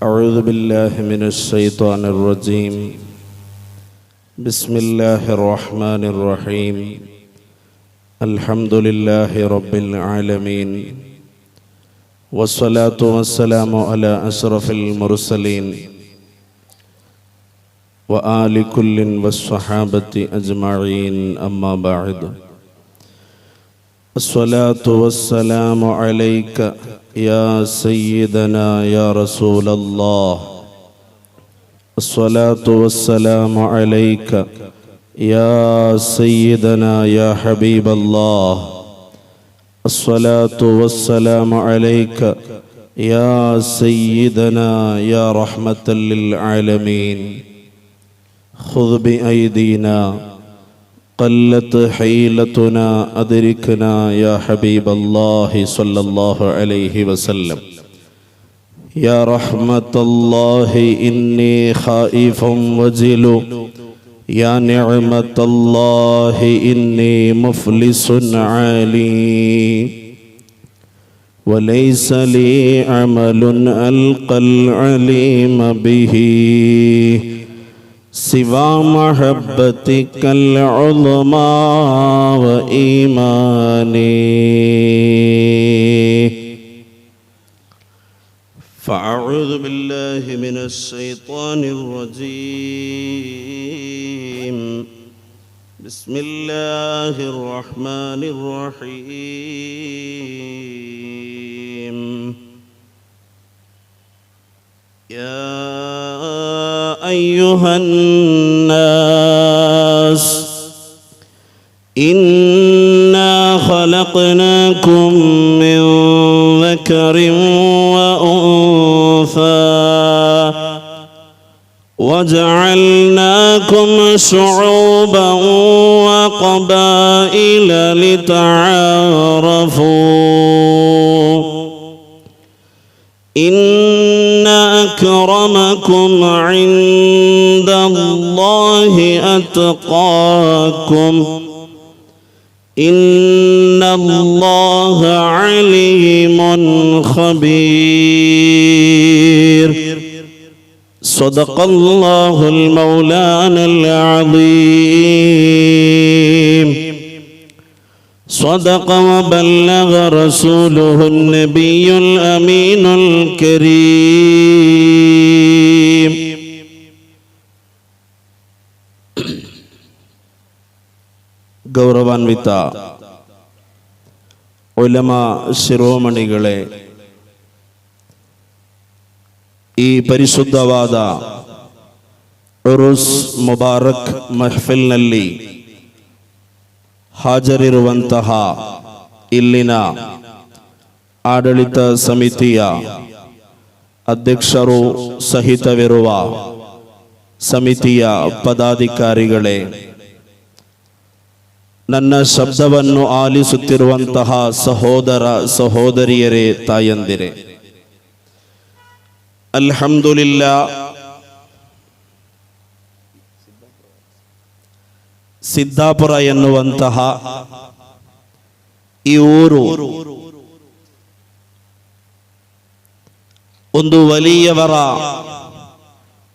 أعوذ بالله من الشيطان الرجيم بسم الله الرحمن الرحيم الحمد لله رب العالمين والصلاة والسلام على أشرف المرسلين وآل كل والصحابة أجمعين أما بعد الصلاة والسلام عليك يا سيدنا يا رسول الله الصلاة والسلام عليك يا سيدنا يا حبيب الله الصلاة والسلام عليك يا سيدنا يا رحمة للعالمين خذ بأيدينا قلت حيلتنا أدركنا يا حبيب الله صلى الله عليه وسلم يا رحمة الله إني خائف وجل يا نعمة الله إني مفلس عالي وليس لي عمل ألقى العليم به سوى محبتك العظمى وإيماني فأعوذ بالله من الشيطان الرجيم بسم الله الرحمن الرحيم يا أيها الناس إنا خلقناكم من ذكر وأنثى وجعلناكم شعوبا وقبائل لتعارفوا إن أكرمكم عند الله أتقاكم إن الله عليم خبير صدق الله المولانا العظيم صدق وبلغ رسوله النبي الأمين الكريم ಗೌರವಾನ್ವಿತ ಉಲಮಾ ಶಿರೋಮಣಿಗಳೇ, ಈ ಪರಿಶುದ್ಧವಾದ ಉರುಸ್ ಮುಬಾರಕ್ ಮಹಫಿಲ್ನಲ್ಲಿ ಹಾಜರಿರುವಂತಹ ಇಲ್ಲಿನ ಆಡಳಿತ ಸಮಿತಿಯ ಅಧ್ಯಕ್ಷರು ಸಹಿತವಿರುವ ಸಮಿತಿಯ ಪದಾಧಿಕಾರಿಗಳೇ, ನನ್ನ ಶಬ್ದವನ್ನು ಆಲಿಸುತ್ತಿರುವಂತಹ ಸಹೋದರ ಸಹೋದರಿಯರೇ, ತಾಯಂದಿರೇ, ಅಲ್ಹಮ್ದುಲಿಲ್ಲಾ, ಸಿದ್ದಾಪುರ ಎನ್ನುವಂತಹ ಈ ಊರು ಒಂದು ವಲಿಯವರ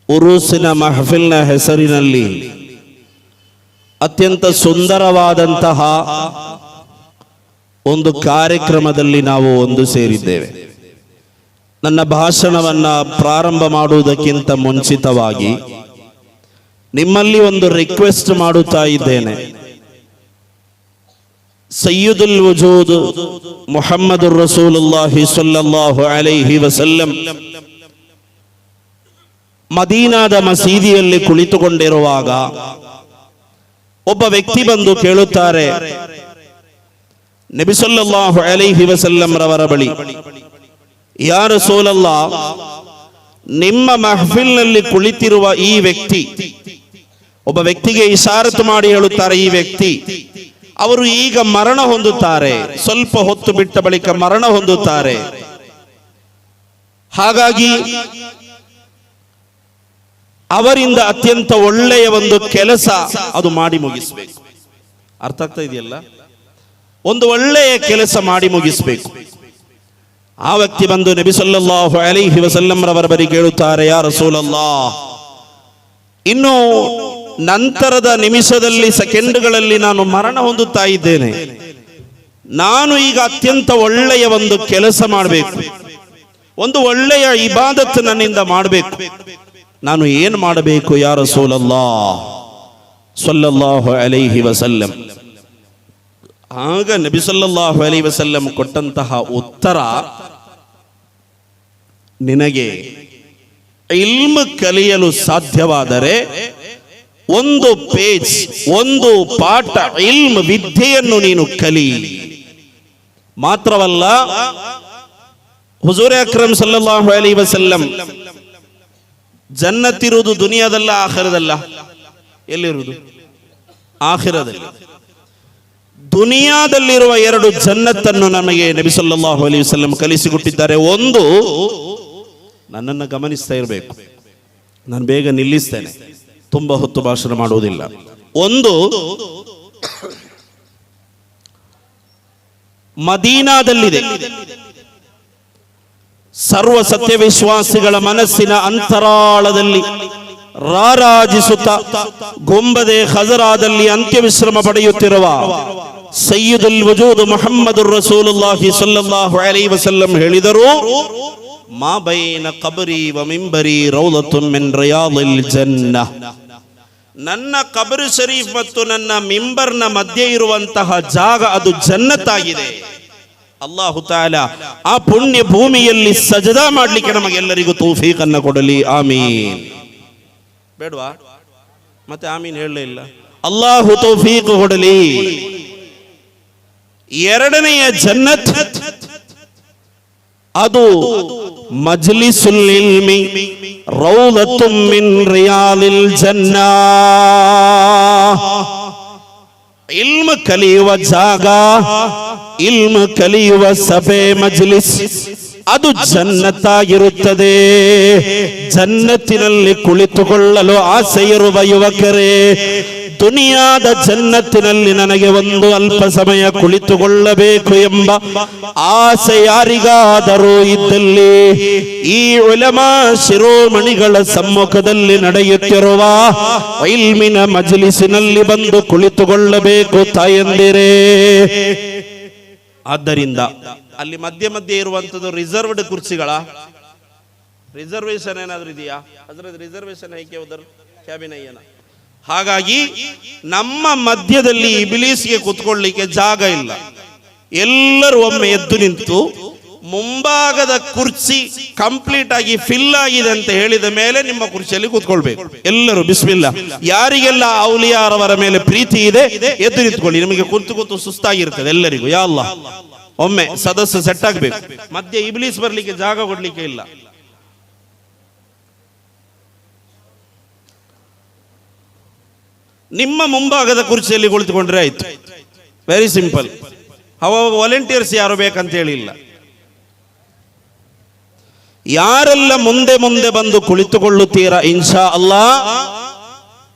ಉರುಸಿನ ಮಹಫಿಲ್ನ ಹೆಸರಿನಲ್ಲಿ ಅತ್ಯಂತ ಸುಂದರವಾದಂತಹ ಒಂದು ಕಾರ್ಯಕ್ರಮದಲ್ಲಿ ನಾವು ಒಂದು ಸೇರಿದ್ದೇವೆ. ನನ್ನ ಭಾಷಣವನ್ನ ಪ್ರಾರಂಭ ಮಾಡುವುದಕ್ಕಿಂತ ಮುಂಚಿತವಾಗಿ ನಿಮ್ಮಲ್ಲಿ ಒಂದು ರಿಕ್ವೆಸ್ಟ್ ಮಾಡುತ್ತಾ ಇದ್ದೇನೆ. ಸಯ್ಯಿದುಲ್ ವಜೂದ್ ಮುಹಮ್ಮದುರ್ ರಸೂಲುಲ್ಲಾಹಿ ಸ್ವಲ್ಲಲ್ಲಾಹು ಅಲೈಹಿ ವಸಲ್ಲಂ ಮದೀನಾದ ಮಸೀದಿಯಲ್ಲಿ ಕುಳಿತುಕೊಂಡಿರುವಾಗ ಒಬ್ಬ ವ್ಯಕ್ತಿ ಬಂದು ಕೇಳುತ್ತಾರೆ, ನಬಿ ಸಲ್ಲಲ್ಲಾಹು ಅಲೈಹಿ ವಸಲ್ಲಂ ರವರ ಬಳಿ, ಯಾ ರಸೂಲಲ್ಲಾಹ್, ನಿಮ್ಮ ಮಹಫಿಲ್ನಲ್ಲಿ ಕುಳಿತಿರುವ ಈ ವ್ಯಕ್ತಿ, ಒಬ್ಬ ವ್ಯಕ್ತಿಗೆ ಇಶಾರತು ಮಾಡಿ ಹೇಳುತ್ತಾರೆ, ಈ ವ್ಯಕ್ತಿ ಅವರು ಈಗ ಮರಣ ಹೊಂದುತ್ತಾರೆ, ಸ್ವಲ್ಪ ಹೊತ್ತು ಬಿಟ್ಟ ಬಳಿಕ ಮರಣ ಹೊಂದುತ್ತಾರೆ. ಹಾಗಾಗಿ ಅವರಿಂದ ಅತ್ಯಂತ ಒಳ್ಳೆಯ ಒಂದು ಕೆಲಸ ಅದು ಮಾಡಿ ಮುಗಿಸಬೇಕು. ಅರ್ಥ ಆಗ್ತಾ ಇದೆಯಲ್ಲ? ಒಂದು ಒಳ್ಳೆಯ ಕೆಲಸ ಮಾಡಿ ಮುಗಿಸಬೇಕು. ಆ ವ್ಯಕ್ತಿ ಬಂದು ನಬಿ ಸಲ್ಲಲ್ಲಾಹು ಅಲೈಹಿ ವಸಲ್ಲಂ ರವರ ಬಳಿ ಕೇಳುತ್ತಾರೆ, ಯಾ ರಸೂಲಲ್ಲಾಹ್, ಇನ್ನು ನಂತರದ ನಿಮಿಷದಲ್ಲಿ, ಸೆಕೆಂಡ್ಗಳಲ್ಲಿ ನಾನು ಮರಣ ಹೊಂದುತ್ತಾ ಇದ್ದೇನೆ. ನಾನು ಈಗ ಅತ್ಯಂತ ಒಳ್ಳೆಯ ಒಂದು ಕೆಲಸ ಮಾಡಬೇಕು, ಒಂದು ಒಳ್ಳೆಯ ಇಬಾದತ್ ನನ್ನಿಂದ ಮಾಡಬೇಕು. ನಾನು ಏನು ಮಾಡಬೇಕು ಯಾ ರಸೂಲಲ್ಲಾಹ್ ಸಲ್ಲಲ್ಲಾಹು ಅಲೈಹಿ ವಸಲ್ಲಂ? ಆಗ ನಬಿ ಸಲ್ಲಲ್ಲಾಹು ಅಲೈಹಿ ವಸಲ್ಲಂ ಕೊಟ್ಟಂತಹ ಉತ್ತರ, ನಿನಗೆ ಇಲ್ಮ್ ಕಲಿಯಲು ಸಾಧ್ಯವಾದರೆ ಒಂದು ಪೇಜ್, ಒಂದು ಪಾಠ ಇಲ್ಮ್ ವಿದ್ಯೆಯನ್ನು ನೀನು ಕಲಿ. ಮಾತ್ರವಲ್ಲ, ಹುಜೂರ್ ಅಕ್ರಮ್ ಸಲ್ಲಲ್ಲಾಹು ಅಲೈಹಿ ವಸಲ್ಲಂ, ಜನ್ನತ್ತಿರುವುದು ದುನಿಯಾದಲ್ಲ ಆಖಿರದಲ್ಲ? ಎಲ್ಲಿರುವುದು? ಆಖಿರದಲ್ಲಿ. ದುನಿಯಾದಲ್ಲಿರುವ ಎರಡು ಜನ್ನತ್ತನ್ನು ನಮಗೆ ನಬಿ ಸಲ್ಲಲ್ಲಾಹು ಅಲೈಹಿ ವಸಲ್ಲಂ ಕಲಿಸಿಕೊಟ್ಟಿದ್ದಾರೆ. ಒಂದು, ನನ್ನನ್ನು ಗಮನಿಸ್ತಾ ಇರಬೇಕು, ನಾನು ಬೇಗ ನಿಲ್ಲಿಸ್ತೇನೆ, ತುಂಬಾ ಹೊತ್ತು ಭಾಷಣ ಮಾಡುವುದಿಲ್ಲ. ಒಂದು, ಮದೀನಾದಲ್ಲಿದೆ, ಸರ್ವ ಸತ್ಯ ವಿಶ್ವಾಸಿಗಳ ಮನಸ್ಸಿನ ಅಂತರಾಳದಲ್ಲಿ ರಾರಾಜಿಸುತ್ತಾ ಗೊಂಬದೆ ಖಜರಾದಲ್ಲಿ ಅಂತ್ಯವಿಶ್ರಮ ಪಡೆಯುತ್ತಿರುವ ಸಯ್ಯಿದುಲ್ ವಜೂದ್ ಮುಹಮ್ಮದುರ್ ರಸೂಲುಲ್ಲಾಹಿ ಸಲ್ಲಲ್ಲಾಹು ಅಲೈಹಿ ವಸಲ್ಲಂ ಹೇಳಿದರು, ಮಾ ಬೈನ ಕಬರಿ ವ ಮಿಂಬರಿ ರೌದತುಂ ಮಿನ್ ರಿಯಾದಿಲ್ ಜನ್ನah. ನನ್ನ ಕಬರ್ ಶರೀಫ್ ಮತ್ತು ನನ್ನ ಮಿಂಬರ್ನ ಮಧ್ಯೆ ಇರುವಂತಹ ಜಾಗ ಅದು ಜನ್ನತ್ ಆಗಿದೆ. ಅಲ್ಲಾಹು ತಾಲಾ ಆ ಪುಣ್ಯ ಭೂಮಿಯಲ್ಲಿ ಸಜದಾ ಮಾಡಲಿಕ್ಕೆ ನಮಗೆಲ್ಲರಿಗೂ ತೌಫೀಕನ್ನು ಕೊಡಲಿ, ಆಮೀನ್. ಬೇಡವಾ? ಮತ್ತೆ ಆಮೀನ್ ಹೇಳಲೇ ಇಲ್ಲ. ಅಲ್ಲಾಹು ತೌಫೀಕ್ ಕೊಡಲಿ. ಎರಡನೆಯ ಜನ್ನತ್ ಅದು ಮಜ್ಲಿಸುಲ್ ಇಲ್ಮಿ ರೌದತುಂ ಮಿನ್ ರಿಯಾಲಿಲ್ ಜನ್ನah. ಇಲ್ಮ್ ಕಲಿಯುವ ಜಾಗ, ಇಲ್ಮ್ ಕಲಿಯುವ ಸಭೆ, ಮಜ್ಲಿಸ್, ಅದು ಜನ್ನತ್ತಾಗಿರುತ್ತದೆ. ಜನ್ನತ್ತಿನಲ್ಲಿ ಕುಳಿತುಕೊಳ್ಳಲು ಆಸೆ ಇರುವ ಯುವಕರೇ, ದುನಿಯಾದ ಜನ್ನತ್ತಿನಲ್ಲಿ ನನಗೆ ಒಂದು ಅಲ್ಪ ಸಮಯ ಕುಳಿತುಕೊಳ್ಳಬೇಕು ಎಂಬ ಆಸೆ ಯಾರಿಗಾದರೂ ಇದ್ದಲ್ಲಿ, ಈ ಉಲಮಾ ಶಿರೋಮಣಿಗಳ ಸಮ್ಮುಖದಲ್ಲಿ ನಡೆಯುತ್ತಿರುವ ಇಲ್ಮಿನ ಮಜ್ಲಿಸಿನಲ್ಲಿ ಬಂದು ಕುಳಿತುಕೊಳ್ಳಬೇಕು ತಾಯಂದಿರೇ. ಆದ್ದರಿಂದ ಅಲ್ಲಿ ಮಧ್ಯೆ ಮಧ್ಯೆ ಇರುವಂತದ್ದು ರಿಸರ್ವ್ಡ್ ಕುರ್ಚಿಗಳ ರಿಸರ್ವೇಶನ್ ಏನಾದ್ರೂ ಇದೆಯಾ? ಅದರ ರಿಸರ್ವೇಶನ್ ಹೇಗೆ ಉದರ್ ಕ್ಯಾಬಿನ್ ಅಯ್ಯನ. ಹಾಗಾಗಿ ನಮ್ಮ ಮಧ್ಯದಲ್ಲಿ ಇಬ್ಲೀಸ್ಗೆ ಕೂತ್ಕೊಳ್ಳಿಕ್ಕೆ ಜಾಗ ಇಲ್ಲ. ಎಲ್ಲರೂ ಒಮ್ಮೆ ಎದ್ದು ನಿಂತು ಮುಂಭಾಗದ ಕುರ್ಚಿ ಕಂಪ್ಲೀಟ್ ಆಗಿ ಫಿಲ್ ಆಗಿದೆ ಅಂತ ಹೇಳಿದ ಮೇಲೆ ನಿಮ್ಮ ಕುರ್ಚಿಯಲ್ಲಿ ಕೂತ್ಕೊಳ್ಬೇಕು. ಎಲ್ಲರೂ ಬಿಸ್ಮಿಲ್ಲಾ. ಯಾರಿಗೆಲ್ಲ ಔಲಿಯಾರವರ ಮೇಲೆ ಪ್ರೀತಿ ಇದೆ ಎದ್ದು ನಿಂತ್ಕೊಳ್ಳಿ. ನಿಮಗೆ ಕೂತು ಕೂತು ಸುಸ್ತಾಗಿರ್ತದೆ ಎಲ್ಲರಿಗೂ. ಯಾ ಅಲ್ಲಾಹ್, ಒಮ್ಮೆ ಸದಸ್ಯ ಸೆಟ್ ಆಗಬೇಕು. ಮಧ್ಯೆ ಇಬ್ಲೀಸ್ ಬರ್ಲಿಕ್ಕೆ ಜಾಗ ಕೊಡ್ಲಿಕ್ಕೆ ಇಲ್ಲ. ನಿಮ್ಮ ಮುಂಭಾಗದ ಕುರ್ಚಿಯಲ್ಲಿ ಕುಳಿತುಕೊಂಡ್ರೆ ಆಯ್ತು. Very simple. ಅವಾಗ ವಾಲಂಟಿಯರ್ಸ್ ಯಾರು ಬೇಕಂತ ಹೇಳಿಲ್ಲ. ಯಾರೆಲ್ಲ ಮುಂದೆ ಮುಂದೆ ಬಂದು ಕುಳಿತುಕೊಳ್ಳುತ್ತೀರಾ, ಇನ್ಶಾ ಅಲ್ಲಾ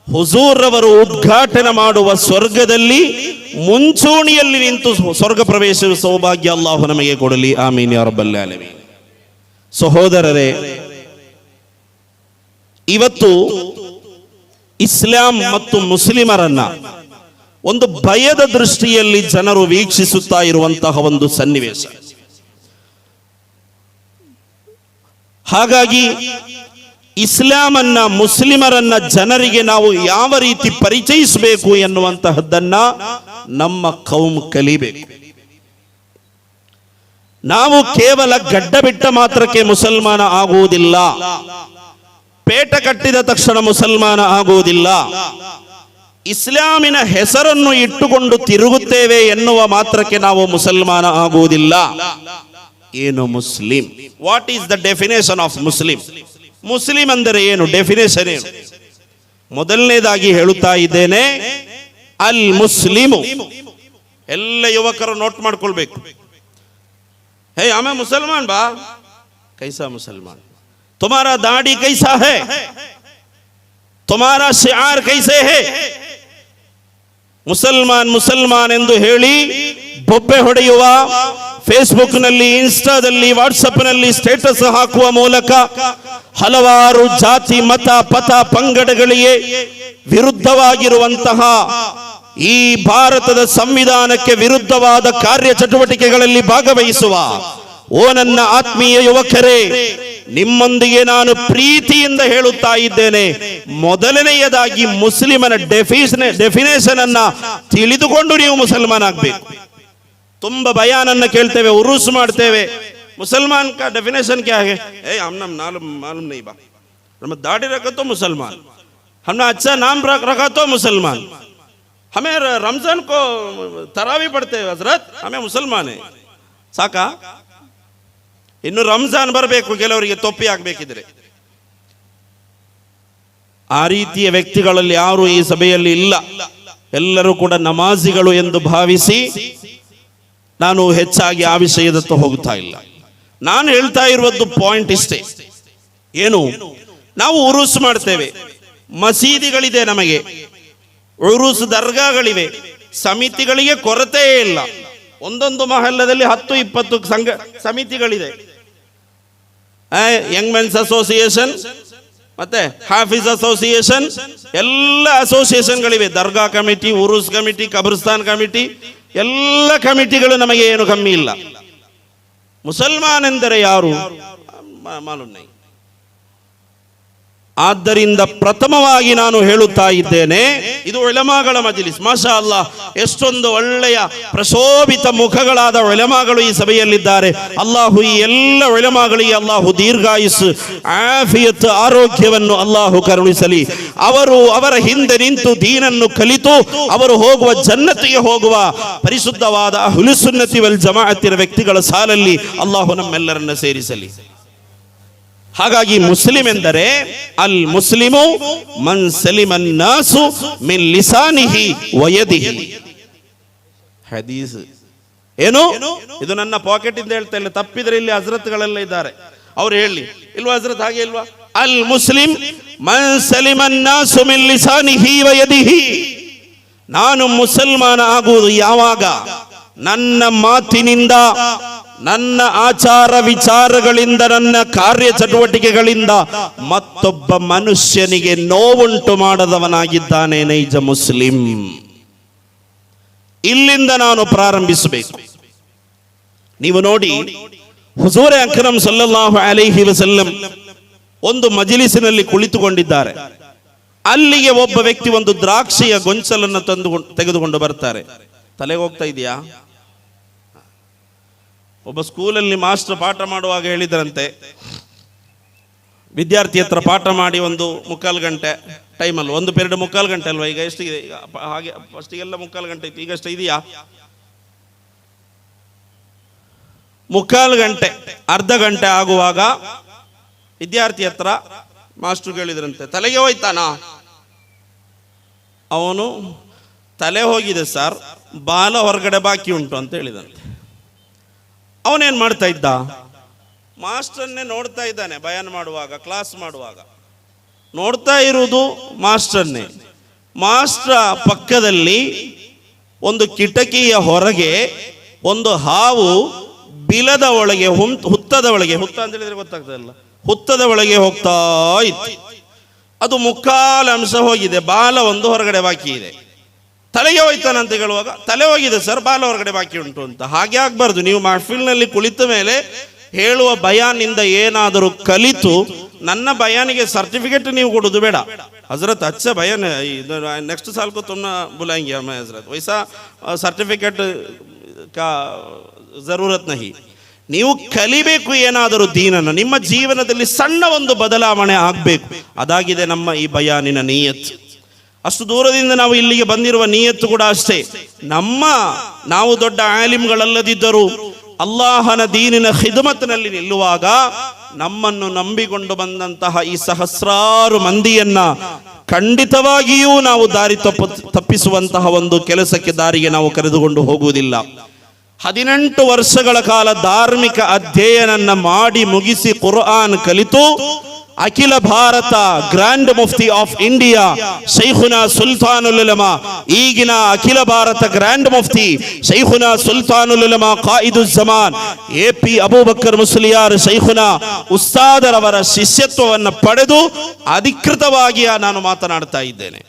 ಹುಜೂರ್ ರವರು ಉದ್ಘಾಟನೆ ಮಾಡುವ ಸ್ವರ್ಗದಲ್ಲಿ ಮುಂಚೂಣಿಯಲ್ಲಿ ನಿಂತು ಸ್ವರ್ಗ ಪ್ರವೇಶಿಸುವ ಸೌಭಾಗ್ಯ ಅಲ್ಲಾಹು ನಮಗೆ ಕೊಡಲಿ, ಆಮೀನ್ ಯಾ ರಬ್ಬಲ್ ಆಲಮೀನ್. ಸಹೋದರರೇ, ಇವತ್ತು ಇಸ್ಲಾಂ ಮತ್ತು ಮುಸ್ಲಿಮರನ್ನ ಒಂದು ಭಯದ ದೃಷ್ಟಿಯಲ್ಲಿ ಜನರು ವೀಕ್ಷಿಸುತ್ತಾ ಇರುವಂತಹ ಒಂದು ಸನ್ನಿವೇಶ. ಹಾಗಾಗಿ ಇಸ್ಲಾಮನ್ನ, ಮುಸ್ಲಿಮರನ್ನ ಜನರಿಗೆ ನಾವು ಯಾವ ರೀತಿ ಪರಿಚಯಿಸಬೇಕು ಎನ್ನುವಂತಹದ್ದನ್ನ ನಮ್ಮ ಕೌಮ್ ಕಲಿಬೇಕು. ನಾವು ಕೇವಲ ಗಡ್ಡ ಬಿಟ್ಟ ಮಾತ್ರಕ್ಕೆ ಮುಸಲ್ಮಾನ ಆಗುವುದಿಲ್ಲ, ಪೇಟ ಕಟ್ಟಿದ ತಕ್ಷಣ ಮುಸಲ್ಮಾನ ಆಗುವುದಿಲ್ಲ. ಇಸ್ಲಾಮಿನ ಹೆಸರನ್ನು ಇಟ್ಟುಕೊಂಡು ತಿರುಗುತ್ತೇವೆ ಎನ್ನುವ ಮಾತ್ರಕ್ಕೆ ನಾವು ಮುಸಲ್ಮಾನ ಆಗುವುದಿಲ್ಲ. ಏನು Muslim? What is the definition of Muslim? Muslim ಅಂದರೆ ಏನು? ಡೆಫಿನೇಷನ್ ಏನು? ಮೊದಲನೇದಾಗಿ ಹೇಳುತ್ತಾ ಇದ್ದೇನೆ, ಅಲ್ ಮುಸ್ಲಿಮು. ಎಲ್ಲ ಯುವಕರು ನೋಟ್ ಮಾಡ್ಕೊಳ್ಬೇಕು. ಹೇ ಹಮೇ ಮುಸಲ್ಮಾನ್ ಬಾ, ಕೈಸಾ ಮುಸಲ್ಮಾನ್? तुम्हारा दाढ़ी कैसा है? तुम्हारा शिआर कैसे है? ಮುಸಲ್ಮಾನ್ ಮುಸಲ್ಮಾನ್ ಎಂದು ಹೇಳಿ ಬೊಬ್ಬೆ ಹೊಡೆಯುವ, ಫೇಸ್ಬುಕ್ನಲ್ಲಿ, ಇನ್ಸ್ಟಾದಲ್ಲಿ, ವಾಟ್ಸಪ್ನಲ್ಲಿ ಸ್ಟೇಟಸ್ ಹಾಕುವ ಮೂಲಕ ಹಲವಾರು ಜಾತಿ, ಮತ, ಪಥ, ಪಂಗಡಗಳಿಗೆ ವಿರುದ್ಧವಾಗಿರುವಂತಹ ಈ ಭಾರತದ ಸಂವಿಧಾನಕ್ಕೆ ವಿರುದ್ಧವಾದ ಕಾರ್ಯಚಟುವಟಿಕೆಗಳಲ್ಲಿ ಭಾಗವಹಿಸುವ ಓ ನನ್ನ ಆತ್ಮೀಯ ಯುವಕರೇ, ನಿಮ್ಮೊಂದಿಗೆ ನಾನು ಪ್ರೀತಿಯಿಂದ ಹೇಳುತ್ತಾ ಇದ್ದೇನೆ, ಮೊದಲನೆಯದಾಗಿ ಮುಸ್ಲಿಮನ ಡೆಫಿನೇಷನ್ ಅನ್ನ ತಿಳಿದುಕೊಂಡು ನೀವು ಮುಸಲ್ಮಾನ್ ಆಗಬೇಕು. ತುಂಬ ಬಯಾನನ್ನ ಕೇಳ್ತೇವೆ, ಉರುಸು ಮಾಡ್ತೇವೆ. ಮುಸಲ್ಮಾನ್ का डेफिनेशन क्या है? हम मालूम नहीं बा, हम दाढ़ी रखा तो मुसलमान, हमने अच्छा नाम रखा तो मुसलमान, हमें रमजान को तरावी पढ़ते हैं हजरत, हमें मुसलमान है. ಸಾಕಾ? ಇನ್ನು ರಂಜಾನ್ ಬರಬೇಕು, ಕೆಲವರಿಗೆ ತೊಪ್ಪಿ ಆಗ್ಬೇಕಿದ್ರೆ. ಆ ರೀತಿಯ ವ್ಯಕ್ತಿಗಳಲ್ಲಿ ಯಾರು ಈ ಸಭೆಯಲ್ಲಿ ಇಲ್ಲ. ಎಲ್ಲರೂ ಕೂಡ ನಮಾಜಿಗಳು ಎಂದು ಭಾವಿಸಿ ನಾನು ಹೆಚ್ಚಾಗಿ ಆ ವಿಷಯದತ್ತ ಹೋಗುತ್ತಾ ಇಲ್ಲ. ನಾನು ಹೇಳ್ತಾ ಇರುವುದು ಪಾಯಿಂಟ್ ಇಷ್ಟೇ. ಏನು, ನಾವು ಉರುಸು ಮಾಡ್ತೇವೆ, ಮಸೀದಿಗಳಿದೆ, ನಮಗೆ ಉರುಸು ದರ್ಗಾಗಳಿವೆ, ಸಮಿತಿಗಳಿಗೆ ಕೊರತೆಯೇ ಇಲ್ಲ. ಒಂದೊಂದು ಮಹಲ್ಲದಲ್ಲಿ 10-20 ಸಂಘ ಸಮಿತಿಗಳಿದೆ. ಯಂಗ್ ಮೆನ್ಸ್ ಅಸೋಸಿಯೇಷನ್ ಮತ್ತೆ ಹಾಫಿಜ್ ಅಸೋಸಿಯೇಷನ್, ಎಲ್ಲ ಅಸೋಸಿಯೇಷನ್ಗಳಿವೆ. ದರ್ಗಾ ಕಮಿಟಿ, ಉರುಸ್ ಕಮಿಟಿ, ಕಬ್ರಿಸ್ತಾನ್ ಕಮಿಟಿ, ಎಲ್ಲ ಕಮಿಟಿಗಳು ನಮಗೆ ಏನು ಕಮ್ಮಿ ಇಲ್ಲ. ಮುಸಲ್ಮಾನ್ ಎಂದರೆ ಯಾರು ಮಾಲೂಮ್ ನೈ. ಆದ್ದರಿಂದ ಪ್ರಥಮವಾಗಿ ನಾನು ಹೇಳುತ್ತಾ ಇದ್ದೇನೆ, ಇದು ಉಲಮಾಗಳ ಮಜ್ಲಿಸ್. ಮಾಷಾ ಅಲ್ಲಾಹ್, ಎಷ್ಟೊಂದು ಒಳ್ಳೆಯ ಪ್ರಶೋಭಿತ ಮುಖಗಳಾದ ಉಲಮಾಗಳು ಈ ಸಭೆಯಲ್ಲಿದ್ದಾರೆ. ಅಲ್ಲಾಹು ಈ ಎಲ್ಲ ಉಲಮಾಗಳಿಗೆ ಅಲ್ಲಾಹು ದೀರ್ಘಾಯುಸ್ಸು, ಆಫಿಯತ್, ಆರೋಗ್ಯವನ್ನು ಅಲ್ಲಾಹು ಕರುಣಿಸಲಿ. ಅವರು ಅವರ ಹಿಂದೆ ನಿಂತು ದೀನನ್ನು ಕಲಿತು ಅವರು ಹೋಗುವ ಜನ್ನತಿಗೆ ಹೋಗುವ ಪರಿಶುದ್ಧವಾದ ಅಹ್ಲು ಸುನ್ನತಿ ವಲ್ ಜಮಾಅತಿನ ವ್ಯಕ್ತಿಗಳ ಸಾಲಲ್ಲಿ ಅಲ್ಲಾಹು ನಮ್ಮೆಲ್ಲರನ್ನ ಸೇರಿಸಲಿ. ಹಾಗಾಗಿ ಮುಸ್ಲಿಂ ಎಂದರೆ ಅಲ್ ಮುಸ್ಲಿಮು ಮನ್ ಸಲಿಮನ್ ನಾಸು ಮಿನ್ ಲಿಸಾನಿಹಿ ವಯದಿಹಿ. ಹದೀಸ್ ಏನು, ಇದು ನನ್ನ ಪಾಕೆಟ್ ಇಂದ ಹೇಳ್ತಾ ಇಲ್ಲ, ತಪ್ಪಿದ್ರೆ ಇಲ್ಲಿ ಹಜರತ್ಗಳೆಲ್ಲ ಇದ್ದಾರೆ, ಅವ್ರು ಹೇಳಿ. ಇಲ್ವಾ ಹಜರತ್? ಹಾಗೆ ಇಲ್ವಾ? ಅಲ್ ಮುಸ್ಲಿಂ ಮನ್ ಸಲಿಮನ್ ನಾಸು ಮಿನ್ ಲಿಸಾನಿಹಿ ವಯದಿಹಿ. ನಾನು ಮುಸಲ್ಮಾನ ಆಗುವುದು ಯಾವಾಗ ನನ್ನ ಮಾತಿನಿಂದ, ನನ್ನ ಆಚಾರ ವಿಚಾರಗಳಿಂದ, ನನ್ನ ಕಾರ್ಯ ಚಟುವಟಿಕೆಗಳಿಂದ ಮತ್ತೊಬ್ಬ ಮನುಷ್ಯನಿಗೆ ನೋವುಂಟು ಮಾಡದವನಾಗಿದ್ದಾನೆ ನೈಜ ಮುಸ್ಲಿಂ. ಇಲ್ಲಿಂದ ನಾನು ಪ್ರಾರಂಭಿಸಬೇಕು. ನೀವು ನೋಡಿ, ಹುಜೂರ್ ಅಕ್ರಮ್ ಸಲ್ಲಲ್ಲಾಹು ಅಲೈಹಿ ವಸಲ್ಲಂ ಒಂದು ಮಜ್ಲಿಸಿನಲ್ಲಿ ಕುಳಿತುಕೊಂಡಿದ್ದಾರೆ. ಅಲ್ಲಿಗೆ ಒಬ್ಬ ವ್ಯಕ್ತಿ ಒಂದು ದ್ರಾಕ್ಷಿಯ ಗೊಂಚಲನ್ನು ತೆಗೆದುಕೊಂಡು ಬರ್ತಾರೆ. ತಲೆಗೆ ಹೋಗ್ತಾ ಇದೆಯಾ? ಒಬ್ಬ ಸ್ಕೂಲಲ್ಲಿ ಮಾಸ್ಟರ್ ಪಾಠ ಮಾಡುವಾಗ ಹೇಳಿದ್ರಂತೆ, ವಿದ್ಯಾರ್ಥಿ ಹತ್ರ ಪಾಠ ಮಾಡಿ 1.25 ಗಂಟೆ ಟೈಮಲ್ಲಿ, ಒಂದು ಪೀರಿಯಡ್ 3/4 ಗಂಟೆ ಅಲ್ವಾ? ಈಗ ಎಷ್ಟಿದೆ? ಈಗ ಹಾಗೆ ಫಸ್ಟಿಗೆಲ್ಲ 3/4 ಗಂಟೆ ಇತ್ತು, ಈಗ ಎಷ್ಟು ಇದೆಯಾ? 3/4 ಗಂಟೆ, ಅರ್ಧ ಗಂಟೆ ಆಗುವಾಗ ವಿದ್ಯಾರ್ಥಿ ಹತ್ರ ಮಾಸ್ಟರ್ ಹೇಳಿದ್ರಂತೆ, ತಲೆಗೆ ಹೋಯ್ತಾನಾ? ಅವನು ತಲೆ ಹೋಗಿದೆ ಸರ್, ಬಾಲ ಹೊರಗಡೆ ಬಾಕಿ ಉಂಟು ಅಂತ ಹೇಳಿದಂತೆ. ಅವನೇನ್ ಮಾಡ್ತಾ ಇದ್ದ? ಮಾಸ್ಟರ್ನೇ ನೋಡ್ತಾ ಇದ್ದಾನೆ. ಬಯಾನ್ ಮಾಡುವಾಗ, ಕ್ಲಾಸ್ ಮಾಡುವಾಗ ನೋಡ್ತಾ ಇರುವುದು ಮಾಸ್ಟರ್ನೇ. ಮಾಸ್ಟರ್ ಪಕ್ಕದಲ್ಲಿ ಒಂದು ಕಿಟಕಿಯ ಹೊರಗೆ ಒಂದು ಹಾವು ಬಿಲದ ಒಳಗೆ, ಹುತ್ತದ ಒಳಗೆ, ಹುತ್ತ ಅಂತ ಹೇಳಿದ್ರೆ ಗೊತ್ತಾಗ್ತದಲ್ಲ, ಹುತ್ತದ ಒಳಗೆ ಹೋಗ್ತಾ ಇತ್ತು. ಅದು 3/4 ಅಂಶ ಹೋಗಿದೆ, ಬಾಲ ಒಂದು ಹೊರಗಡೆ ಬಾಕಿ ಇದೆ. ತಲೆಗೆ ಹೋಯ್ತಾನಂತ ಹೇಳುವಾಗ, ತಲೆ ಹೋಗಿದೆ ಸರ್, ಬಾಲ ಹೊರಗಡೆ ಬಾಕಿ ಉಂಟು ಅಂತ. ಹಾಗೆ ಆಗ್ಬಾರ್ದು. ನೀವು ಮಹಫಿಲ್ನಲ್ಲಿ ಕುಳಿತ ಮೇಲೆ ಹೇಳುವ ಬಯಾನಿಂದ ಏನಾದರೂ ಕಲಿತು ನನ್ನ ಬಯಾನಿಗೆ ಸರ್ಟಿಫಿಕೇಟ್ ನೀವು ಕೊಡೋದು ಬೇಡ. हजरत अच्छा भैया नेक्स्ट साल को तुम बुलाएंगे हमें हजरत, वैसा सर्टिफिकेट का जरूरत नहीं. ನೀವು ಕಲಿಬೇಕು ಏನಾದರೂ ದೀನನ್ನು, ನಿಮ್ಮ ಜೀವನದಲ್ಲಿ ಸಣ್ಣ ಒಂದು ಬದಲಾವಣೆ ಆಗಬೇಕು. ಅದಾಗಿದೆ ನಮ್ಮ ಈ ಬಯಾನಿನ ನಿಯತ್. ಅಷ್ಟು ದೂರದಿಂದ ನಾವು ಇಲ್ಲಿಗೆ ಬಂದಿರುವ ನಿಯತ್ತು ಕೂಡ ಅಷ್ಟೇ. ನಾವು ದೊಡ್ಡ ಆಲಿಮ್ಗಳಲ್ಲದಿದ್ದರೂ ಅಲ್ಲಾಹನ ದೀನಿನ ಖಿದ್ಮತ್ನಲ್ಲಿ ನಿಲ್ಲುವಾಗ ನಮ್ಮನ್ನು ನಂಬಿಕೊಂಡು ಬಂದಂತಹ ಈ ಸಹಸ್ರಾರು ಮಂದಿಯನ್ನ ಖಂಡಿತವಾಗಿಯೂ ನಾವು ದಾರಿ ತಪ್ಪಿಸುವಂತಹ ಒಂದು ಕೆಲಸಕ್ಕೆ, ದಾರಿಗೆ ನಾವು ಕರೆದುಕೊಂಡು ಹೋಗುವುದಿಲ್ಲ. 18 ವರ್ಷಗಳ ಕಾಲ ಧಾರ್ಮಿಕ ಅಧ್ಯಯನ ಮಾಡಿ ಮುಗಿಸಿ ಕುರ್ಆನ್ ಕಲಿತು ಅಖಿಲ ಭಾರತ ಗ್ರ್ಯಾಂಡ್ ಮುಫ್ತಿ ಆಫ್ ಇಂಡಿಯಾ ಶೈಖುನಾ ಸುಲ್ತಾನುಲ್ ಉಲಮಾ, ಈಗಿನ ಅಖಿಲ ಭಾರತ ಗ್ರ್ಯಾಂಡ್ ಮುಫ್ತಿ ಶೈಖುನಾ ಸುಲ್ತಾನುಲ್ ಉಲಮಾ ಕಾಯಿದುಜ್ ಜಮಾನ್ AP ಅಬೂಬಕರ್ ಮುಸ್ಲಿಯಾರ್ ಶೈಖುನಾ ಉಸ್ತಾದರವರ ಶಿಷ್ಯತ್ವವನ್ನು ಪಡೆದು ಅಧಿಕೃತವಾಗಿ ನಾನು ಮಾತನಾಡ್ತಾ ಇದ್ದೇನೆ.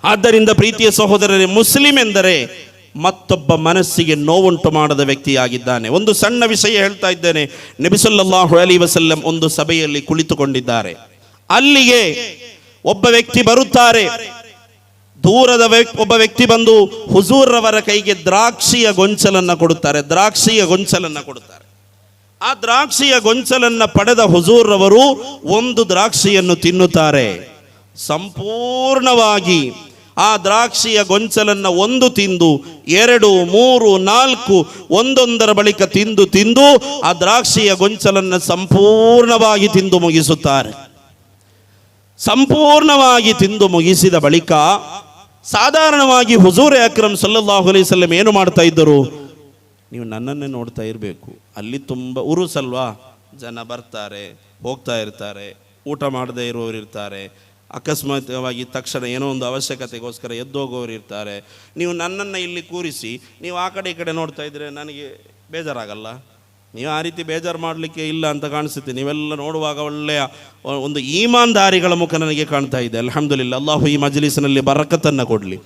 ಆದ್ದರಿಂದ ಪ್ರೀತಿಯ ಸಹೋದರರೇ, ಮುಸ್ಲಿಂ ಎಂದರೆ ಮತ್ತೊಬ್ಬ ಮನಸ್ಸಿಗೆ ನೋವುಂಟು ಮಾಡದ ವ್ಯಕ್ತಿಯಾಗಿದ್ದಾನೆ. ಒಂದು ಸಣ್ಣ ವಿಷಯ ಹೇಳ್ತಾ ಇದ್ದೇನೆ. ನಬಿ ಸಲ್ಲಲ್ಲಾಹು ಅಲೈಹಿ ವಸಲ್ಲಂ ಒಂದು ಸಭೆಯಲ್ಲಿ ಕುಳಿತುಕೊಂಡಿದ್ದಾರೆ. ಅಲ್ಲಿಗೆ ಒಬ್ಬ ವ್ಯಕ್ತಿ ಬರುತ್ತಾರೆ. ದೂರದ ಒಬ್ಬ ವ್ಯಕ್ತಿ ಬಂದು ಹುಜೂರ್ ರವರ ಕೈಗೆ ದ್ರಾಕ್ಷಿಯ ಗೊಂಚಲನ್ನು ಕೊಡುತ್ತಾರೆ. ಆ ದ್ರಾಕ್ಷಿಯ ಗೊಂಚಲನ್ನು ಪಡೆದ ಹುಜೂರ್ ರವರು ಒಂದು ದ್ರಾಕ್ಷಿಯನ್ನು ತಿನ್ನುತ್ತಾರೆ. ಸಂಪೂರ್ಣವಾಗಿ ಆ ದ್ರಾಕ್ಷಿಯ ಗೊಂಚಲನ್ನು ಒಂದು ತಿಂದು 2, 3, 4 ಒಂದೊಂದರ ಬಳಿಕ ತಿಂದು ಆ ದ್ರಾಕ್ಷಿಯ ಗೊಂಚಲನ್ನು ಸಂಪೂರ್ಣವಾಗಿ ತಿಂದು ಮುಗಿಸುತ್ತಾರೆ. ಸಂಪೂರ್ಣವಾಗಿ ತಿಂದು ಮುಗಿಸಿದ ಬಳಿಕ ಸಾಧಾರಣವಾಗಿ ಹುಜೂರ್ ಅಕ್ರಮ್ ಸಲ್ಲಲ್ಲಾಹು ಅಲೈಹಿ ವಸಲ್ಲಂ ಏನು ಮಾಡ್ತಾ ಇದ್ದರು? ನೀವು ನನ್ನನ್ನೇ ನೋಡ್ತಾ ಇರಬೇಕು. ಅಲ್ಲಿ ತುಂಬ ಉರುಸಲ್ವಾ, ಜನ ಬರ್ತಾರೆ, ಹೋಗ್ತಾ ಇರ್ತಾರೆ, ಊಟ ಮಾಡದೇ ಇರುವವರು ಇರ್ತಾರೆ, ಅಕಸ್ಮಾತ್ವಾಗಿ ತಕ್ಷಣ ಏನೋ ಒಂದು ಅವಶ್ಯಕತೆಗೋಸ್ಕರ ಎದ್ದೋಗೋರು ಇರ್ತಾರೆ. ನೀವು ನನ್ನನ್ನು ಇಲ್ಲಿ ಕೂರಿಸಿ ನೀವು ಆ ಕಡೆ ಈ ಕಡೆ ನೋಡ್ತಾ ಇದ್ದರೆ ನನಗೆ ಬೇಜಾರಾಗಲ್ಲ? ನೀವು ಆ ರೀತಿ ಬೇಜಾರು ಮಾಡಲಿಕ್ಕೆ ಇಲ್ಲ ಅಂತ ಕಾಣಿಸುತ್ತೆ. ನೀವೆಲ್ಲ ನೋಡುವಾಗ ಒಳ್ಳೆಯ ಒಂದು ಈಮಾನ್ದಾರಿಗಳ ಮುಖ ನನಗೆ ಕಾಣ್ತಾ ಇದೆ. ಅಲ್ಹಮ್ದುಲಿಲ್ಲ, ಅಲ್ಲಾಹು ಈ ಮಜ್ಲಿಸ್ನಲ್ಲಿ ಬರಕತ್ತನ್ನು ಕೊಡಲಿ.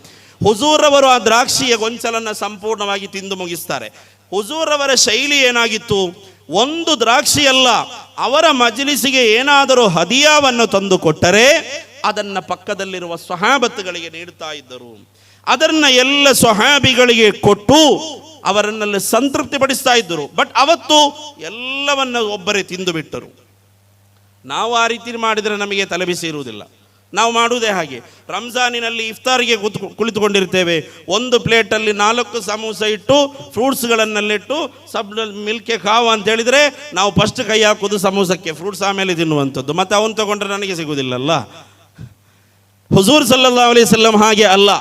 ಹುಜೂರ್ ಅವರು ಆ ದ್ರಾಕ್ಷಿಯ ಗೊಂಚಲನ್ನು ಸಂಪೂರ್ಣವಾಗಿ ತಿಂದು ಮುಗಿಸ್ತಾರೆ. ಹುಜೂರ್ ಅವರ ಶೈಲಿ ಏನಾಗಿತ್ತು? ಒಂದು ದ್ರಾಕ್ಷಿ ಅಲ್ಲ, ಅವರ ಮಜ್ಲಿಸಿಗೆ ಏನಾದರೂ ಹದಿಯಾವನ್ನು ತಂದು ಕೊಟ್ಟರೆ ಅದನ್ನು ಪಕ್ಕದಲ್ಲಿರುವ ಸ್ವಹಾಬತ್ಗಳಿಗೆ ನೀಡುತ್ತಾ ಇದ್ದರು. ಅದನ್ನು ಎಲ್ಲ ಸ್ವಹಾಬಿಗಳಿಗೆ ಕೊಟ್ಟು ಅವರನ್ನೆಲ್ಲ ಸಂತೃಪ್ತಿ ಪಡಿಸ್ತಾ ಇದ್ದರು. ಬಟ್ ಅವತ್ತು ಎಲ್ಲವನ್ನ ಒಬ್ಬರೇ ತಿಂದು ಬಿಟ್ಟರು. ನಾವು ಆ ರೀತಿ ಮಾಡಿದರೆ ನಮಗೆ ತಲೆಬಿಸಿ ಇರುವುದಿಲ್ಲ. ನಾವು ಮಾಡುವುದೇ ಹಾಗೆ. ರಂಜಾನಿನಲ್ಲಿ ಇಫ್ತಾರಿಗೆ ಕುಳಿತುಕೊಂಡಿರ್ತೇವೆ. ಒಂದು ಪ್ಲೇಟಲ್ಲಿ 4 ಸಮೋಸ ಇಟ್ಟು ಫ್ರೂಟ್ಸ್ಗಳನ್ನೆಲ್ಲಿಟ್ಟು ಮಿಲ್ಕೆ ಖಾವು ಅಂತ ಹೇಳಿದರೆ ನಾವು ಫಸ್ಟ್ ಕೈ ಹಾಕೋದು ಸಮೋಸಕ್ಕೆ, ಫ್ರೂಟ್ಸ್ ಆಮೇಲೆ ತಿನ್ನುವಂಥದ್ದು. ಮತ್ತು ಅವನು ತಗೊಂಡ್ರೆ ನನಗೆ ಸಿಗುವುದಿಲ್ಲಲ್ಲ. ಹುಜೂರ್ ಸಲ್ಲಲ್ಲಾಹು ಅಲೈಹಿ ವಸಲ್ಲಂ ಹಾಗೆ ಅಲ್ಲ,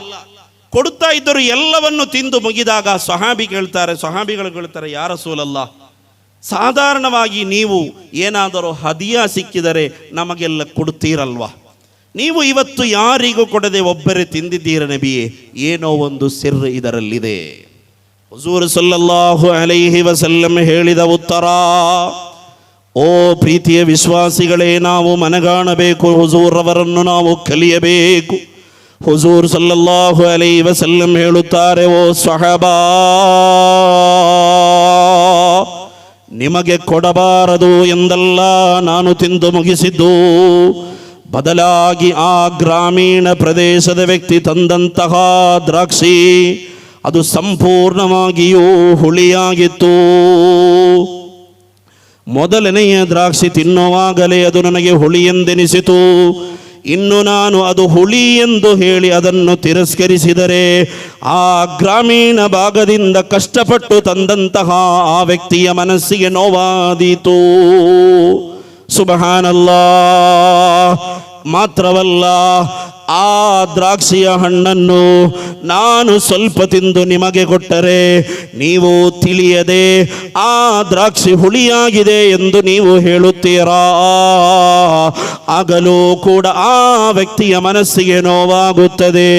ಕೊಡುತ್ತಾ ಇದ್ದರು. ಎಲ್ಲವನ್ನು ತಿಂದು ಮುಗಿದಾಗ ಸ್ವಹಾಬಿಗಳು ಕೇಳ್ತಾರೆ, ಯಾ ರಸೂಲಲ್ಲಾಹ್, ಸಾಧಾರಣವಾಗಿ ನೀವು ಏನಾದರೂ ಹದಿಯಾ ಸಿಕ್ಕಿದರೆ ನಮಗೆಲ್ಲ ಕೊಡುತ್ತೀರಲ್ವಾ? ನೀವು ಇವತ್ತು ಯಾರಿಗೂ ಕೊಡದೆ ಒಬ್ಬರೇ ತಿಂದಿದ್ದೀರ ನಬಿಯೇ, ಏನೋ ಒಂದು ಸಿರ್ ಇದರಲ್ಲಿದೆ. ಹುಜೂರ್ ಸಲ್ಲಲ್ಲಾಹು ಅಲೈಹಿ ವಸಲ್ಲಂ ಹೇಳಿದ ಉತ್ತರ, ಓ ಪ್ರೀತಿಯ ವಿಶ್ವಾಸಿಗಳೇ, ನಾವು ಮನಗಾಣಬೇಕು, ಹುಜೂರ್ ಅವರನ್ನು ನಾವು ಕಲಿಯಬೇಕು. ಹುಜೂರ್ ಸಲ್ಲಲ್ಲಾಹು ಅಲೈಹಿ ವಸಲ್ಲಂ ಹೇಳುತ್ತಾರೆ, ಓ ಸ್ವಹಾಬಾ, ನಿಮಗೆ ಕೊಡಬಾರದು ಎಂದಲ್ಲ ನಾನು ತಿಂದು ಮುಗಿಸಿದ್ದು, ಬದಲಾಗಿ ಆ ಗ್ರಾಮೀಣ ಪ್ರದೇಶದ ವ್ಯಕ್ತಿ ತಂದಂತಹ ದ್ರಾಕ್ಷಿ ಅದು ಸಂಪೂರ್ಣವಾಗಿಯೂ ಹುಳಿಯಾಗಿತ್ತು. ಮೊದಲನೆಯ ದ್ರಾಕ್ಷಿ ತಿನ್ನುವಾಗಲೇ ಅದು ನನಗೆ ಹುಳಿ ಎಂದೆನಿಸಿತು. ಇನ್ನು ನಾನು ಅದು ಹುಳಿ ಎಂದು ಹೇಳಿ ಅದನ್ನು ತಿರಸ್ಕರಿಸಿದರೆ ಆ ಗ್ರಾಮೀಣ ಭಾಗದಿಂದ ಕಷ್ಟಪಟ್ಟು ತಂದಂತಹ ಆ ವ್ಯಕ್ತಿಯ ಮನಸ್ಸಿಗೆ ನೋವಾದೀತು. ಸುಬ್ಹಾನಲ್ಲಾಹ್. ಮಾತ್ರವಲ್ಲ, ಆ ದ್ರಾಕ್ಷಿಯ ಹಣ್ಣನ್ನು ನಾನು ಸ್ವಲ್ಪ ತಿಂದು ನಿಮಗೆ ಕೊಟ್ಟರೆ ನೀವು ತಿಳಿಯದೆ ಆ ದ್ರಾಕ್ಷಿ ಹುಳಿಯಾಗಿದೆ ಎಂದು ನೀವು ಹೇಳುತ್ತೀರಾ. ಆಗಲೂ ಕೂಡ ಆ ವ್ಯಕ್ತಿಯ ಮನಸ್ಸಿಗೆ ನೋವಾಗುತ್ತದೆ.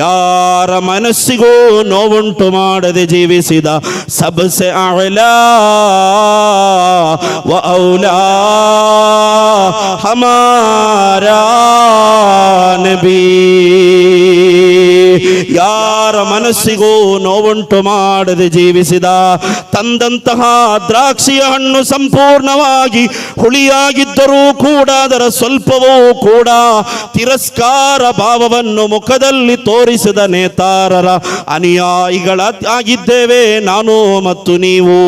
ಯಾರ ಮನಸ್ಸಿಗೂ ನೋವುಂಟು ಮಾಡದೆ ಜೀವಿಸಿದ ಸಬ್ಸೆ ಅಅಲಾ ವ ಔಲಾ ಹಮಾರಾ ನಬಿ, ಯಾರ ಮನಸ್ಸಿಗೂ ನೋವುಂಟು ಮಾಡದೆ ಜೀವಿಸಿದ, ತಂದಂತಹ ದ್ರಾಕ್ಷಿಯ ಹಣ್ಣು ಸಂಪೂರ್ಣವಾಗಿ ಹುಳಿಯಾಗಿದ್ದರೂ ಕೂಡ ಅದರ ಸ್ವಲ್ಪವೂ ಕೂಡ ತಿರಸ್ಕಾರ ಭಾವವನ್ನು ಮುಖದಲ್ಲಿ ತೋರಿಸಿದ ನೇತಾರರ ಅನುಯಾಯಿಗಳಾಗಿದ್ದೇವೆ ನಾನು ಮತ್ತು ನೀವು.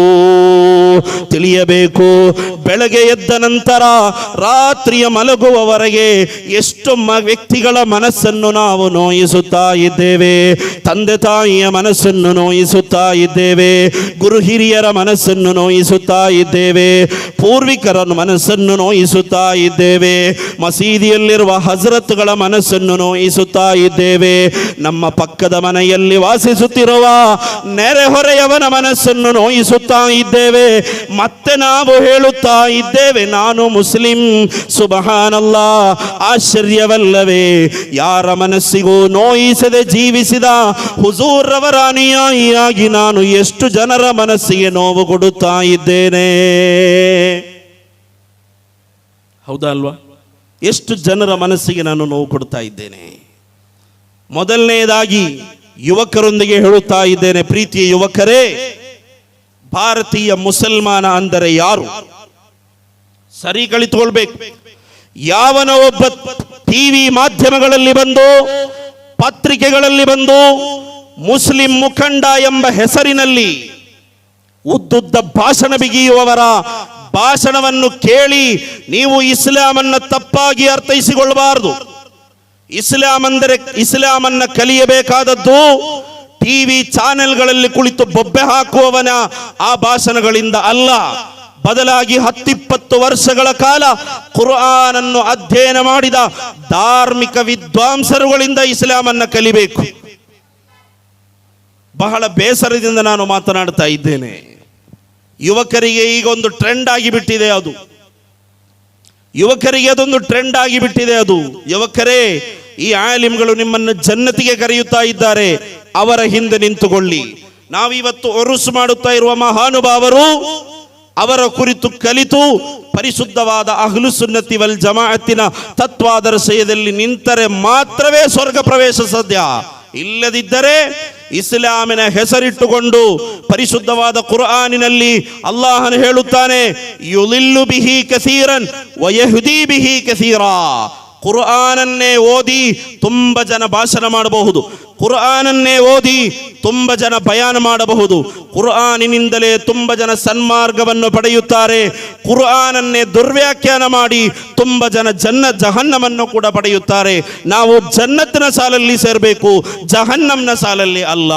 ತಿಳಿಯಬೇಕು, ಬೆಳಗ್ಗೆ ಎದ್ದ ನಂತರ ರಾತ್ರಿಯ ಮಲಗುವವರೆಗೆ ಎಷ್ಟು ವ್ಯಕ್ತಿಗಳ ಮನಸ್ಸನ್ನು ನಾವು ನೋಯಿಸುತ್ತಾ ಇದ್ದೇವೆ. ತಂದೆ ತಾಯಿಯ ಮನಸ್ಸನ್ನು ನೋಯಿಸುತ್ತಾ ಇದ್ದೇವೆ. ಗುರು ಹಿರಿಯರ ಮನಸ್ಸನ್ನು ನೋಯಿಸುತ್ತಾ ಇದ್ದೇವೆ. ಪೂರ್ವಿಕರ ಮನಸ್ಸನ್ನು ನೋಯಿಸುತ್ತಾ ಇದ್ದೇವೆ. ಮಸೀದಿಯಲ್ಲಿರುವ ಹಜರತ್ಗಳ ಮನಸ್ಸನ್ನು ನೋಯಿಸುತ್ತಾ ಇದ್ದೇವೆ. ನಮ್ಮ ಪಕ್ಕದ ಮನೆಯಲ್ಲಿ ವಾಸಿಸುತ್ತಿರುವ ನೆರೆಹೊರೆಯವನ ಮನಸ್ಸನ್ನು ನೋಯಿಸುತ್ತಾ ಇದ್ದೇವೆ. ಮತ್ತೆ ನಾವು ಹೇಳುತ್ತಾ ಇದ್ದೇವೆ, ನಾನು ಮುಸ್ಲಿಂ. ಸುಬ್ಹಾನಲ್ಲಾ, ಆಶ್ಚರ್ಯವಲ್ಲವೇ? ಯಾರ ಮನಸ್ಸಿಗೂ ನೋಯಿಸದೆ ಜೀವಿಸಿದ ಹುಜೂರ್ ರವರ ಅನುಯಾಯಿಯಾಗಿ ನಾನು ಎಷ್ಟು ಜನರ ಮನಸ್ಸಿಗೆ ನೋವು ಕೊಡುತ್ತಾ ಇದ್ದೇನೆ. ಹೌದಾ ಅಲ್ವಾ? ಎಷ್ಟು ಜನರ ಮನಸ್ಸಿಗೆ ನಾನು ನೋವು ಕೊಡ್ತಾ ಇದ್ದೇನೆ. ಮೊದಲನೆಯದಾಗಿ ಯುವಕರೊಂದಿಗೆ ಹೇಳುತ್ತಾ ಇದ್ದೇನೆ, ಪ್ರೀತಿಯ ಯುವಕರೇ, ಭಾರತೀಯ ಮುಸಲ್ಮಾನ ಅಂದರೆ ಯಾರು? ಸರಿ ಕಲಿತುಕೊಳ್ಬೇಕು. ಯಾವನ ಒಬ್ಬ ಟಿವಿ ಮಾಧ್ಯಮಗಳಲ್ಲಿ ಬಂದು, ಪತ್ರಿಕೆಗಳಲ್ಲಿ ಬಂದು ಮುಸ್ಲಿಂ ಮುಖಂಡ ಎಂಬ ಹೆಸರಿನಲ್ಲಿ ಉದ್ದುದ್ದ ಭಾಷಣ ಬಿಗಿಯುವವರ ಭಾಷಣವನ್ನು ಕೇಳಿ ನೀವು ಇಸ್ಲಾಮನ್ನು ತಪ್ಪಾಗಿ ಅರ್ಥೈಸಿಕೊಳ್ಳಬಾರದು. ಇಸ್ಲಾಮನ್ನ ಕಲಿಯಬೇಕಾದದ್ದು ಟಿವಿ ಚಾನೆಲ್ಗಳಲ್ಲಿ ಕುಳಿತು ಬೊಬ್ಬೆ ಹಾಕುವವನ ಆ ಭಾಷಣಗಳಿಂದ ಅಲ್ಲ. ಬದಲಾಗಿ 10-20 ವರ್ಷಗಳ ಕಾಲ ಕುರ್ಆನನ್ನು ಅಧ್ಯಯನ ಮಾಡಿದ ಧಾರ್ಮಿಕ ವಿದ್ವಾಂಸರುಗಳಿಂದ ಇಸ್ಲಾಮನ್ನ ಕಲಿಬೇಕು. ಬಹಳ ಬೇಸರದಿಂದ ನಾನು ಮಾತನಾಡ್ತಾ ಇದ್ದೇನೆ. ಯುವಕರಿಗೆ ಈಗ ಒಂದು ಟ್ರೆಂಡ್ ಆಗಿಬಿಟ್ಟಿದೆ ಅದು. ಯುವಕರಿಗೆ ಅದೊಂದು ಟ್ರೆಂಡ್ ಆಗಿಬಿಟ್ಟಿದೆ ಅದು. ಯುವಕರೇ, ಈ ಆಲಿಮ್ಗಳು ನಿಮ್ಮನ್ನು ಜನ್ನತಿಗೆ ಕರೆಯುತ್ತಾ ಇದ್ದಾರೆ, ಅವರ ಹಿಂದೆ ನಿಂತುಕೊಳ್ಳಿ. ನಾವಿವತ್ತು ಒರುಸು ಮಾಡುತ್ತಾ ಇರುವ ಮಹಾನುಭಾವರು ಅವರ ಕುರಿತು ಕಲಿತು ಪರಿಶುದ್ಧವಾದ ಅಹ್ಲು ಸುನ್ನತಿ ವಲ್ ಜಮಾಅತಿನ ತತ್ವಾದರ್ಶಯದಲ್ಲಿ ನಿಂತರೆ ಮಾತ್ರವೇ ಸ್ವರ್ಗ ಪ್ರವೇಶ ಸಾಧ್ಯ. ಇಲ್ಲದಿದ್ದರೆ ಇಸ್ಲಾಮಿನ ಹೆಸರಿಟ್ಟುಕೊಂಡು ಪರಿಶುದ್ಧವಾದ ಕುರ್ಆನಿನಲ್ಲಿ ಅಲ್ಲಾಹನು ಹೇಳುತ್ತಾನೆ, ಯುಲಿಲ್ಲು ಬಿಹಿ ಕಸೀರನ್ ವಯಹ್ದಿ ಬಿಹಿ ಕಸೀರಾ. ಕುರ್ಆನನ್ನೇ ಓದಿ ತುಂಬ ಜನ ಭಾಷಣ ಮಾಡಬಹುದು. ಕುರ್ಆನನ್ನೇ ಓದಿ ತುಂಬ ಜನ ಬಯಾನ ಮಾಡಬಹುದು. ಕುರ್ಆನಿನಿಂದಲೇ ತುಂಬ ಜನ ಸನ್ಮಾರ್ಗವನ್ನು ಪಡೆಯುತ್ತಾರೆ. ಕುರ್ಆನನ್ನೇ ದುರ್ವ್ಯಾಖ್ಯಾನ ಮಾಡಿ ತುಂಬ ಜನ ಜಹನ್ನಮನ್ನು ಕೂಡ ಪಡೆಯುತ್ತಾರೆ. ನಾವು ಜನ್ನತ್ನ ಸಾಲಲ್ಲಿ ಸೇರಬೇಕು, ಜಹನ್ನಂನ ಸಾಲಲ್ಲಿ ಅಲ್ಲ.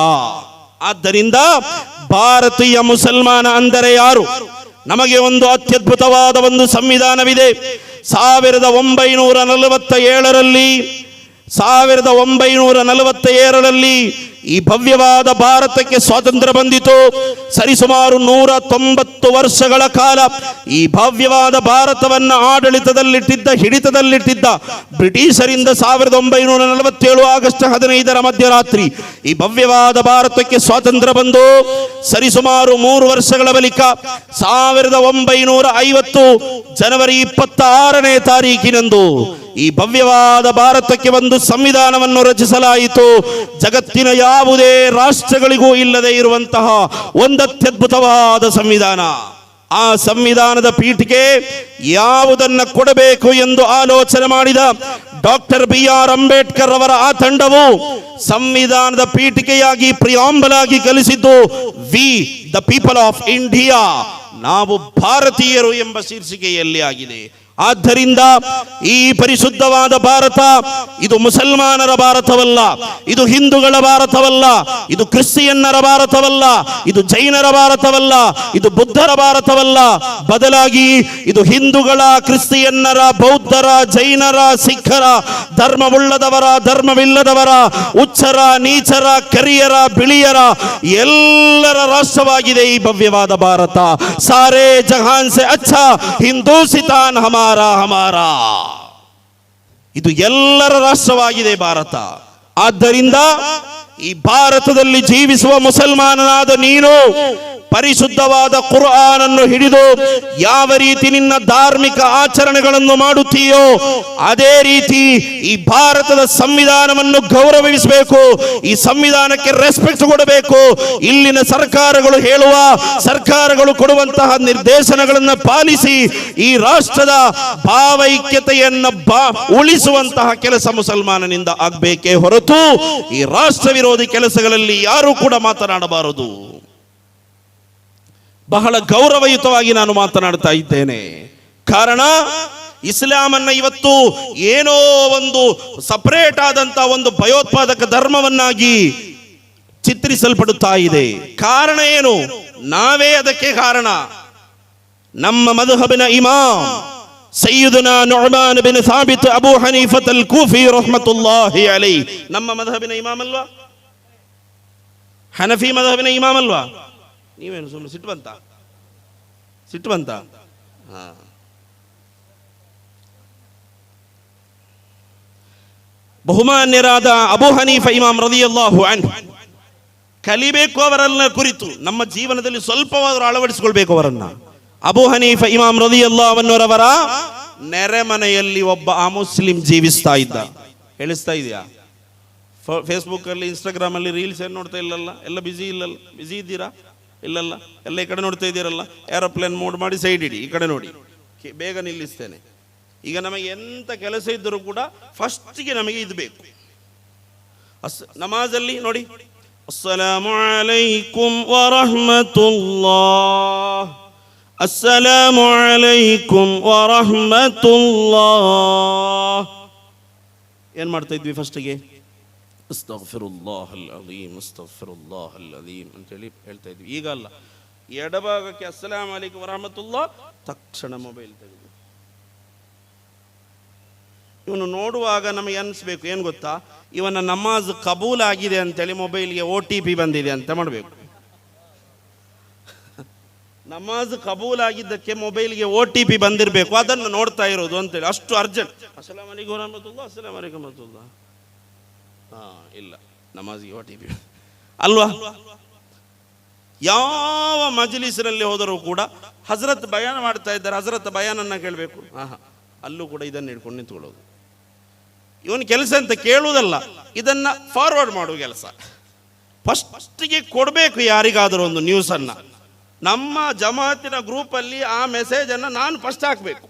ಆದ್ದರಿಂದ ಭಾರತೀಯ ಮುಸಲ್ಮಾನ ಅಂದರೆ ಯಾರು? ನಮಗೆ ಒಂದು ಅತ್ಯದ್ಭುತವಾದ ಒಂದು ಸಂವಿಧಾನವಿದೆ. 1947ರಲ್ಲಿ ಈ ಭವ್ಯವಾದ ಭಾರತಕ್ಕೆ ಸ್ವಾತಂತ್ರ್ಯ ಬಂದಿತು. ಸರಿಸುಮಾರು 190 ವರ್ಷಗಳ ಕಾಲ ಈ ಭವ್ಯವಾದ ಭಾರತವನ್ನು ಹಿಡಿತದಲ್ಲಿಟ್ಟಿದ್ದ ಬ್ರಿಟಿಷರಿಂದ 1947 ಆಗಸ್ಟ್ 15 ಮಧ್ಯರಾತ್ರಿ ಈ ಭವ್ಯವಾದ ಭಾರತಕ್ಕೆ ಸ್ವಾತಂತ್ರ್ಯ ಬಂದು ಸರಿಸುಮಾರು 3 ವರ್ಷಗಳ ಬಳಿಕ 1950 ಜನವರಿ 26ನೇ ತಾರೀಕಿನಂದು ಈ ಭವ್ಯವಾದ ಭಾರತಕ್ಕೆ ಒಂದು ಸಂವಿಧಾನವನ್ನು ರಚಿಸಲಾಯಿತು. ಜಗತ್ತಿನ ಯಾವುದೇ ರಾಷ್ಟ್ರಗಳಿಗೂ ಇಲ್ಲದೆ ಇರುವಂತಹ ಒಂದು ಅತ್ಯದ್ಭುತವಾದ ಸಂವಿಧಾನ. ಆ ಸಂವಿಧಾನದ ಪೀಠಿಕೆ ಯಾವುದನ್ನು ಕೊಡಬೇಕು ಎಂದು ಆಲೋಚನೆ ಮಾಡಿದ ಡಾಕ್ಟರ್ BR ಅಂಬೇಡ್ಕರ್ ಅವರ ಆ ತಂಡವು ಸಂವಿಧಾನದ ಪೀಠಿಕೆಯಾಗಿ ಪ್ರಿಯಾಂಬಲ್ ಆಗಿ ಕಲಿಸಿದ್ದು we the people of India, ನಾವು ಭಾರತೀಯರು ಎಂಬ ಶೀರ್ಷಿಕೆಯಲ್ಲಿ ಆಗಿದೆ. ಆದ್ದರಿಂದ ಈ ಪರಿಶುದ್ಧವಾದ ಭಾರತ ಇದು ಮುಸಲ್ಮಾನರ ಭಾರತವಲ್ಲ, ಇದು ಹಿಂದೂಗಳ ಭಾರತವಲ್ಲ, ಇದು ಕ್ರಿಶ್ಚಿಯನ್ನರ ಭಾರತವಲ್ಲ, ಇದು ಜೈನರ ಭಾರತವಲ್ಲ, ಇದು ಬುದ್ಧರ ಭಾರತವಲ್ಲ. ಬದಲಾಗಿ ಇದು ಹಿಂದೂಗಳ, ಕ್ರಿಶ್ಚಿಯನ್ನರ, ಬೌದ್ಧರ, ಜೈನರ, ಸಿಖ್ಖರ, ಧರ್ಮವುಳ್ಳದವರ, ಧರ್ಮವಿಲ್ಲದವರ, ಉಚ್ಚರ, ನೀಚರ, ಕರಿಯರ, ಬಿಳಿಯರ ಎಲ್ಲರ ರಾಷ್ಟ್ರವಾಗಿದೆ ಈ ಭವ್ಯವಾದ ಭಾರತ. ಸಾರೇ ಜಹಾನ್ ಸೆ ಅಚ್ಚಾ ಹಿಂದೂಸಿತಾನ್ ಹಮಾರಾ. ಇದು ಎಲ್ಲರ ರಾಷ್ಟ್ರವಾಗಿದೆ ಭಾರತ. ಆದ್ದರಿಂದ ಈ ಭಾರತದಲ್ಲಿ ಜೀವಿಸುವ ಮುಸಲ್ಮಾನನಾದ ನೀನು ಪರಿಶುದ್ಧವಾದ ಕುರ್ಆನನ್ನು ಹಿಡಿದು ಯಾವ ರೀತಿ ನಿನ್ನ ಧಾರ್ಮಿಕ ಆಚರಣೆಗಳನ್ನು ಮಾಡುತ್ತೀಯೋ ಅದೇ ರೀತಿ ಈ ಭಾರತದ ಸಂವಿಧಾನವನ್ನು ಗೌರವಿಸಬೇಕು. ಈ ಸಂವಿಧಾನಕ್ಕೆ ರೆಸ್ಪೆಕ್ಟ್ ಕೊಡಬೇಕು. ಇಲ್ಲಿನ ಸರ್ಕಾರಗಳು ಕೊಡುವಂತಹ ನಿರ್ದೇಶನಗಳನ್ನು ಪಾಲಿಸಿ ಈ ರಾಷ್ಟ್ರದ ಭಾವೈಕ್ಯತೆಯನ್ನು ಉಳಿಸುವಂತಹ ಕೆಲಸ ಮುಸಲ್ಮಾನನಿಂದ ಆಗಬೇಕೇ ಹೊರತು ಈ ರಾಷ್ಟ್ರ ವಿರೋಧಿ ಕೆಲಸಗಳಲ್ಲಿ ಯಾರೂ ಕೂಡ ಮಾತನಾಡಬಾರದು. ಬಹಳ ಗೌರವಯುತವಾಗಿ ನಾನು ಮಾತನಾಡ್ತಾ ಇದ್ದೇನೆ. ಕಾರಣ ಇಸ್ಲಾಮನ್ನ ಇವತ್ತು ಏನೋ ಒಂದು ಸಪರೇಟ್ ಆದಂತ ಒಂದು ಭಯೋತ್ಪಾದಕ ಧರ್ಮವನ್ನಾಗಿ ಚಿತ್ರಿಸಲ್ಪಡುತ್ತಾ ಇದೆ. ಕಾರಣ ಏನು? ನಾವೇ ಅದಕ್ಕೆ ಕಾರಣ. ನಮ್ಮ ಮದ್ಹಬಿನ ಇಮಾಮ್ ಸಯ್ಯಿದುನಾ ನುಅಮಾನ್ ಬಿನ್ ಸಾಬಿತ್ ಅಬೂ ಹನೀಫತ್ ಅಲ್ ಕೂಫಿ ರಹ್ಮತುಲ್ಲಾಹಿ ಅಲೈಹಿ ನಮ್ಮ ಮದ್ಹಬಿನ ಇಮಾಮ್ ಅಲ್ವಾ? ಹನಫಿ ಮದ್ಹಬಿನ ಇಮಾಮ್ ಅಲ್ವಾ? ನೀವೇನು ಸುಮ್ಮನೆ ಸಿಟ್ಟು ಬಂತ? ಬಹುಮಾನ್ಯರಾದ ಅಬೂ ಹನೀಫ ಇಮಾಮ್ ರದಿಯಲ್ಲಾಹು ಅನ್ಹು ಕಲಿಬೇಕು ಅವರನ್ನ ಕುರಿತು, ನಮ್ಮ ಜೀವನದಲ್ಲಿ ಸ್ವಲ್ಪವಾದರೂ ಅಳವಡಿಸಿಕೊಳ್ಬೇಕು ಅವರನ್ನ. ಅಬೂ ಹನೀಫ ಇಮಾಮ್ ರದಿಯಲ್ಲಾಹು ಅನ್ಹುರವರ ನೆರೆಮನೆಯಲ್ಲಿ ಒಬ್ಬ ಅಮುಸ್ಲಿಂ ಜೀವಿಸ್ತಾ ಇದ್ದ. ಹೇಳಿಸ್ತಾ ಇದೆಯಾ? ಫೇಸ್ಬುಕ್ ಅಲ್ಲಿ, ಇನ್ಸ್ಟಾಗ್ರಾಮ್ ಅಲ್ಲಿ ರೀಲ್ಸ್ ಏನು ನೋಡ್ತಾ ಇಲ್ಲಲ್ಲ? ಎಲ್ಲ ಬಿಸಿ ಇದ್ದೀರಾ? ಇಲ್ಲಲ್ಲ, ಎಲ್ಲ ಈ ಕಡೆ ನೋಡ್ತಾ ಇದ್ದೀರಲ್ಲ? ಏರೋಪ್ಲೇನ್ ಮೋಡ್ ಮಾಡಿ ಸೈಡ್ ಇಡಿ, ಈ ಕಡೆ ನೋಡಿ, ಬೇಗ ನಿಲ್ಲಿಸ್ತೇನೆ. ಈಗ ನಮಗೆ ಎಂತ ಕೆಲಸ ಇದ್ದರೂ ಕೂಡ ಫಸ್ಟ್ಗೆ ನಮಗೆ ಇದು ಬೇಕು. ನಮಾಜಲ್ಲಿ ನೋಡಿ, ಅಸ್ಸಲಾಮು ಅಲೈಕುಂ ವರಹ್ಮತುಲ್ಲಾಹ್, ಅಸ್ಸಲಾಮು ಅಲೈಕುಂ ವರಹ್ಮತುಲ್ಲಾಹ್. ಏನ್ ಮಾಡ್ತಾ ಇದ್ವಿ ಫಸ್ಟ್ಗೆ? ಅಸ್ತಗ್ಫಿರುಲ್ಲಾಹಲ್ ಅಲೀಮ್, ಅಸ್ತಗ್ಫಿರುಲ್ಲಾಹಲ್ ಅಲೀಮ್ ಅಂತೇಳಿ ಹೇಳ್ತಾ ಇದ್ವಿ. ಈಗ ಅಲ್ಲ, ಎಡಭಾಗಕ್ಕೆ ಅಸ್ಸಲಾಮು ಅಲೈಕುಂ ವರಹ್ಮತುಲ್ಲಾಹ್, ತಕ್ಷಣ ಮೊಬೈಲ್ ತೆಗೆದು ಇವನು ನೋಡುವಾಗ ನಮಗೆ ಅನಿಸ್ಬೇಕು, ಏನು ಗೊತ್ತಾ, ಇವನ ನಮಾಜ್ ಕಬೂಲ್ ಆಗಿದೆ ಅಂತೇಳಿ ಮೊಬೈಲ್ಗೆ OTP ಬಂದಿದೆ ಅಂತ ಮಾಡಬೇಕು. ನಮಾಜ್ ಕಬೂಲ್ ಆಗಿದ್ದಕ್ಕೆ ಮೊಬೈಲ್ಗೆ OTP ಬಂದಿರಬೇಕು, ಅದನ್ನು ನೋಡ್ತಾ ಇರೋದು ಅಂತೇಳಿ, ಅಷ್ಟು ಅರ್ಜೆಂಟ್. ಅಸ್ಸಲಾಮು ಅಲೈಕುಂ ವರಹ್ಮತುಲ್ಲಾಹ್, ಅಸ್ಸಲಾಮು ಅಲೈಕುಂ ವರಹ್ಮತುಲ್ಲಾಹ್. ಇಲ್ಲ, ನಮಾಜ್ಗೆ OTP ಅಲ್ವಾ? ಯಾವ ಮಜ್ಲಿಸ್ನಲ್ಲಿ ಹೋದರೂ ಕೂಡ ಹಜರತ್ ಬಯಾನ ಮಾಡ್ತಾ ಇದ್ದಾರೆ, ಹಜರತ್ ಬಯಾನನ್ನ ಕೇಳಬೇಕು. ಅಲ್ಲೂ ಕೂಡ ಇದನ್ನು ಹಿಡ್ಕೊಂಡು ನಿಂತ್ಕೊಳ್ಳೋದು. ಇವನ್ ಕೆಲಸ ಅಂತ ಕೇಳುವುದಲ್ಲ, ಇದನ್ನ ಫಾರ್ವರ್ಡ್ ಮಾಡುವ ಕೆಲಸ. ಫಸ್ಟಿಗೆ ಕೊಡಬೇಕು ಯಾರಿಗಾದರೂ ಒಂದು ನ್ಯೂಸ್ ಅನ್ನ. ನಮ್ಮ ಜಮಾತಿನ ಗ್ರೂಪ್ ಅಲ್ಲಿ ಆ ಮೆಸೇಜ್ ಅನ್ನ ನಾನು ಫಸ್ಟ್ ಹಾಕ್ಬೇಕು.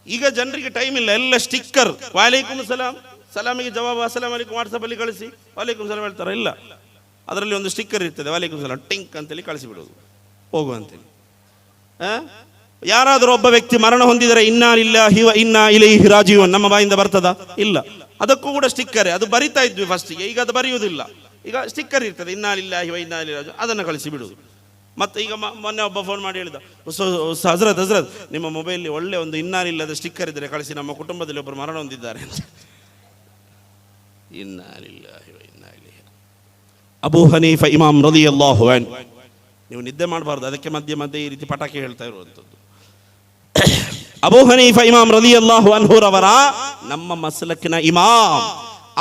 ಈಗ ಜನರಿಗೆ ಟೈಮ್ ಇಲ್ಲ, ಎಲ್ಲ ಸ್ಟಿಕ್ಕರ್, ವಾಲೈಕುಂ ಸಲಾಂ, ಸಲಾಮಿಗೆ ಜವಾಬ್ ಅಸ್ಸಲಾಮು ಅಲೈಕುಂ ವಾಟ್ಸಪ್ ಅಲ್ಲಿ ಕಳಿಸಿ, ವಾಲೈಕುಂ ಸಲಾಂ ಹೇಳ್ತಾರೆ. ಇಲ್ಲ, ಅದರಲ್ಲಿ ಒಂದು ಸ್ಟಿಕ್ಕರ್ ಇರ್ತದೆ, ವಾಲೈಕುಂ ಸಲಾಂ ಟಿಂಕ್ ಅಂತೇಳಿ ಕಳಿಸಿಬಿಡೋದು, ಹೋಗು ಅಂತೇಳಿ. ಯಾರಾದರೂ ಒಬ್ಬ ವ್ಯಕ್ತಿ ಮರಣ ಹೊಂದಿದರೆ ಇನ್ನಾ ಲಿಲ್ಲಾಹಿ ವ ಇನ್ನಾ ಇಲೈಹಿ ರಾಜಿಊನ್ ನಮ್ಮ ಬಾಯಿಂದ ಬರ್ತದ? ಇಲ್ಲ. ಅದಕ್ಕೂ ಕೂಡ ಸ್ಟಿಕ್ಕರ್, ಅದು ಬರಿತಾ ಇದ್ವಿ ಫಸ್ಟಿಗೆ, ಈಗ ಅದು ಬರೆಯುವುದಿಲ್ಲ. ಈಗ ಸ್ಟಿಕ್ಕರ್ ಇರ್ತದೆ, ಇನ್ನಾ ಲಿಲ್ಲಾಹಿ ವ ಇನ್ನಾ ಇಲೈಹಿ ರಾಜಿಊನ್, ಅದನ್ನು ಕಳಿಸಿ ಬಿಡುವುದು. ಮತ್ತೆ ಈಗ ಮೊನ್ನೆ ಒಬ್ಬ ಫೋನ್ ಮಾಡಿ ಹೇಳಿದ, ಹಜರತ್ ನಿಮ್ಮ ಮೊಬೈಲ್ ಒಳ್ಳೆ ಒಂದು ಇನ್ನಾ ಲಿಲ್ಲಾಹಿ ಸ್ಟಿಕ್ಕರ್ ಇದ್ದರೆ ಕಳಿಸಿ, ನಮ್ಮ ಕುಟುಂಬದಲ್ಲಿ ಒಬ್ಬರು ಮರಣ ಹೊಂದಿದ್ದಾರೆ ಅಂತ. ಇನ್ನಾ ಲಿಲ್ಲಾಹಿ ವ ಇನ್ನಾ ಇಲೈಹಿ. ಅಬೂ ಹನೀಫ ಇಮಾಮ್ ರದಿಯಲ್ಲಾಹು ಅನ್ಹು, ನೀವು ನಿದ್ದೆ ಮಾಡಬಾರ್ದು, ಅದಕ್ಕೆ ಮಧ್ಯೆ ಈ ರೀತಿ ಪಟಾಕಿ ಹೇಳ್ತಾ ಇರುವಂಥದ್ದು. ಅಬೂ ಹನೀಫ ಇಮಾಮ್ ರದಿಯಲ್ಲಾಹು ಅನ್ಹುರವರ ನಮ್ಮ ಮಸಲಕಿನ ಇಮಾಮ್,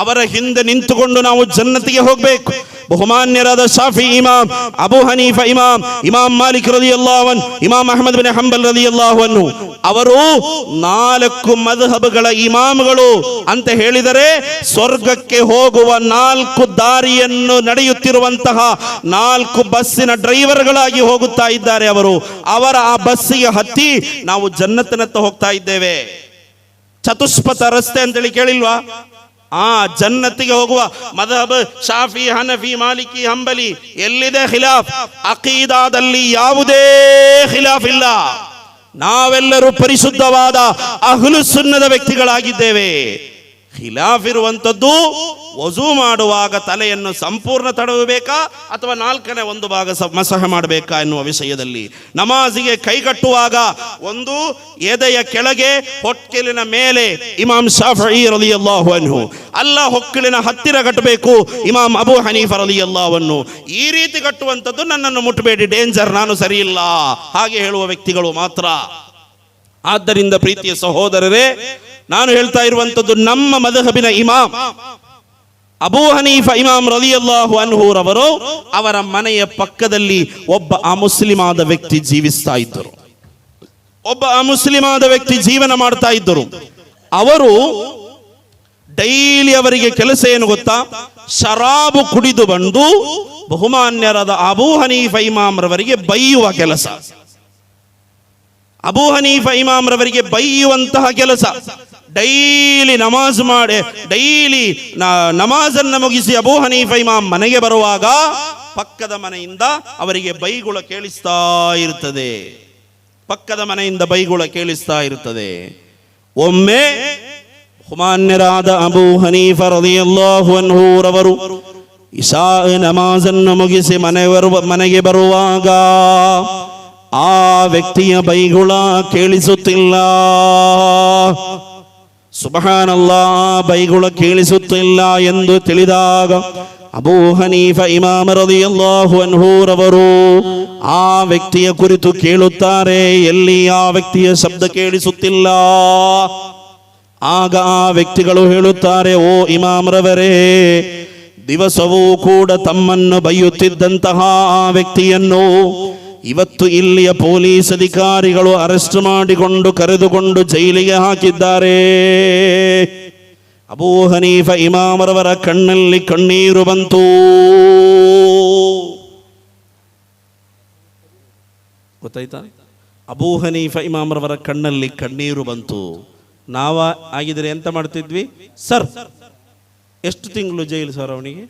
ಅವರ ಹಿಂದೆ ನಿಂತುಕೊಂಡು ನಾವು ಜನ್ನತಿಗೆ ಹೋಗಬೇಕು. ಬಹುಮಾನ್ಯರಾದ ಶಾಫಿ ಇಮಾಮ್, ಅಬೂ ಹನೀಫ ಇಮಾಮ್, ಇಮಾಮ್ ಮಾಲಿಕ್ ರದಿಯಲ್ಲಾಹು ಅನ್ಹು, ಇಮಾಮ್ ಅಹ್ಮದ್ ಬಿನ್ ಹಂಬಲ್ ರದಿಯಲ್ಲಾಹು ಅನ್ಹು, ಅವರು 4 ಮದ್ಹಬ್ಗಳ ಇಮಾಮ್ಗಳು ಅಂತ ಹೇಳಿದರೆ, ಸ್ವರ್ಗಕ್ಕೆ ಹೋಗುವ 4 ದಾರಿಯನ್ನು ನಡೆಯುತ್ತಿರುವಂತಹ 4 ಬಸ್ಸಿನ ಡ್ರೈವರ್ಗಳಾಗಿ ಹೋಗುತ್ತಾ ಇದ್ದಾರೆ ಅವರು. ಅವರ ಆ ಬಸ್ಸಿಗೆ ಹತ್ತಿ ನಾವು ಜನ್ನತಿನತ್ತ ಹೋಗ್ತಾ ಇದ್ದೇವೆ. ಚತುಷ್ಪಥ ರಸ್ತೆ ಅಂತೇಳಿ ಕೇಳಿಲ್ವಾ? ಜನ್ನತಿಗೆ ಹೋಗುವ ಮದ್ಹಬ್ ಶಾಫಿ, ಹನಫಿ, ಮಾಲಿಕಿ, ಹಂಬಲಿ, ಎಲ್ಲಿದೆ ಖಿಲಾಫ್? ಅಕೀದಾದಲ್ಲಿ ಯಾವುದೇ ಖಿಲಾಫ್ ಇಲ್ಲ. ನಾವೆಲ್ಲರೂ ಪರಿಶುದ್ಧವಾದ ಅಹ್ಲು ಸುನ್ನದ ವ್ಯಕ್ತಿಗಳಾಗಿದ್ದೇವೆ. ಖಿಲಾಫ್ ಇರುವಂಥದ್ದು ವಜೂ ಮಾಡುವಾಗ ತಲೆಯನ್ನು ಸಂಪೂರ್ಣ ತಡವಬೇಕಾ ಅಥವಾ 4ನೇ 1 ಭಾಗ ಮಸಹ ಮಾಡಬೇಕಾ ಎನ್ನುವ ವಿಷಯದಲ್ಲಿ. ನಮಾಜಿಗೆ ಕೈಗಟ್ಟುವಾಗ ಒಂದು ಎದೆಯ ಕೆಳಗೆ, ಹೊಕ್ಕಿಲಿನ ಮೇಲೆ ಇಮಾಮ್ ಶಾಫಿ ರಲಿಯಲ್ಲಾಹು ಅನ್ಹು, ಅಲ್ಲ ಹೊಕ್ಕಿಲಿನ ಹತ್ತಿರ ಕಟ್ಟಬೇಕು ಇಮಾಮ್ ಅಬೂ ಹನೀಫ ರಲಿಯಲ್ಲಾಹು ಅನ್ಹು. ಈ ರೀತಿ ಕಟ್ಟುವಂಥದ್ದು ನನ್ನನ್ನು ಮುಟ್ಟಬೇಡಿ, ಡೇಂಜರ್, ನಾನು ಸರಿ ಇಲ್ಲ, ಹಾಗೆ ಹೇಳುವ ವ್ಯಕ್ತಿಗಳು ಮಾತ್ರ. ಆದ್ದರಿಂದ ಪ್ರೀತಿಯ ಸಹೋದರರೇ, ನಾನು ಹೇಳ್ತಾ ಇರುವಂಥದ್ದು ನಮ್ಮ ಮದ್ಹಬಿನ ಇಮಾಮ್ ಅಬೂ ಹನೀಫ ಇಮಾಮ್ ರಲಿಯಲ್ಲಾಹು ಅನ್ಹುರವರು, ಅವರ ಮನೆಯ ಪಕ್ಕದಲ್ಲಿ ಒಬ್ಬ ಅಮುಸ್ಲಿಮಾದ ವ್ಯಕ್ತಿ ಜೀವಿಸ್ತಾ ಇದ್ದರು. ಒಬ್ಬ ಅಮುಸ್ಲಿಮಾದ ವ್ಯಕ್ತಿ ಜೀವನ ಮಾಡ್ತಾ ಇದ್ದರು. ಅವರು ಡೈಲಿ ಅವರಿಗೆ ಕೆಲಸ ಏನು ಗೊತ್ತಾ? ಶರಾಬು ಕುಡಿದು ಬಂದು ಬಹುಮಾನ್ಯರಾದ ಅಬೂ ಹನೀಫ ಇಮಾಮ್ ರವರಿಗೆ ಬೈಯುವ ಕೆಲಸ. ಅಬೂ ಹನೀಫ ಇಮಾಮ್ ರವರಿಗೆ ಬೈಯುವಂತಹ ಕೆಲಸ. ಡೈಲಿ ನಮಾಜ್ ಮಾಡಿ, ಡೈಲಿ ನಮಾಜನ್ನು ಮುಗಿಸಿ ಅಬೂ ಹನೀಫ ಇಮಾಮ್ ಮನೆಗೆ ಬರುವಾಗ ಪಕ್ಕದ ಮನೆಯಿಂದ ಅವರಿಗೆ ಬೈಗುಳ ಕೇಳಿಸ್ತಾ ಇರ್ತದೆ. ಪಕ್ಕದ ಮನೆಯಿಂದ ಬೈಗುಳ ಕೇಳಿಸ್ತಾ ಇರುತ್ತದೆ. ಒಮ್ಮೆ ಹುಮಾನ್ಯರಾದ ಅಬೂ ಹನೀಫ ರಲಿಯಲ್ಲಾಹು ಅನ್ಹು ರವರು ಇಶಾ ನಮಾಜನ್ನು ಮುಗಿಸಿ ಮನೆಗೆ ಬರುವಾಗ ಆ ವ್ಯಕ್ತಿಯ ಬೈಗುಳ ಕೇಳಿಸುತ್ತಿಲ್ಲ. ಸುಬ್ಹಾನಲ್ಲಾಹ್, ಬೈಗುಳ ಕೇಳಿಸುತ್ತಿಲ್ಲ ಎಂದು ತಿಳಿದಾಗ ಅಬೂ ಹನೀಫ ಇಮಾಮ ರಲಿಯಲ್ಲಾಹು ಅನ್ಹು ರವರು ಆ ವ್ಯಕ್ತಿಯ ಕುರಿತು ಕೇಳುತ್ತಾರೆ, ಎಲ್ಲಿ ಆ ವ್ಯಕ್ತಿಯ ಶಬ್ದ ಕೇಳಿಸುತ್ತಿಲ್ಲ. ಆಗ ಆ ವ್ಯಕ್ತಿಗಳು ಹೇಳುತ್ತಾರೆ, ಓ ಇಮಾಮರವರೇ, ದಿವಸವೂ ಕೂಡ ತಮ್ಮನ್ನು ಬೈಯುತ್ತಿದ್ದಂತಹ ಆ ವ್ಯಕ್ತಿಯನ್ನು ಇವತ್ತು ಇಲ್ಲಿಯ ಪೊಲೀಸ್ ಅಧಿಕಾರಿಗಳು ಅರೆಸ್ಟ್ ಮಾಡಿಕೊಂಡು ಕರೆದುಕೊಂಡು ಜೈಲಿಗೆ ಹಾಕಿದ್ದಾರೆ. ಅಬೂ ಹನೀಫ ಇಮಾಮರವರ ಕಣ್ಣಲ್ಲಿ ಕಣ್ಣೀರು ಬಂತು. ಗೊತ್ತಾಯ್ತಾ? ಅಬೂ ಹನೀಫ ಇಮಾಮರವರ ಕಣ್ಣಲ್ಲಿ ಕಣ್ಣೀರು ಬಂತು. ನಾವ ಆಗಿದ್ರೆ ಎಂತ ಮಾಡ್ತಿದ್ವಿ? ಸರ್, ಎಷ್ಟು ತಿಂಗಳು ಜೈಲು ಸರ್ ಅವನಿಗೆ?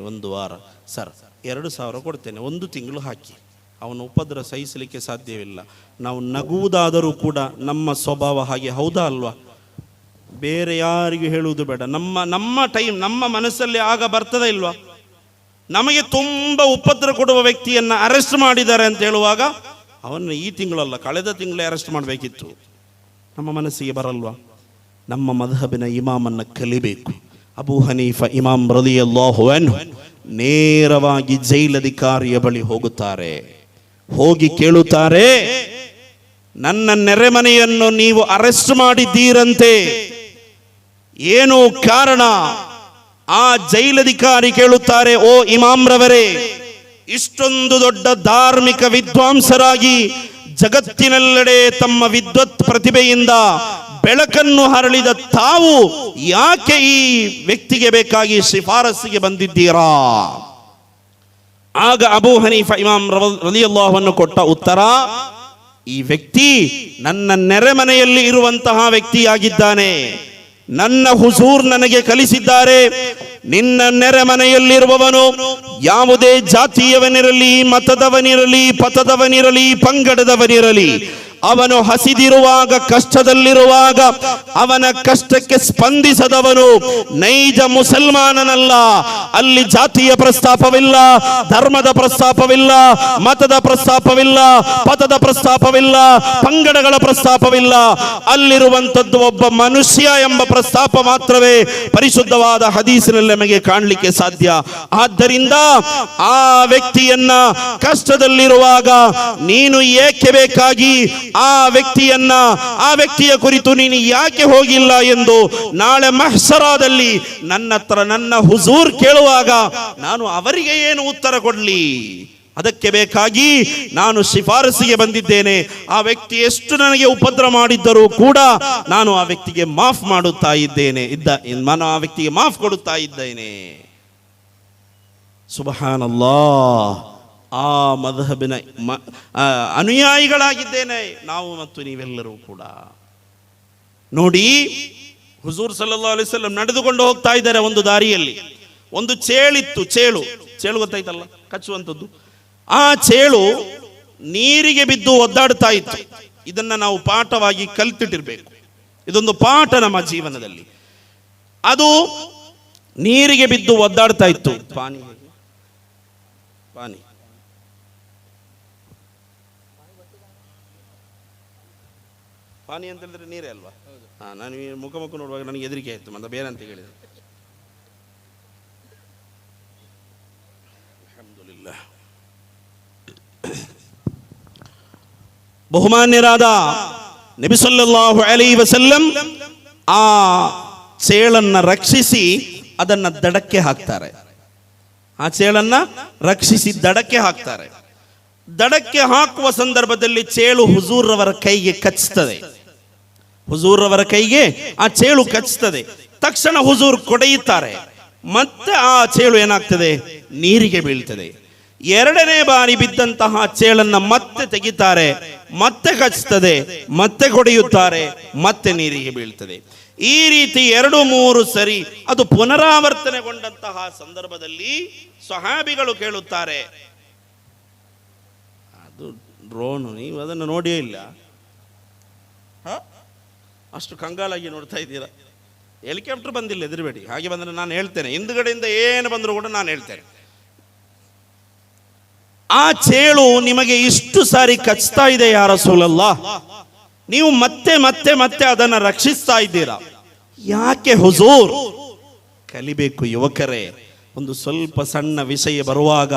1 ವಾರ. ಸರ್, 2,000 ಕೊಡ್ತೇನೆ, 1 ತಿಂಗಳು ಹಾಕಿ. ಅವನ ಉಪದ್ರ ಸಹಿಸಲಿಕ್ಕೆ ಸಾಧ್ಯವಿಲ್ಲ. ನಾವು ನಗುವುದಾದರೂ ಕೂಡ ನಮ್ಮ ಸ್ವಭಾವ ಹಾಗೆ, ಹೌದಾ ಅಲ್ವಾ? ಬೇರೆ ಯಾರಿಗೂ ಹೇಳುವುದು ಬೇಡ. ನಮ್ಮ ಟೈಮ್ ನಮ್ಮ ಮನಸ್ಸಲ್ಲಿ ಆಗ ಬರ್ತದ ಇಲ್ವಾ? ನಮಗೆ ತುಂಬ ಉಪದ್ರ ಕೊಡುವ ವ್ಯಕ್ತಿಯನ್ನು ಅರೆಸ್ಟ್ ಮಾಡಿದ್ದಾರೆ ಅಂತ ಹೇಳುವಾಗ ಅವನ್ನ ಈ ತಿಂಗಳಲ್ಲ, ಕಳೆದ ತಿಂಗಳೇ ಅರೆಸ್ಟ್ ಮಾಡಬೇಕಿತ್ತು. ನಮ್ಮ ಮನಸ್ಸಿಗೆ ಬರಲ್ವಾ? ನಮ್ಮ ಮದ್ಹಬಿನ ಇಮಾಮನ್ನು ಕಲಿಬೇಕು. ಅಬೂ ಹನೀಫ ಇಮಾಮ್ ರಲಿಯಲ್ಲಾಹು ಅನ್ಹು ನೇರವಾಗಿ ಜೈಲಧಿಕಾರಿಯ ಬಳಿ ಹೋಗುತ್ತಾರೆ. ಹೋಗಿ ಕೇಳುತ್ತಾರೆ, ನನ್ನ ನೆರೆಮನೆಯನ್ನು ನೀವು ಅರೆಸ್ಟ್ ಮಾಡಿದ್ದೀರಂತೆ, ಏನು ಕಾರಣ? ಆ ಜೈಲಧಿಕಾರಿ ಕೇಳುತ್ತಾರೆ, ಓ ಇಮಾಮ್ರವರೇ, ಇಷ್ಟೊಂದು ದೊಡ್ಡ ಧಾರ್ಮಿಕ ವಿದ್ವಾಂಸರಾಗಿ ಜಗತ್ತಿನೆಲ್ಲೆಡೆ ತಮ್ಮ ವಿದ್ವತ್ ಪ್ರತಿಭೆಯಿಂದ ಬೆಳಕನ್ನು ಹರಳಿದ ತಾವು ಯಾಕೆ ಈ ವ್ಯಕ್ತಿಗೆ ಬೇಕಾಗಿ ಶಿಫಾರಸ್ಸಿಗೆ ಬಂದಿದ್ದೀರಾ? ಆಗ ಅಬೂ ಹನೀಫ ಇಮಾಮ್ ರಲಿಯಲ್ಲಾಹು ಅನ್ಹು ಕೊಟ್ಟ ಉತ್ತರ, ಈ ವ್ಯಕ್ತಿ ನನ್ನ ನೆರೆಮನೆಯಲ್ಲಿ ಇರುವಂತಹ ವ್ಯಕ್ತಿಯಾಗಿದ್ದಾನೆ. ನನ್ನ ಹುಜೂರ್ ನನಗೆ ಕಲಿಸಿದ್ದಾರೆ, ನಿನ್ನ ನೆರೆಮನೆಯಲ್ಲಿರುವವನು ಯಾವುದೇ ಜಾತಿಯವನಿರಲಿ, ಮತದವನಿರಲಿ, ಪಥದವನಿರಲಿ, ಪಂಗಡದವನಿರಲಿ, ಅವನು ಹಸಿದಿರುವಾಗ, ಕಷ್ಟದಲ್ಲಿರುವಾಗ ಅವನ ಕಷ್ಟಕ್ಕೆ ಸ್ಪಂದಿಸದವನು ನೈಜ ಮುಸಲ್ಮಾನನಲ್ಲ. ಅಲ್ಲಿ ಜಾತಿಯ ಪ್ರಸ್ತಾಪವಿಲ್ಲ, ಧರ್ಮದ ಪ್ರಸ್ತಾಪವಿಲ್ಲ, ಮತದ ಪ್ರಸ್ತಾಪವಿಲ್ಲ, ಪಥದ ಪ್ರಸ್ತಾಪವಿಲ್ಲ, ಪಂಗಡಗಳ ಪ್ರಸ್ತಾಪವಿಲ್ಲ. ಅಲ್ಲಿರುವಂಥದ್ದು ಒಬ್ಬ ಮನುಷ್ಯ ಎಂಬ ಪ್ರಸ್ತಾಪ ಮಾತ್ರವೇ ಪರಿಶುದ್ಧವಾದ ಹದೀಸಿನಲ್ಲಿ ನಮಗೆ ಕಾಣಲಿಕ್ಕೆ ಸಾಧ್ಯ. ಆದ್ದರಿಂದ ಆ ವ್ಯಕ್ತಿಯನ್ನ ಕಷ್ಟದಲ್ಲಿರುವಾಗ ನೀನು ಏಕೆ ಬೇಕಾಗಿ ಆ ವ್ಯಕ್ತಿಯ ಕುರಿತು ನೀನು ಯಾಕೆ ಹೋಗಿಲ್ಲ ಎಂದು ನಾಳೆ ಮಹ್ಶರಾದಲ್ಲಿ ನನ್ನ ಹತ್ರ ನನ್ನ ಹುಜೂರ್ ಕೇಳುವಾಗ ನಾನು ಅವರಿಗೆ ಏನು ಉತ್ತರ ಕೊಡಲಿ? ಅದಕ್ಕೆ ಬೇಕಾಗಿ ನಾನು ಶಿಫಾರಸಿಗೆ ಬಂದಿದ್ದೇನೆ. ಆ ವ್ಯಕ್ತಿ ಎಷ್ಟು ನನಗೆ ಉಪದ್ರ ಮಾಡಿದ್ದರೂ ಕೂಡ ನಾನು ಆ ವ್ಯಕ್ತಿಗೆ ಮಾಫ್ ಮಾಡುತ್ತಾ ಇದ್ದೇನೆ, ನಾನು ಆ ವ್ಯಕ್ತಿಗೆ ಮಾಫ್ ಕೊಡುತ್ತಾ ಇದ್ದೇನೆ. ಸುಬ್ಹಾನಲ್ಲಾಹ್, ಆ ಮದ್ಹಬಿನ ಅನುಯಾಯಿಗಳಾಗಿದ್ದೇನೆ ನಾವು ಮತ್ತು ನೀವೆಲ್ಲರೂ ಕೂಡ. ನೋಡಿ, ಹುಜೂರ್ ಸಲ್ಲಲ್ಲಾಹು ಅಲೈಹಿ ವಸಲ್ಲಂ ನಡೆದುಕೊಂಡು ಹೋಗ್ತಾ ಇದ್ದಾರೆ. ಒಂದು ದಾರಿಯಲ್ಲಿ ಒಂದು ಚೇಳಿತ್ತು. ಚೇಳು ಗೊತ್ತಾಯ್ತಲ್ಲ, ಕಚ್ಚುವಂಥದ್ದು. ಆ ಚೇಳು ನೀರಿಗೆ ಬಿದ್ದು ಒದ್ದಾಡ್ತಾ ಇತ್ತು. ಇದನ್ನ ನಾವು ಪಾಠವಾಗಿ ಕಲ್ತಿಟ್ಟಿರ್ಬೇಕು. ಇದೊಂದು ಪಾಠ ನಮ್ಮ ಜೀವನದಲ್ಲಿ. ಅದು ನೀರಿಗೆ ಬಿದ್ದು ಒದ್ದಾಡ್ತಾ ಇತ್ತು. ಪಾನಿ ಪಾನಿ ಅಂತ ಹೇಳಿದ್ರೆ ನೀರೇ ಅಲ್ವಾ? ನಾನು ಮುಖ ನೋಡುವಾಗ ನನಗೆ ಹೆದರಿಕೆ ಆಯ್ತು, ಮತ್ತೆ ಬೇರೆ ಅಂತ ಹೇಳಿದೆ. ಅಲ್ಹಮ್ದುಲಿಲ್ಲಾಹ್. ಬಹುಮಾನ್ಯರಾದ ನಬಿ ಸಲ್ಲಲ್ಲಾಹು ಅಲೈಹಿ ವಸಲ್ಲಂ ಆ ಚೇಳನ್ನ ರಕ್ಷಿಸಿ ಅದನ್ನ ದಡಕ್ಕೆ ಹಾಕ್ತಾರೆ. ಆ ಚೇಳನ್ನ ರಕ್ಷಿಸಿ ದಡಕ್ಕೆ ಹಾಕ್ತಾರೆ. ದಡಕ್ಕೆ ಹಾಕುವ ಸಂದರ್ಭದಲ್ಲಿ ಚೇಳು ಹುಜೂರವರ ಕೈಗೆ ಕಚ್ಚುತ್ತದೆ. ಹುಜೂರವರ ಕೈಗೆ ಆ ಚೇಳು ಕಚ್ಚುತ್ತದೆ. ತಕ್ಷಣ ಹುಜೂರ್ ಕೊಡೆಯುತ್ತಾರೆ. ಮತ್ತೆ ಆ ಚೇಳು ಏನಾಗ್ತದೆ? ನೀರಿಗೆ ಬೀಳ್ತದೆ. ಎರಡನೇ ಬಾರಿ ಬಿದ್ದಂತಹ ಚೇಳನ್ನ ಮತ್ತೆ ತೆಗಿತಾರೆ, ಮತ್ತೆ ಕಚ್ಚುತ್ತದೆ, ಮತ್ತೆ ಕೊಡೆಯುತ್ತಾರೆ, ಮತ್ತೆ ನೀರಿಗೆ ಬೀಳ್ತದೆ. ಈ ರೀತಿ 2-3 ಸರಿ ಅದು ಪುನರಾವರ್ತನೆಗೊಂಡಂತಹ ಸಂದರ್ಭದಲ್ಲಿ ಸ್ವಹಾಬಿಗಳು ಕೇಳುತ್ತಾರೆ, ಅದು ಡ್ರೋನು, ನೀವು ಅದನ್ನು ನೋಡಿಯೇ ಇಲ್ಲ, ಅಷ್ಟು ಕಂಗಾಲಾಗಿ ನೋಡ್ತಾ ಇದ್ದೀರಾ. ಹೆಲಿಕಾಪ್ಟರ್ ಬಂದಿಲ್ಲ, ಎದುರುಬೇಡಿ. ಹಾಗೆ ಬಂದರೆ ನಾನು ಹೇಳ್ತೇನೆ, ಹಿಂದುಗಡೆಯಿಂದ ಏನು ಬಂದರೂ ಕೂಡ ನಾನು ಹೇಳ್ತೇನೆ. ಆ ಚೇಳು ನಿಮಗೆ ಇಷ್ಟು ಸಾರಿ ಕಚ್ತಾ ಇದೆ ಯಾ ರಸೂಲಲ್ಲಾಹ್, ನೀವು ಮತ್ತೆ ಮತ್ತೆ ಮತ್ತೆ ಅದನ್ನು ರಕ್ಷಿಸ್ತಾ ಇದ್ದೀರಾ, ಯಾಕೆ ಹುಜೂರ್? ಕಲಿಬೇಕು ಯುವಕರೇ. ಒಂದು ಸ್ವಲ್ಪ ಸಣ್ಣ ವಿಷಯ ಬರುವಾಗ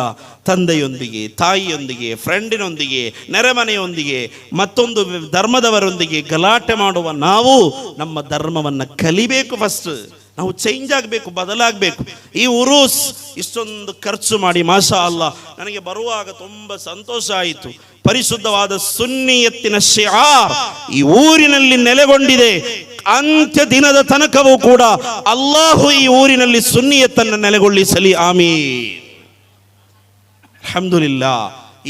ತಂದೆಯೊಂದಿಗೆ, ತಾಯಿಯೊಂದಿಗೆ, ಫ್ರೆಂಡಿನೊಂದಿಗೆ, ನೆರೆಮನೆಯೊಂದಿಗೆ, ಮತ್ತೊಂದು ಧರ್ಮದವರೊಂದಿಗೆ ಗಲಾಟೆ ಮಾಡುವ ನಾವು ನಮ್ಮ ಧರ್ಮವನ್ನು ಕಲಿಬೇಕು. ಫಸ್ಟ್ ನಾವು ಚೇಂಜ್ ಆಗಬೇಕು, ಬದಲಾಗಬೇಕು. ಈ ಉರೂಸ್ ಇಷ್ಟೊಂದು ಖರ್ಚು ಮಾಡಿ ಮಾಷಾ ಅಲ್ಲಾ, ನನಗೆ ಬರುವಾಗ ತುಂಬ ಸಂತೋಷ ಆಯಿತು. ಪರಿಶುದ್ಧವಾದ ಸುನ್ನಿಯತ್ತಿನ ಶಿಆರ್ ಈ ಊರಿನಲ್ಲಿ ನೆಲೆಗೊಂಡಿದೆ. ಅಂತ್ಯ ದಿನದ ತನಕವೂ ಕೂಡ ಅಲ್ಲಾಹು ಈ ಊರಿನಲ್ಲಿ ಸುನ್ನಿಯತ್ತನ್ನು ನೆಲೆಗೊಳಿಸಲಿ, ಆಮೀನ್. ಅಲ್ಹಮ್ದುಲಿಲ್ಲಾ.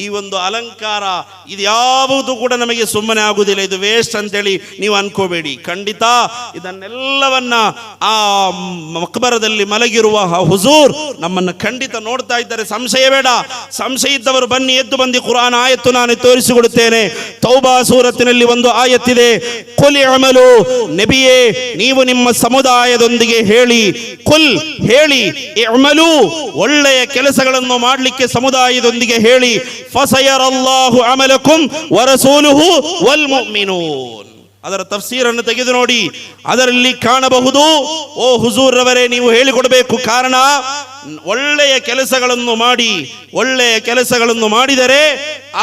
ಈ ಒಂದು ಅಲಂಕಾರ ಇದ್ಯಾವುದು ಕೂಡ ನಮಗೆ ಸುಮ್ಮನೆ ಆಗುವುದಿಲ್ಲ, ಇದು ವೇಸ್ಟ್ ಅಂತೇಳಿ ನೀವು ಅನ್ಕೋಬೇಡಿ. ಖಂಡಿತ ಇದನ್ನೆಲ್ಲವನ್ನ ಆ ಮಕ್ಬರದಲ್ಲಿ ಮಲಗಿರುವ ಹುಜೂರ್ ನಮ್ಮನ್ನು ಖಂಡಿತ ನೋಡ್ತಾ ಇದ್ದಾರೆ, ಸಂಶಯ ಬೇಡ. ಸಂಶಯ ಇದ್ದವರು ಬನ್ನಿ, ಎದ್ದು ಬಂದು ಕುರ್ಆನ್ ಆಯತ್ತು ನಾನು ತೋರಿಸಿಕೊಡುತ್ತೇನೆ. ತೌಬಾ ಸೂರತ್ತಿನಲ್ಲಿ ಒಂದು ಆಯತ್ತಿದೆ, ಕುಲ್ ಅಮಲು, ನಬಿಯೇ ನೀವು ನಿಮ್ಮ ಸಮುದಾಯದೊಂದಿಗೆ ಹೇಳಿ, ಕುಲ್ ಹೇಳಿ, ಅಮಲು ಒಳ್ಳೆಯ ಕೆಲಸಗಳನ್ನು ಮಾಡಲಿಕ್ಕೆ ಸಮುದಾಯದೊಂದಿಗೆ ಹೇಳಿ, ಫಸಯರಲ್ಲಾಹು ಅಮಲಕುಂ ವರಸೂಲುಹು ವಲ್ ಮುಅ್ಮಿನೂನ್. ಅದರ ತಫ್ಸೀರನ್ನು ತೆಗೆದು ನೋಡಿ, ಅದರಲ್ಲಿ ಕಾಣಬಹುದು, ಓ ಹುಜೂರ್ ರವರೇ ನೀವು ಹೇಳಿಕೊಡಬೇಕು. ಕಾರಣ, ಒಳ್ಳೆಯ ಕೆಲಸಗಳನ್ನು ಮಾಡಿ, ಒಳ್ಳೆಯ ಕೆಲಸಗಳನ್ನು ಮಾಡಿದರೆ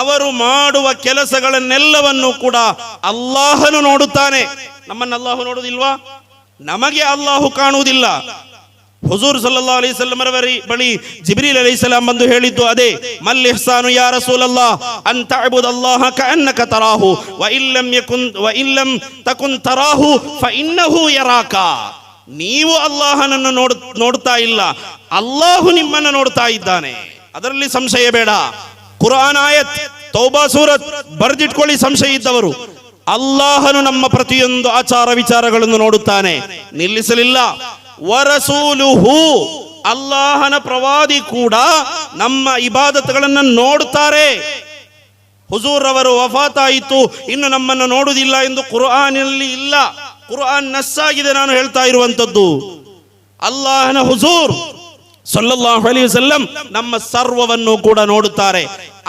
ಅವರು ಮಾಡುವ ಕೆಲಸಗಳನ್ನೆಲ್ಲವನ್ನು ಕೂಡ ಅಲ್ಲಾಹನು ನೋಡುತ್ತಾನೆ. ನಮ್ಮನ್ನು ಅಲ್ಲಾಹು ನೋಡುವುದಿಲ್ವಾ? ನಮಗೆ ಅಲ್ಲಾಹು ಕಾಣುವುದಿಲ್ಲ. ಹುಜೂರ್ ಸಲ್ಲಲ್ಲಾಹು ಅಲೈಹಿ ವಸಲ್ಲಂ ರವರ ಬಳಿ ಜಿಬ್ರೀಲ್ ಅಲೈಹಿಸ್ಸಲಾಂ ಬಂದು ಹೇಳಿದ್ದು ಅದೇ, ಮಲ್ ಇಹ್ಸಾನು ಯಾ ರಸೂಲಲ್ಲಾಹ್ ಅನ್ ತಅಬುದಲ್ಲಾಹ ಕಅನ್ನಕ ತರಾಹು ವ ಇಲ್ಲಂ ತಕುನ್ ತರಾಹು ಫಇನ್ನಹು ಯರಾಕ. ನೀವು ಅಲ್ಲಾಹನನ್ನು ನೋಡ್ತಾ ಇಲ್ಲ, ಅಲ್ಲಾಹು ನಿಮ್ಮನ್ನು ನೋಡ್ತಾ ಇದ್ದಾನೆ, ಅದರಲ್ಲಿ ಸಂಶಯ ಬೇಡ. ಕುರ್ಆನ್ ಆಯತ್ ತೌಬಾ ಸೂರತ್ ಬರೆದಿಟ್ಕೊಳ್ಳಿ ಸಂಶಯ ಇದ್ದವರು. ಅಲ್ಲಾಹನು ನಮ್ಮ ಪ್ರತಿಯೊಂದು ಆಚಾರ ವಿಚಾರಗಳನ್ನು ನೋಡುತ್ತಾನೆ, ನಿಲ್ಲಿಸಲಿಲ್ಲ. ವರಸೂಲುಹು, ಅಲ್ಲಾಹನ ಪ್ರವಾದಿ ಕೂಡ ನಮ್ಮ ಇಬಾದತ್ಗಳನ್ನು ನೋಡುತ್ತಾರೆ. ಹುಜೂರ್ ಅವರು ವಫಾತಾಯಿತು, ಇನ್ನು ನಮ್ಮನ್ನು ನೋಡುವುದಿಲ್ಲ ಎಂದು ಕುರ್ಆನಿನಲ್ಲಿ ಇಲ್ಲ. ಕುರ್ಆನ್ ನಸ್ಸಾಗಿದೆ, ನಾನು ಹೇಳ್ತಾ ಇರುವಂತದ್ದು. ಅಲ್ಲಾಹನ ಹುಜೂರ್ ಸಲ್ಲಲ್ಲಾಹು ಅಲೈಹಿ ವಸಲ್ಲಂ ನಮ್ಮ ಸರ್ವವನ್ನು ಕೂಡ ನೋಡುತ್ತಾರೆ.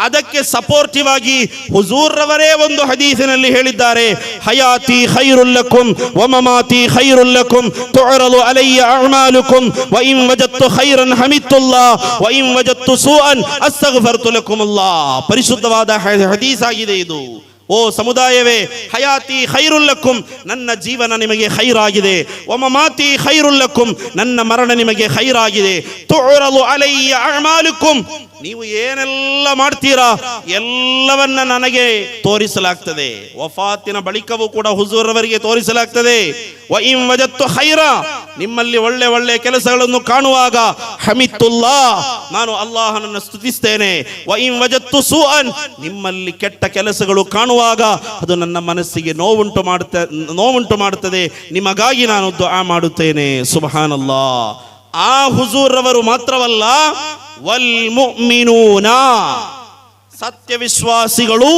ಅದಕ್ಕೆ ಸಪೋರ್ಟಿವ್ ಆಗಿ ಹುಜೂರ್ ರವರೇ ಒಂದು ಹದೀಸಿನಲ್ಲಿ ಹೇಳಿದ್ದಾರೆ, ಹಯಾತಿ ಖೈರುಲ್ ಲಕುಂ ವ ಮಮಾತಿ ಖೈರುಲ್ ಲಕುಂ ತುಅರದು ಅಲಯ್ಯ ಅಅಮಾಲುಕುಂ ವ ಇನ್ ವಜದ್ತು ಖೈರನ್ ಹಮಿದ್ತುಲ್ಲಾಹ್ ವ ಇನ್ ವಜದ್ತು ಸೂಅನ್ ಅಸ್ತಗ್ಫರ್ತು ಲಕುಮುಲ್ಲಾಹ್. ಪರಿಶುದ್ಧವಾದ ಹದೀಸ್ ಆಗಿದೆ ಇದು. ಓ ಸಮುದಾಯವೇ, ಹಯಾತಿ ಖೈರುಲ್ ಲಕುಂ, ನನ್ನ ಜೀವನ ನಿಮಗೆ ಖೈರಾಗಿದೆ. ವ ಮಮಾತಿ ಖೈರುಲ್ ಲಕುಂ, ನನ್ನ ಮರಣ ನಿಮಗೆ ಖೈರಾಗಿದೆ. ತುಅರದು ಅಲಯ್ಯ ಅಅಮಾಲುಕುಂ, ನೀವು ಏನೆಲ್ಲ ಮಾಡ್ತೀರಾ ಎಲ್ಲವನ್ನ ನನಗೆ ತೋರಿಸಲಾಗ್ತದೆ. ವಫಾತಿನ ಬಳಿಕವೂ ಕೂಡ ಹುಜೂರ್ ಅವರಿಗೆ ತೋರಿಸಲಾಗ್ತದೆ. ವ ಇನ್ ವಜದ್ತು ಖೈರ, ನಿಮ್ಮಲ್ಲಿ ಒಳ್ಳೆ ಒಳ್ಳೆ ಕೆಲಸಗಳನ್ನು ಕಾಣುವಾಗ ಹಮಿದ್ತುಲ್ಲಾಹ್, ನಾನು ಅಲ್ಲಾಹನನ್ನು ಸ್ತುತಿಸ್ತೇನೆ. ವ ಇನ್ ವಜದ್ತು ಸೂಅನ್, ನಿಮ್ಮಲ್ಲಿ ಕೆಟ್ಟ ಕೆಲಸಗಳು ಕಾಣುವಾಗ ಅದು ನನ್ನ ಮನಸ್ಸಿಗೆ ನೋವುಂಟು ಮಾಡುತ್ತದೆ, ನಿಮಗಾಗಿ ನಾನು ದುಆ ಮಾಡುತ್ತೇನೆ. ಸುಬ್ಹಾನಲ್ಲಾಹ್. ಆ ಹುಜೂರ್ ಅವರು ಮಾತ್ರವಲ್ಲ, ವಲ್ ಮುಅ್ಮಿನೂನ, ಸತ್ಯವಿಶ್ವಾಸಿಗಳು,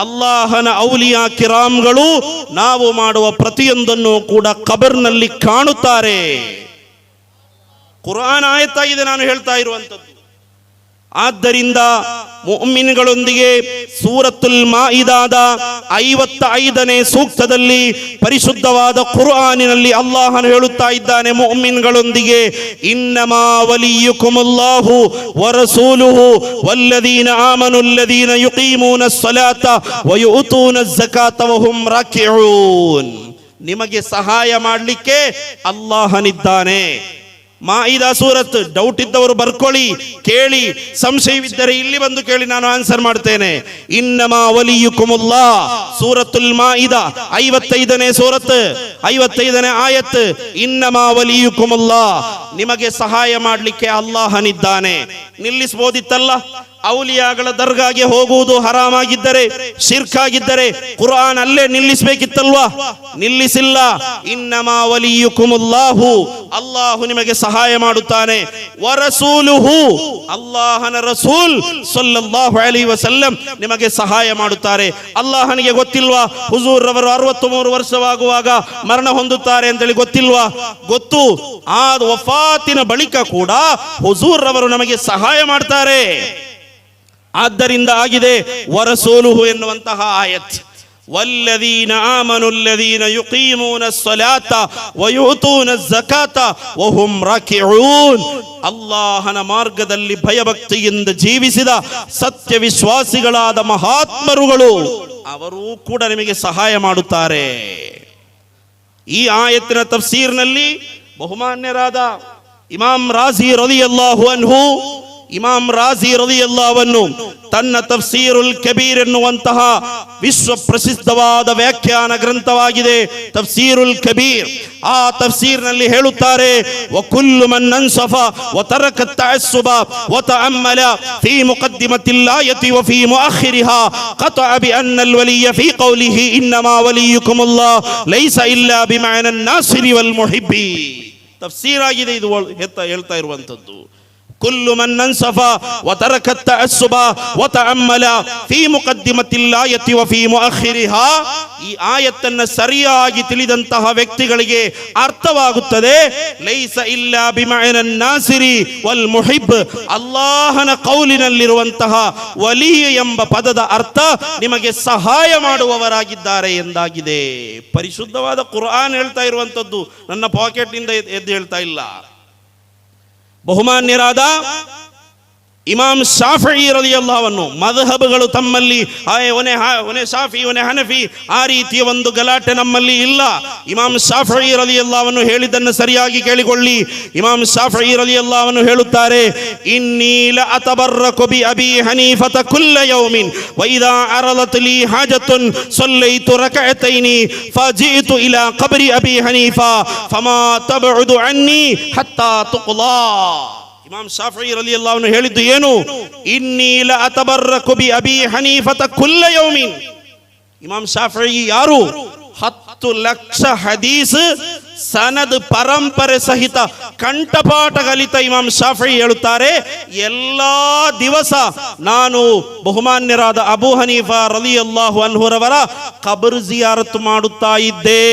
ಅಲ್ಲಾಹನ ಔಲಿಯಾ ಕಿರಾಮ್ಗಳು ನಾವು ಮಾಡುವ ಪ್ರತಿಯೊಂದನ್ನು ಕೂಡ ಕಬರ್ನಲ್ಲಿ ಕಾಣುತ್ತಾರೆ. ಕುರ್ಆನ್ ಆಯತ್ತಾಗಿದೆ ನಾನು ಹೇಳ್ತಾ ಇರುವಂತದ್ದು. ಆದ್ದರಿಂದ ಮುಅ್ಮಿನ್ಗಳೊಂದಿಗೆ ಸೂರತುಲ್ ಮಾಯಿದಾದ 55ನೇ ಸೂಕ್ತದಲ್ಲಿ ಪರಿಶುದ್ಧವಾದ ಕುರ್ಆನಿನಲ್ಲಿ ಅಲ್ಲಾಹನು ಹೇಳುತ್ತಾ ಇದ್ದಾನೆ, ಮುಅ್ಮಿನ್ಗಳೊಂದಿಗೆ ಇನ್ನಮಾ ವಲಿಯುಕುಮುಲ್ಲಾಹು ವ ರಸೂಲುಹು ವಲ್ಲದೀನ ಆಮನುಲ್ಲದೀನ ಯುಕೀಮೂನಸ್ ಸಲಾತ ವ ಯುಅತೂನಸ್ ಝಕಾತ ವ ಹುಂ ರಾಕಿಊನ್. ನಿಮಗೆ ಸಹಾಯ ಮಾಡಲಿಕ್ಕೆ ಅಲ್ಲಾಹನಿದ್ದಾನೆ. ಮಾಯಿದಾ ಸೂರತ್, ಡೌಟ್ ಇದ್ದವರು ಬರ್ಕೊಳ್ಳಿ, ಕೇಳಿ. ಸಂಶಯವಿದ್ದರೆ ಇಲ್ಲಿ ಬಂದು ಕೇಳಿ, ನಾನು ಆನ್ಸರ್ ಮಾಡ್ತೇನೆ. ಇನ್ನಮಾ ವಲಿಯುಕುಮುಲ್ಲಾಹ್, ಸೂರತುಲ್ ಮಾಯಿದಾ 55ನೇ ಸೂರತ್ 55ನೇ ಆಯತ್. ಇನ್ನಮಾ ವಲಿಯುಕುಮುಲ್ಲಾಹ್, ನಿಮಗೆ ಸಹಾಯ ಮಾಡಲಿಕ್ಕೆ ಅಲ್ಲಾಹನಿದ್ದಾನೆ. ನಿಲ್ಲಿಸಬಹುದಿತ್ತಲ್ಲ, ಔಲಿಯಾಗಳ ದರ್ಗಾಗೆ ಹೋಗುವುದು ಹರಾಮಾಗಿದ್ದರೆ, ಶಿರ್ಕಾಗಿದ್ದರೆ ಕುರ್ಆನ್ ಅಲ್ಲೇ ನಿಲ್ಲಿಸಬೇಕಿತ್ತಲ್ವಾ? ನಿಲ್ಲಿಸಿಲ್ಲ. ಇನ್ನಮಾ ವಲಿಯುಕುಮುಲ್ಲಾಹು, ಅಲ್ಲಾಹು ನಿಮಗೆ ಸಹಾಯ ಮಾಡುತ್ತಾನೆ. ವರಸೂಲುಹು, ಅಲ್ಲಾಹನ ರಸೂಲ್ ಸಲ್ಲಲ್ಲಾಹು ಅಲೈಹಿ ವಸಲ್ಲಂ ನಿಮಗೆ ಸಹಾಯ ಮಾಡುತ್ತಾರೆ. ಅಲ್ಲಾಹನಿಗೆ ಗೊತ್ತಿಲ್ವಾ ಹುಜೂರ್ ರವರು 63 ವರ್ಷವಾಗುವಾಗ ಮರಣ ಹೊಂದುತ್ತಾರೆ ಅಂತೇಳಿ? ಗೊತ್ತಿಲ್ವಾ? ಗೊತ್ತು. ಆ ವಫಾತಿನ ಬಳಿಕ ಕೂಡ ಹುಜೂರ್ ರವರು ನಮಗೆ ಸಹಾಯ ಮಾಡ್ತಾರೆ. ಆದ್ದರಿಂದ ಆಗಿದೆ ವರಸೂಲುಹು ಎನ್ನುವಂತಹ ಆಯತ್. ವಲ್ಲದೀನ ಆಮನು ಅಲ್ಲದೀನ ಯುಕೀಮೂನ ಸ್ಸಲಾತ ವಯುತೂನ ಝಕಾತ ವಹುಂ ರಾಕಿಊನ್. ಅಲ್ಲಾಹನ ಮಾರ್ಗದಲ್ಲಿ ಭಯಭಕ್ತಿಯಿಂದ ಜೀವಿಸಿದ ಸತ್ಯ ವಿಶ್ವಾಸಿಗಳಾದ ಮಹಾತ್ಮರುಗಳು ಅವರೂ ಕೂಡ ನಿಮಗೆ ಸಹಾಯ ಮಾಡುತ್ತಾರೆ. ಈ ಆಯತ್ತಿನ ತಫ್ಸೀರ್ನಲ್ಲಿ ಬಹುಮಾನ್ಯರಾದ ಇಮಾಮ್ ರಾಜಿ ರಲಿಯಲ್ಲಾಹು ಅನ್ಹು, ಇಮಾಮ್ ರಾಜಿ ರಲಿಯಲ್ಲಾಹು ಅನ್ಹು ತನ್ನ ತಫ್ಸೀರುಲ್ ಕಬೀರ್ ಎನ್ನುವಂತಹ ವಿಶ್ವ ಪ್ರಸಿದ್ಧವಾದ ವ್ಯಾಖ್ಯಾನ ಗ್ರಂಥವಾಗಿದೆ ತಫ್ಸೀರುಲ್ ಕಬೀರ್. ಆ ತಫ್ಸೀರ್ನಲ್ಲಿ ಹೇಳುತ್ತಾರೆ, ವಕುಲ್ಲು ಮನ್ ಅನ್ಸಫ ವತರಕ ತಅಸ್ಸುಬ ವತಅಮ್ಮಲ ಫೀ ಮುಕದ್ದಿಮತಿಲ್ ಆಯತಿ ವಫೀ ಮುಅಖ್ಖಿರಿಹಾ ಖತಅ ಬಿಅನ್ನ ಅಲ್ ವಲಿಯ ಫೀ ಕೌಲಿಹಿ ಇನ್ನಮಾ ವಲಿಯುಕುಮುಲ್ಲಾಹ್ ಲೈಸ ಇಲ್ಲಾ ಬಿಮಅನ ನಾಸಿರಿ ವಲ್ ಮುಹಿಬ್ಬಿ. ತಫ್ಸೀರ್ ಆಗಿದೆ ಇದು ಹೇಳ್ತಾ ಇರುವಂತದ್ದು. ಕುಲ್ಲು ಮನ್ ಅನ್ಸಫ ವತರಕ ತಅಸ್ಸುಬ ವತಅಮ್ಮಲ ಫೀ ಮುಕದ್ದಿಮತಿಲ್ ಆಯತಿ ವಫೀ ಮುಅಖ್ಖಿರಿಹಾ. ಈ ಆಯತ್ತನ್ನು ಸರಿಯಾಗಿ ತಿಳಿದಂತಹ ವ್ಯಕ್ತಿಗಳಿಗೆ ಅರ್ಥವಾಗುತ್ತದೆ, ಲೈಸ ಇಲ್ಲಾ ಬಿಮಅನ ನಾಸಿರಿ ವಲ್ ಮುಹಿಬ್. ಅಲ್ಲಾಹನ ಕೌಲಿನಲ್ಲಿರುವಂತಹ ವಲಿ ಎಂಬ ಪದದ ಅರ್ಥ ನಿಮಗೆ ಸಹಾಯ ಮಾಡುವವರಾಗಿದ್ದಾರೆ ಎಂದಾಗಿದೆ. ಪರಿಶುದ್ಧವಾದ ಕುರ್ಆನ್ ಹೇಳ್ತಾ ಇರುವಂತದ್ದು, ನನ್ನ ಪಾಕೆಟ್ ನಿಂದ ಎದ್ದು ಹೇಳ್ತಾ ಇಲ್ಲ. ಬಹುಮಾನ್ಯರಾದ ಇಮಾಮ್ ಶಾಫಿ ರಲಿಯಲ್ಲಾಹು ಅನ್ಹು, ಮದ್ಹಬ್ಗಳು ತಮ್ಮಲ್ಲಿ ಒನೆ ಶಾಫಿ ಒನೆ ಹನಫಿ ಆ ರೀತಿಯ ಒಂದು ಗಲಾಟೆ ನಮ್ಮಲ್ಲಿ ಇಲ್ಲ. ಇಮಾಮ್ ಶಾಫಿ ರಲಿಯಲ್ಲಾಹು ಅನ್ಹು ಹೇಳಿದ್ದನ್ನು ಸರಿಯಾಗಿ ಕೇಳಿಕೊಳ್ಳಿ. ಇಮಾಮ್ ಶಾಫಿ ರಲಿಯಲ್ಲಾಹು ಅನ್ಹು ಹೇಳುತ್ತಾರೆ, ಇನ್ನೀ ಲ ಅತಬರ್ರಕು ಬಿ ಅಬಿ ಹನೀಫತ ಕುಲ್ಲ ಯೌಮಿನ್ ವ ಇದಾ ಅರಲತ್ ಲೀ ಹಾಜತುನ್ ಸಲ್ಲೈತು ರಕಅತೈನಿ ಫಜಿತು ಇಲಾ ഖബ്രി ಅಬಿ ಹನೀಫಾ ಫಮಾ ತಬಉದು ಅನ್ನಿ ಹತ್ತಾ ತುಕ್ಲಾ. ಇಮಾಮ್ ಶಾಫಿ ರಲಿಯಲ್ಲಾಹು ಅನ್ಹು ಹೇಳಿದ್ದು ಏನು? ಇನ್ನೀ ಲ ಅತಬರ್ರಕು ಬಿ ಅಬಿ ಹನೀಫತ ಕುಲ್ಲ ಯೌಮಿನ್. ಇಮಾಮ್ ಶಾಫಿ ಯಾರು? 10 ಲಕ್ಷ ಹದೀಸ್ ಸನದ್ ಪರಂಪರೆ ಸಹಿತ ಕಂಠಪಾಠ ಕಲಿತ ಇಮಾಮ್ ಶಾಫಿ ಹೇಳುತ್ತಾರೆ, ಎಲ್ಲಾ ದಿವಸ ನಾನು ಬಹುಮಾನ್ಯರಾದ ಅಬೂ ಹನೀಫಾ ರಲಿಯಲ್ಲಾಹು ಅನ್ಹುರವರ ಕಬರ್ ಜಿಯಾರತ್ ಮಾಡುತ್ತಾ ಇದ್ದೆ.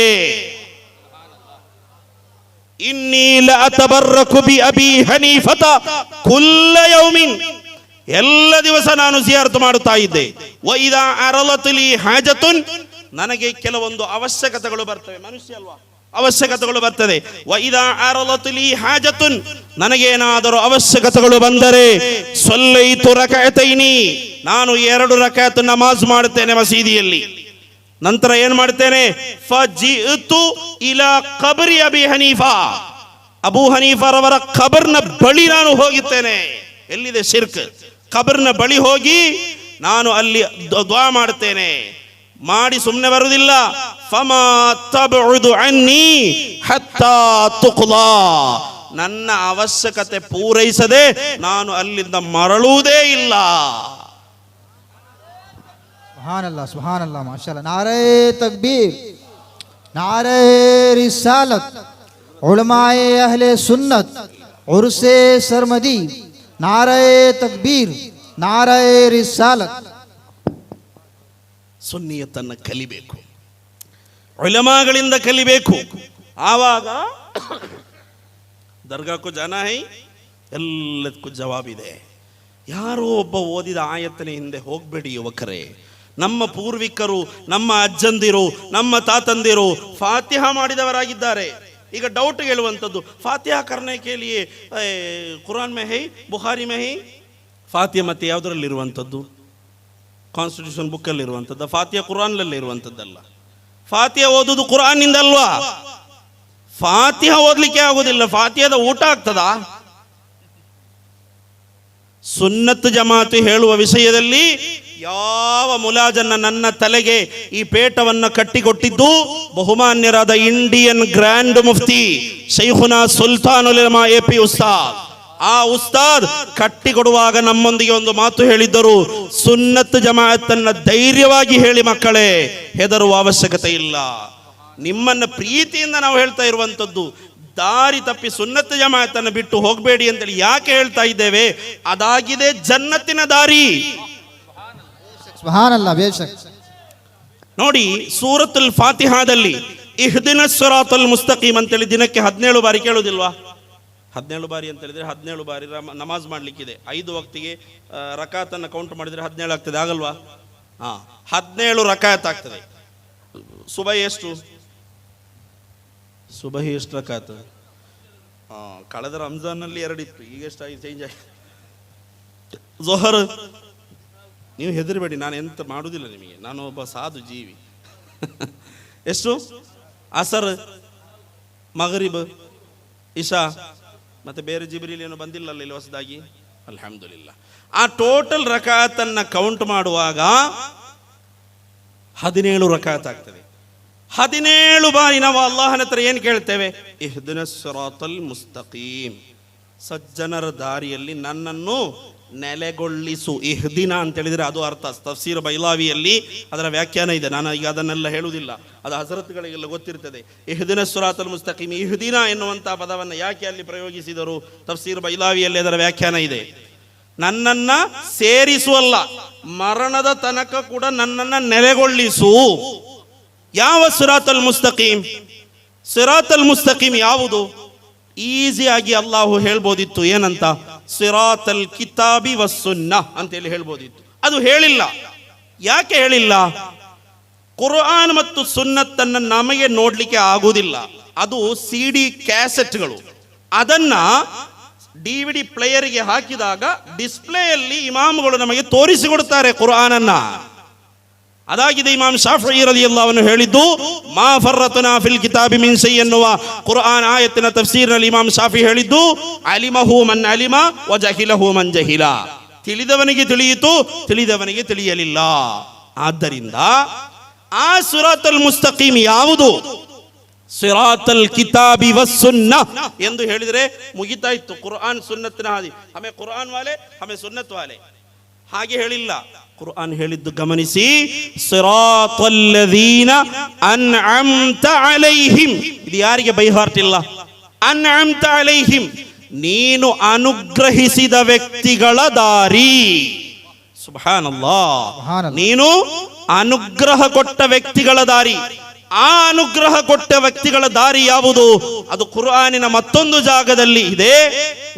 ಇನ್ನೀ ಲ ಅತಬರ್ರಕು ಬಿ ಅಬಿ ಹನೀಫತ ಕುಲ್ಲ ಯೌಮಿನ್, ಎಲ್ಲ ದಿವಸ ನಾನು ಜಿಯಾರತ್ ಮಾಡುತ್ತಾ ಇದ್ದೆ. ವ ಇದಾ ಅರಲತ್ ಲೀ ಹಾಜತುನ್, ನನಗೆ ಕೆಲವೊಂದು ಅವಶ್ಯಕತೆಗಳು ಬರ್ತವೆ, ಮನುಷ್ಯ ಅಲ್ವಾ, ಅವಶ್ಯಕತೆಗಳು ಬರ್ತದೆ. ವ ಇದಾ ಅರಲತ್ ಲೀ ಹಾಜತುನ್, ನನಗೇನಾದರೂ ಅವಶ್ಯಕತೆಗಳು ಬಂದರೆ ಸಲ್ಲೈತು ರಕಅತೈನಿ, ನಾನು 2 ರಕಾತ್ ನಮಾಜ್ ಮಾಡುತ್ತೇನೆ ಮಸೀದಿಯಲ್ಲಿ. ನಂತರ ಏನ್ ಮಾಡ್ತೇನೆ? ಫಜಿತು ಇಲಾ ഖബ്രി ಅಬಿ ಹನೀಫಾ, ಅಬೂ ಹನೀಫಾರವರ ಖಬರ್ನ ಬಳಿ ನಾನು ಹೋಗುತ್ತೇನೆ. ಎಲ್ಲಿದೆ ಶಿರ್ಕ್? ಖಬರ್ನ ಬಳಿ ಹೋಗಿ ನಾನು ಅಲ್ಲಿ ದುಆ ಮಾಡ್ತೇನೆ. ಮಾಡಿ ಸುಮ್ಮನೆ ಬರುವುದಿಲ್ಲ. ಫಮಾ ತಬಉದು ಅನ್ನಿ ಹತ್ತಾ ತುಕ್ಲಾ, ನನ್ನ ಅವಶ್ಯಕತೆ ಪೂರೈಸದೆ ನಾನು ಅಲ್ಲಿಂದ ಮರಳುವುದೇ ಇಲ್ಲ. ಸುಬ್ಹಾನಲ್ಲಾಹ್ ಸುಬ್ಹಾನಲ್ಲಾಹ್ ಮಾಶಾಅಲ್ಲಾಹ್. ನಾರೆ ತಕ್ಬೀರ್, ನಾರೆ ರಿಸಾಲತ್, ಉಲಮಾए ಅಹ್ಲೆ ಸುನ್ನತ್, ಉರ್ಸೆ ಸರ್ಮದಿ, ನಾರೆ ತಕ್ಬೀರ್, ನಾರೆ ರಿಸಾಲತ್. ಸುನ್ನಿಯತನ್ನು ಕಲಿಬೇಕು, ಉಲಮಾಗಳಿಂದ ಕಲಿಬೇಕು. ಆವಾಗ ದರ್ಗಾಕ್ಕೂ ಜಾನ ಹೈ, ಎಲ್ಲದಕ್ಕೂ ಜವಾಬಿದೆ. ಯಾರೋ ಒಬ್ಬ ಓದಿದ ಆಯತ್ತನೆ ಹಿಂದೆ ಹೋಗಬೇಡಿ ಯುವಕರೇ. ನಮ್ಮ ಪೂರ್ವಿಕರು, ನಮ್ಮ ಅಜ್ಜಂದಿರು, ನಮ್ಮ ತಾತಂದಿರು ಫಾತಿಹಾ ಮಾಡಿದವರಾಗಿದ್ದಾರೆ. ಈಗ ಡೌಟ್ ಹೇಳುವಂಥದ್ದು, ಫಾತಿಹಾ ಕರ್ನೆ ಕೆ ಲಿಯೆ ಕುರಾನ್ ಮೇ ಹೈ, ಬುಖಾರಿ ಮೇ ಹೈ? ಫಾತಿಹಾ ಮತ್ತೆ ಯಾವುದರಲ್ಲಿ ಇರುವಂಥದ್ದು? ಕಾನ್ಸ್ಟಿಟ್ಯೂಷನ್ ಬುಕ್ಕಲ್ಲಿ ಇರುವಂಥದ್ದು. ಫಾತಿಹಾ ಕುರಾನ್ನಲ್ಲಿ ಇರುವಂಥದ್ದಲ್ಲ. ಫಾತಿಹಾ ಓದುದು ಕುರಾನ್ನಿಂದ ಅಲ್ವಾ? ಫಾತಿಹಾ ಓದಲಿಕ್ಕೆ ಆಗೋದಿಲ್ಲ, ಫಾತಿಹಾದ ಊಟ ಆಗ್ತದಾ? ಸುನ್ನತ್ ಜಮಾತು ಹೇಳುವ ವಿಷಯದಲ್ಲಿ ಯಾವ ಮುಲಾಜನ್ನ ನನ್ನ ತಲೆಗೆ ಈ ಪೇಟವನ್ನು ಕಟ್ಟಿಕೊಟ್ಟಿದ್ದು ಬಹುಮಾನ್ಯರಾದ ಇಂಡಿಯನ್ ಗ್ರ್ಯಾಂಡ್ ಮುಫ್ತಿ ಶೈಖುನಾ ಸುಲ್ತಾನುಲ್ ಉಲಮಾ ಎಪಿ ಉಸ್ತಾದ್ ಆ ಉಸ್ತಾದ್ ಕಟ್ಟಿಕೊಡುವಾಗ ನಮ್ಮೊಂದಿಗೆ ಒಂದು ಮಾತು ಹೇಳಿದ್ದರು, ಸುನ್ನತ್ ಜಮಾಅತ್ತನ್ನ ಧೈರ್ಯವಾಗಿ ಹೇಳಿ ಮಕ್ಕಳೇ, ಹೆದರುವ ಅವಶ್ಯಕತೆ ಇಲ್ಲ. ನಿಮ್ಮನ್ನ ಪ್ರೀತಿಯಿಂದ ನಾವು ಹೇಳ್ತಾ ಇರುವಂತದ್ದು, ದಾರಿ ತಪ್ಪಿ ಸುನ್ನತ್ ಜಮಾಅತ್ತನ್ನು ಬಿಟ್ಟು ಹೋಗಬೇಡಿ ಅಂತೇಳಿ ಯಾಕೆ ಹೇಳ್ತಾ ಇದ್ದೇವೆ? ಅದಾಗಿದೆ ಜನ್ನತ್ತಿನ ದಾರಿ. ಸುಬ್ಹಾನಲ್ಲಾಹ್. ಬೇಶಕ್ ನೋಡಿ, ಸೂರತುಲ್ ಫಾತಿಹಾದಲ್ಲಿ ಇಹ್ದಿನ ಸಿರಾತಲ್ ಮುಸ್ತಕೀಮ್ ಅಂತೇಳಿ ದಿನಕ್ಕೆ 17 ಬಾರಿ ಕೇಳೋದಿಲ್ವಾ? 17 ಬಾರಿ ಅಂತ ಹೇಳಿದ್ರೆ 17 ಬಾರಿ ನಮಾಜ್ ಮಾಡ್ಲಿಕ್ಕಿದೆ. 5 ವಕ್ತಿಗೆ ರಕಾತನ್ನು ಕೌಂಟ್ ಮಾಡಿದ್ರೆ 17 ಆಗ್ತದೆ, ಆಗಲ್ವಾ? 17 ರಕಾತ್ ಆಗ್ತದೆ. ಸುಬಹಿ ಎಷ್ಟು? ಸುಬಹಿ ಎಷ್ಟು ರಕಾತ್? ಕಳೆದ ರಂಜಾನಲ್ಲಿ 2 ಇತ್ತು, ಈಗ ಎಷ್ಟಾಗಿ ಚೇಂಜ್ ಆಗಿ. ಝೊಹರ್ ನೀವು ಹೆದರಬೇಡಿ, ನಾನು ಎಂತ ಮಾಡುವುದಿಲ್ಲ ನಿಮಗೆ, ನಾನು ಒಬ್ಬ ಸಾಧು ಜೀವಿ. ಎಷ್ಟು? ಅಸರ್, ಮಗರಿಬ್, ಇಶಾ, ಮತ್ತೆ ಬೇರೆ ಜಿಬ್ರೀಲ್ ಏನು ಬಂದಿಲ್ಲಲ್ಲ ಇಲ್ಲಿ ಹೊಸದಾಗಿ, ಅಲ್ಹಮ್ದುಲಿಲ್ಲ. ಆ ಟೋಟಲ್ ರಕಾತನ್ನ ಕೌಂಟ್ ಮಾಡುವಾಗ 17 ರಕಾತ್ ಆಗ್ತದೆ. 17 ಬಾರಿ ನಾವು ಅಲ್ಲಾಹನ ಹತ್ರ ಏನು ಕೇಳ್ತೇವೆ? ಇಹ್ದಿನ ಸಿರಾತಲ್ ಮುಸ್ತಕೀಮ್, ಸಜ್ಜನರ ದಾರಿಯಲ್ಲಿ ನನ್ನನ್ನು ನೆಲೆಗೊಳ್ಳಿಸು. ಇಹ್ದಿನ ಅಂತ ಹೇಳಿದ್ರೆ ಅದು ಅರ್ಥ. ತಫ್ಸೀರ್ ಬೈಲಾವಿಯಲ್ಲಿ ಅದರ ವ್ಯಾಖ್ಯಾನ ಇದೆ, ನಾನು ಈಗ ಅದನ್ನೆಲ್ಲ ಹೇಳುವುದಿಲ್ಲ, ಅದು ಹಜರತ್ಗಳಿಗೆಲ್ಲ ಗೊತ್ತಿರ್ತದೆ. ಇಹ್ದಿನ ಸಿರಾತಲ್ ಮುಸ್ತಕೀಮ್, ಇಹ್ದಿನ ಎನ್ನುವಂತಹ ಪದವನ್ನು ಯಾಕೆ ಅಲ್ಲಿ ಪ್ರಯೋಗಿಸಿದರು? ತಫ್ಸೀರ್ ಬೈಲಾವಿಯಲ್ಲಿ ಅದರ ವ್ಯಾಖ್ಯಾನ ಇದೆ. ನನ್ನನ್ನ ಸೇರಿಸುವಲ್ಲ, ಮರಣದ ತನಕ ಕೂಡ ನನ್ನನ್ನ ನೆಲೆಗೊಳ್ಳಿಸು. ಯಾವ ಸಿರಾತಲ್ ಮುಸ್ತಕೀಮ್? ಸಿರಾತಲ್ ಮುಸ್ತಕೀಮ್ ಯಾವುದು? ಈಸಿಯಾಗಿ ಅಲ್ಲಾಹು ಹೇಳ್ಬೋದಿತ್ತು, ಏನಂತ? ಸಿರಾತಲ್ ಕಿತಾಬಿ ವಸ್ಸುನ್ನಾ ಅಂತೇಳಿ ಹೇಳ್ಬೋದಿತ್ತು. ಅದು ಹೇಳಿಲ್ಲ. ಯಾಕೆ ಹೇಳಿಲ್ಲ? ಕುರ್ಆನ್ ಮತ್ತು ಸುನ್ನತ್ತನ್ನು ನಮಗೆ ನೋಡ್ಲಿಕ್ಕೆ ಆಗುವುದಿಲ್ಲ. ಅದು CD ಕ್ಯಾಸೆಟ್ಗಳು. ಅದನ್ನ DVD ಪ್ಲೇಯರ್ಗೆ ಹಾಕಿದಾಗ ಡಿಸ್ಪ್ಲೇಯಲ್ಲಿ ಇಮಾಮ್ಗಳು ನಮಗೆ ತೋರಿಸಿಕೊಡ್ತಾರೆ ಕುರ್ಆನನ್ನ. ಅದಾಗಿದೆ ಇಮಾಮ್ ಶಾಫಿഈ ರಲಿಯಲ್ಲಾಹು ಅನ್ಹು ಹೇಳಿದ್ದು, ಮಾ ಫರ್ರತ್ನಾ ಫಿಲ್ ಕಿತಾಬಿ ಮಿನ್ ಶೈ ಎನ್ನುವ ಕುರ್ಆನ್ ಆಯತ್ತಿನ ತಫ್ಸೀರ್ನಲ್ಲಿ ಇಮಾಮ್ ಶಾಫಿ ಹೇಳಿದ್ದು, ಅಲಿಮಹು ಮನ್ ಅಲಿಮ ವ ಜಹಿಲಹು ಮನ್ ಜಹಿಲ. ತಿಳಿದವನಿಗೆ ತಿಳಿಯಿತು, ತಿಳಿದವನಿಗೆ ತಿಳಿಯಲಿಲ್ಲ. ಆದ್ದರಿಂದ ಆ ಸಿರಾತಲ್ ಮುಸ್ತಕೀಮ್ ಯಾವುದು? ಸಿರಾತಲ್ ಕಿತಾಬಿ ವಸ್ಸುನ್ನಾ ಎಂದು ಹೇಳಿದರೆ ಮುಗಿತಾ ಇತ್ತು. ಕುರ್ಆನ್ ಸುನ್ನತ್ತಿನ ಹಾದಿ. ಹಮೆ ಕುರ್ಆನ್ ವಾಲೆ, ಹಮೆ ಸುನ್ನತ್ ವಾಲೆ. ಹಾಗೆ ಹೇಳಿಲ್ಲ. ಕುರ್ಆನ್ ಹೇಳಿದ್ದು ಗಮನಿಸಿ, ಸಿರಾತಲ್ಲದೀನ ಅನ್ಅಮ್ತ ಅಲೈಹಿಂ. ಇದು ಯಾರಿಗೆ ಬೈ ಹಾರ್ಟ್ ಇಲ್ಲ? ಅನ್ಅಮ್ತ ಅಲೈಹಿಂ, ನೀನು ಅನುಗ್ರಹಿಸಿದ ವ್ಯಕ್ತಿಗಳ ದಾರಿ. ಸುಬ್ಹಾನಲ್ಲಾಹ್. ನೀನು ಅನುಗ್ರಹ ಕೊಟ್ಟ ವ್ಯಕ್ತಿಗಳ ದಾರಿ. ಆ ಅನುಗ್ರಹ ಕೊಟ್ಟ ವ್ಯಕ್ತಿಗಳ ದಾರಿ ಯಾವುದು? ಅದು ಕುರ್ಆನಿನ ಮತ್ತೊಂದು ಜಾಗದಲ್ಲಿ ಇದೆ.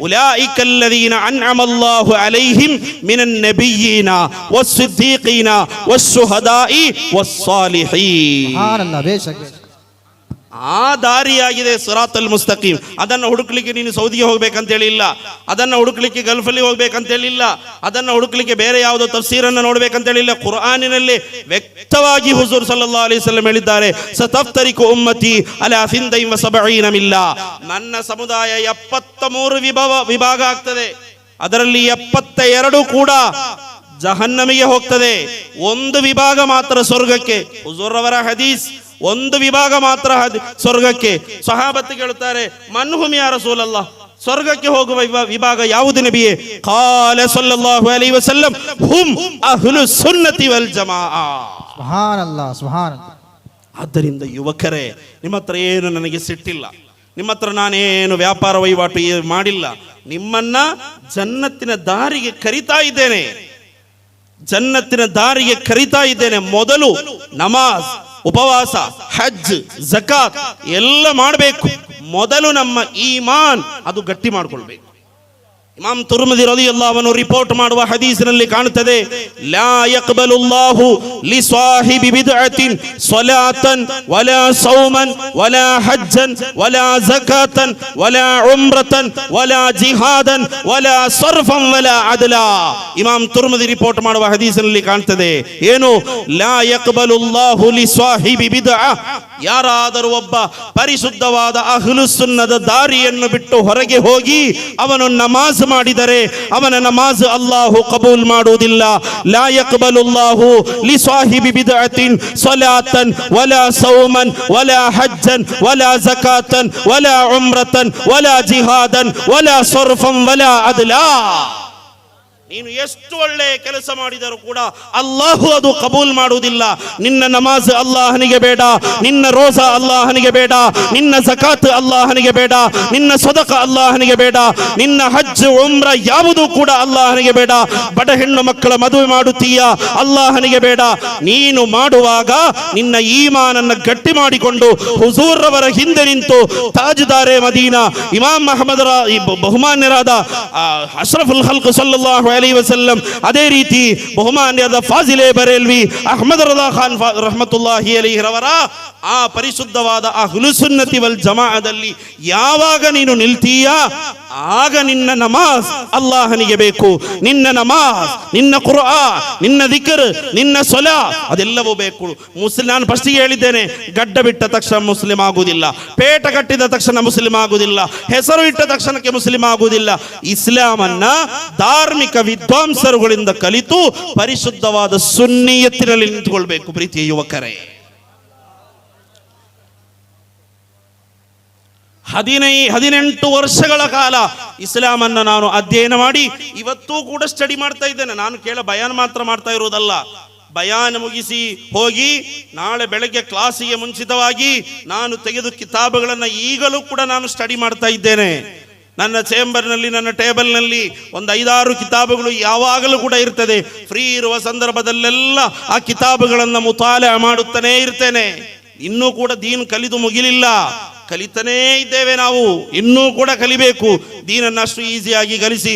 ಉಲೈಕಲ್ಲದೀನ ಅನ್ಅಮಲ್ಲಾಹು ಅಲೈಹಿಂ ಮಿನನ್ ನಬಿಯ್ಯೀನ ವಸ್ಸಿದ್ದೀಕೀನ ವಶ್ಶುಹದಾಇ ವಸ್ಸಾಲಿಹೀನ್. ಸುಬ್ಹಾನಲ್ಲಾಹ್. ಬೇಶಕ್ ಆ ದಾರಿಯಾಗಿದೆ ಸಿರಾತಲ್ ಮುಸ್ತಕೀಮ್. ಅದನ್ನು ಹುಡುಕ್ಲಿಕ್ಕೆ ನೀನು ಸೌದಿಗೆ ಹೋಗ್ಬೇಕಂತೇಳಿ ಇಲ್ಲ, ಅದನ್ನು ಹುಡುಕ್ಲಿಕ್ಕೆ ಗಲ್ಫಲ್ಲಿ ಹೋಗ್ಬೇಕಂತೇಳಿ ಇಲ್ಲ, ಅದನ್ನು ಹುಡುಕ್ಲಿಕ್ಕೆ ಬೇರೆ ಯಾವುದೋ ತಫ್ಸೀರನ್ನು ನೋಡ್ಬೇಕಂತೇಳಿ ಇಲ್ಲ. ಕುರ್ಆನಿನಲ್ಲಿ ವ್ಯಕ್ತವಾಗಿ ಹುಜೂರ್ ಸಲ್ಲಲ್ಲಾಹು ಅಲೈಹಿ ವಸಲ್ಲಂ ಹೇಳಿದ್ದಾರೆ, ಸತಫ್ತರಿಕು ಉಮ್ಮತಿ ಅಲಾ ಫಿಂದೈನ್ ವ ಸಬഈನ ಮಿಲ್ಲ. ನನ್ನ ಸಮುದಾಯ 73 ವಿಭಾಗ ಆಗ್ತದೆ. ಅದರಲ್ಲಿ 72 ಕೂಡ ಜಹನ್ನಮಿಗೆ ಹೋಗ್ತದೆ. ಒಂದು ವಿಭಾಗ ಮಾತ್ರ ಸ್ವರ್ಗಕ್ಕೆ. ಹುಜೂರ್ ಅವರ ಹದೀಸ್, ಒಂದು ವಿಭಾಗ ಮಾತ್ರ ಸ್ವರ್ಗಕ್ಕೆ. ಸಹಾಬತ್ತು ಕೇಳುತ್ತಾರೆ, ಮನ್ಹುಮ್ ಯಾ ರಸೂಲಲ್ಲಾಹ್, ಸ್ವರ್ಗಕ್ಕೆ ಹೋಗುವ ವಿಭಾಗ ಯಾವುದು ನಬಿಯೇ? ಖಾಲ ಸಲ್ಲಲ್ಲಾಹು ಅಲೈಹಿ ವಸಲ್ಲಂ ಹುಮ್ ಅಹ್ಲು ಸುನ್ನತಿ ವಲ್ ಜಮಾಅ. ಸುಬ್ಹಾನಲ್ಲಾಹ್. ಸುಬ್ಹಾನಲ್ಲಾಹ್. ಆದ್ದರಿಂದ ಯುವಕರೇ, ನಿಮ್ಮ ಹತ್ರ ಏನು ನನಗೆ ಸಿಟ್ಟಿಲ್ಲ, ನಿಮ್ಮ ಹತ್ರ ನಾನೇನು ವ್ಯಾಪಾರ ವಹಿವಾಟು ಮಾಡಿಲ್ಲ. ನಿಮ್ಮನ್ನ ಜನ್ನತ್ತಿನ ದಾರಿಗೆ ಕರಿತಾ ಇದ್ದೇನೆ, ಜನ್ನತ್ತಿನ ದಾರಿಗೆ ಕರಿತಾ ಇದ್ದೇನೆ. ಮೊದಲು ನಮಾಜ್, ಉಪವಾಸ, ಹಜ್, ಜಕಾತ್ ಎಲ್ಲ ಮಾಡಬೇಕು. ಮೊದಲು ನಮ್ಮ ಈಮಾನ್ ಅದು ಗಟ್ಟಿ ಮಾಡಿಕೊಳ್ಬೇಕು. ಇಮಾಮ್ ತುರ್ಮಿದಿ ರಲಿಯಲ್ಲಾಹು ಅನ್ಹು ರಿಪೋರ್ಟ್ ಮಾಡುವ ಹದೀಸಿನಲ್ಲಿ ಕಾಣುತ್ತದೆ, ಲಾ ಯಕ್ಬಲುಲ್ಲಾಹು ಲಿಸಾಹಿಬಿ ಬಿದ್ಅತಿನ್ ಸಲಾತನ್ ವಲಾ ಸೌಮನ್ ವಲಾ ಹಜ್ಜನ್ ವಲಾ ಜಕಾತನ್ ವಲಾ ಉಮ್ರತನ್ ವಲಾ ಜಿಹಾದನ್ ವಲಾ ಸರ್ಫನ್ ವಲಾ ಅದ್ಲಾ. ಇಮಾಮ್ ತುರ್ಮಿದಿ ರಿಪೋರ್ಟ್ ಮಾಡುವ ಹದೀಸಿನಲ್ಲಿ ಕಾಣುತ್ತದೆ, ಏನು? ಲಾ ಯಕ್ಬಲುಲ್ಲಾಹು ಲಿಸಾಹಿಬಿ ಬಿದ್ಅ, ಯಾರಾದರೂ ಒಬ್ಬ ಪರಿಶುದ್ಧವಾದ ಅಹ್ಲು ಸುನ್ನದ ದಾರಿಯನ್ನು ಬಿಟ್ಟು ಹೊರಗೆ ಹೋಗಿ ಅವನು ನಮಾಜ್ ಮಾಡಿದರೆ ಅವನ ನಮಾಜ್ ಅಲ್ಲಾಹು ಕಬೂಲ್ ಮಾಡುವುದಿಲ್ಲ. ಲಾ ಯಕ್ಬಲುಲ್ಲಾಹು ಲಿ ಸಾಹಿಬಿ ಬಿದ್ಅತಿನ್ ಸಲಾತನ್ ವಲಾ ಸೌಮನ್ ವಲಾ ಹಜ್ಜನ್ ವಲಾ ಝಕಾತನ್ ವಲಾ ಉಮ್ರತನ್ ವಲಾ ಜಿಹಾದನ್ ವಲಾ ಸರ್ಫನ್ ವಲಾ ಅದ್ಲಾ. ನೀನು ಎಷ್ಟು ಒಳ್ಳೆಯ ಕೆಲಸ ಮಾಡಿದರೂ ಕೂಡ ಅಲ್ಲಾಹು ಅದು ಕಬೂಲ್ ಮಾಡುವುದಿಲ್ಲ. ನಿನ್ನ ನಮಾಜ್ ಅಲ್ಲಾಹನಿಗೆ ಬೇಡ, ನಿನ್ನ ರೋಜಾ ಅಲ್ಲಾಹನಿಗೆ ಬೇಡ, ನಿನ್ನ ಝಕಾತ್ ಅಲ್ಲಾಹನಿಗೆ ಬೇಡ, ನಿನ್ನ ಸದಕ ಅಲ್ಲಾಹನಿಗೆ ಬೇಡ, ನಿನ್ನ ಹಜ್ ಉಮ್ರ ಯಾವುದೂ ಕೂಡ ಅಲ್ಲಾಹನಿಗೆ ಬೇಡ. ಬಡ ಹೆಣ್ಣು ಮಕ್ಕಳ ಮದುವೆ ಮಾಡುತ್ತೀಯ, ಅಲ್ಲಾಹನಿಗೆ ಬೇಡ. ನೀನು ಮಾಡುವಾಗ ನಿನ್ನ ಈಮಾನನ್ನು ಗಟ್ಟಿ ಮಾಡಿಕೊಂಡು ಹುಜೂರ್ ರವರ ಹಿಂದೆ ನಿಂತು ತಾಜ್ದಾರೆ ಮದೀನಾ ಇಮಾಮ್ ಅಹಮದರ ಬಹುಮಾನ್ಯರಾದ ಅಶ್ರಫುಲ್ ಖಲ್ಕ್ ಸಲ್ಲಲ್ಲಾಹು ಅಲೈಹಿ ವಸಲ್ಲಂ, ಅದೇ ರೀತಿ ಬಹುಮಾನ್ಯದ ಫಾಜಿಲೆ ಬರೇಲ್ವಿ ಅಹ್ಮದ್ ರಜಾ ಖಾನ್ ರಹಮತುಲ್ಲಾಹಿ ಅಲೈಹಿ ರವರ ಆ ಪರಿಶುದ್ಧವಾದ ಅಹ್ಲು ಸುನ್ನತಿ ವಲ್ ಜಮಾಅದಲ್ಲಿ ಯಾವಾಗ ನೀನು ನಿಲ್ತೀಯ ಆಗ ನಿನ್ನ ನಮಾಜ್ ಅಲ್ಲಾಹನಿಗೆ ಬೇಕು. ನಿನ್ನ ನಮಾಜ್, ನಿನ್ನ ಕುರ್ಆನ್, ನಿನ್ನ ದಿಕ್ರ್, ನಿನ್ನ ಸಲಾ ಅದೆಲ್ಲವೂ ಬೇಕು. ನಾನು ಫಸ್ಟಿಗೆ ಹೇಳಿದ್ದೇನೆ, ಗಡ್ಡ ಬಿಟ್ಟ ತಕ್ಷಣ ಮುಸ್ಲಿಂ ಆಗುವುದಿಲ್ಲ, ಪೇಟ ಕಟ್ಟಿದ ತಕ್ಷಣ ಮುಸ್ಲಿಂ ಆಗುವುದಿಲ್ಲ, ಹೆಸರು ಇಟ್ಟ ತಕ್ಷಣಕ್ಕೆ ಮುಸ್ಲಿಂ ಆಗುವುದಿಲ್ಲ. ಇಸ್ಲಾಮನ್ನ ಧಾರ್ಮಿಕ ವಿದ್ವಾಂಸರುಗಳಿಂದ ಕಲಿತು ಪರಿಶುದ್ಧವಾದ ಸುನ್ನಿಯತ್ತಿನಲ್ಲಿ ನಿಂತುಕೊಳ್ಬೇಕು. ಪ್ರೀತಿಯ ಯುವಕರೇ, 18 ವರ್ಷಗಳ ಕಾಲ ಇಸ್ಲಾಮನ್ನು ನಾನು ಅಧ್ಯಯನ ಮಾಡಿ ಇವತ್ತೂ ಕೂಡ ಸ್ಟಡಿ ಮಾಡ್ತಾ ಇದ್ದೇನೆ. ನಾನು ಕೇಳ ಬಯಾನ್ ಮಾತ್ರ ಮಾಡ್ತಾ ಇರೋದಲ್ಲ, ಬಯಾನ್ ಮುಗಿಸಿ ಹೋಗಿ ನಾಳೆ ಬೆಳಗ್ಗೆ ಕ್ಲಾಸಿಗೆ ಮುಂಚಿತವಾಗಿ ನಾನು ತೆಗೆದು ಕಿತಾಬುಗಳನ್ನು ಈಗಲೂ ಕೂಡ ನಾನು ಸ್ಟಡಿ ಮಾಡ್ತಾ ಇದ್ದೇನೆ. ನನ್ನ ಚೇಂಬರ್ನಲ್ಲಿ, ನನ್ನ ಟೇಬಲ್ನಲ್ಲಿ ಒಂದು 5-6 ಕಿತಾಬುಗಳು ಯಾವಾಗಲೂ ಕೂಡ ಇರ್ತದೆ. ಫ್ರೀ ಇರುವ ಸಂದರ್ಭದಲ್ಲೆಲ್ಲ ಆ ಕಿತಾಬುಗಳನ್ನು ಮುತಾಲೆ ಮಾಡುತ್ತಾನೇ ಇರ್ತೇನೆ. ಇನ್ನೂ ಕೂಡ ದೀನ್ ಕಲಿದು ಮುಗಿಲಿಲ್ಲ, ಕಲಿತಾನೇ ಇದ್ದೇವೆ. ನಾವು ಇನ್ನೂ ಕೂಡ ಕಲಿಬೇಕು. ದೀನನ್ನು ಅಷ್ಟು ಈಸಿಯಾಗಿ ಕಲಿಸಿ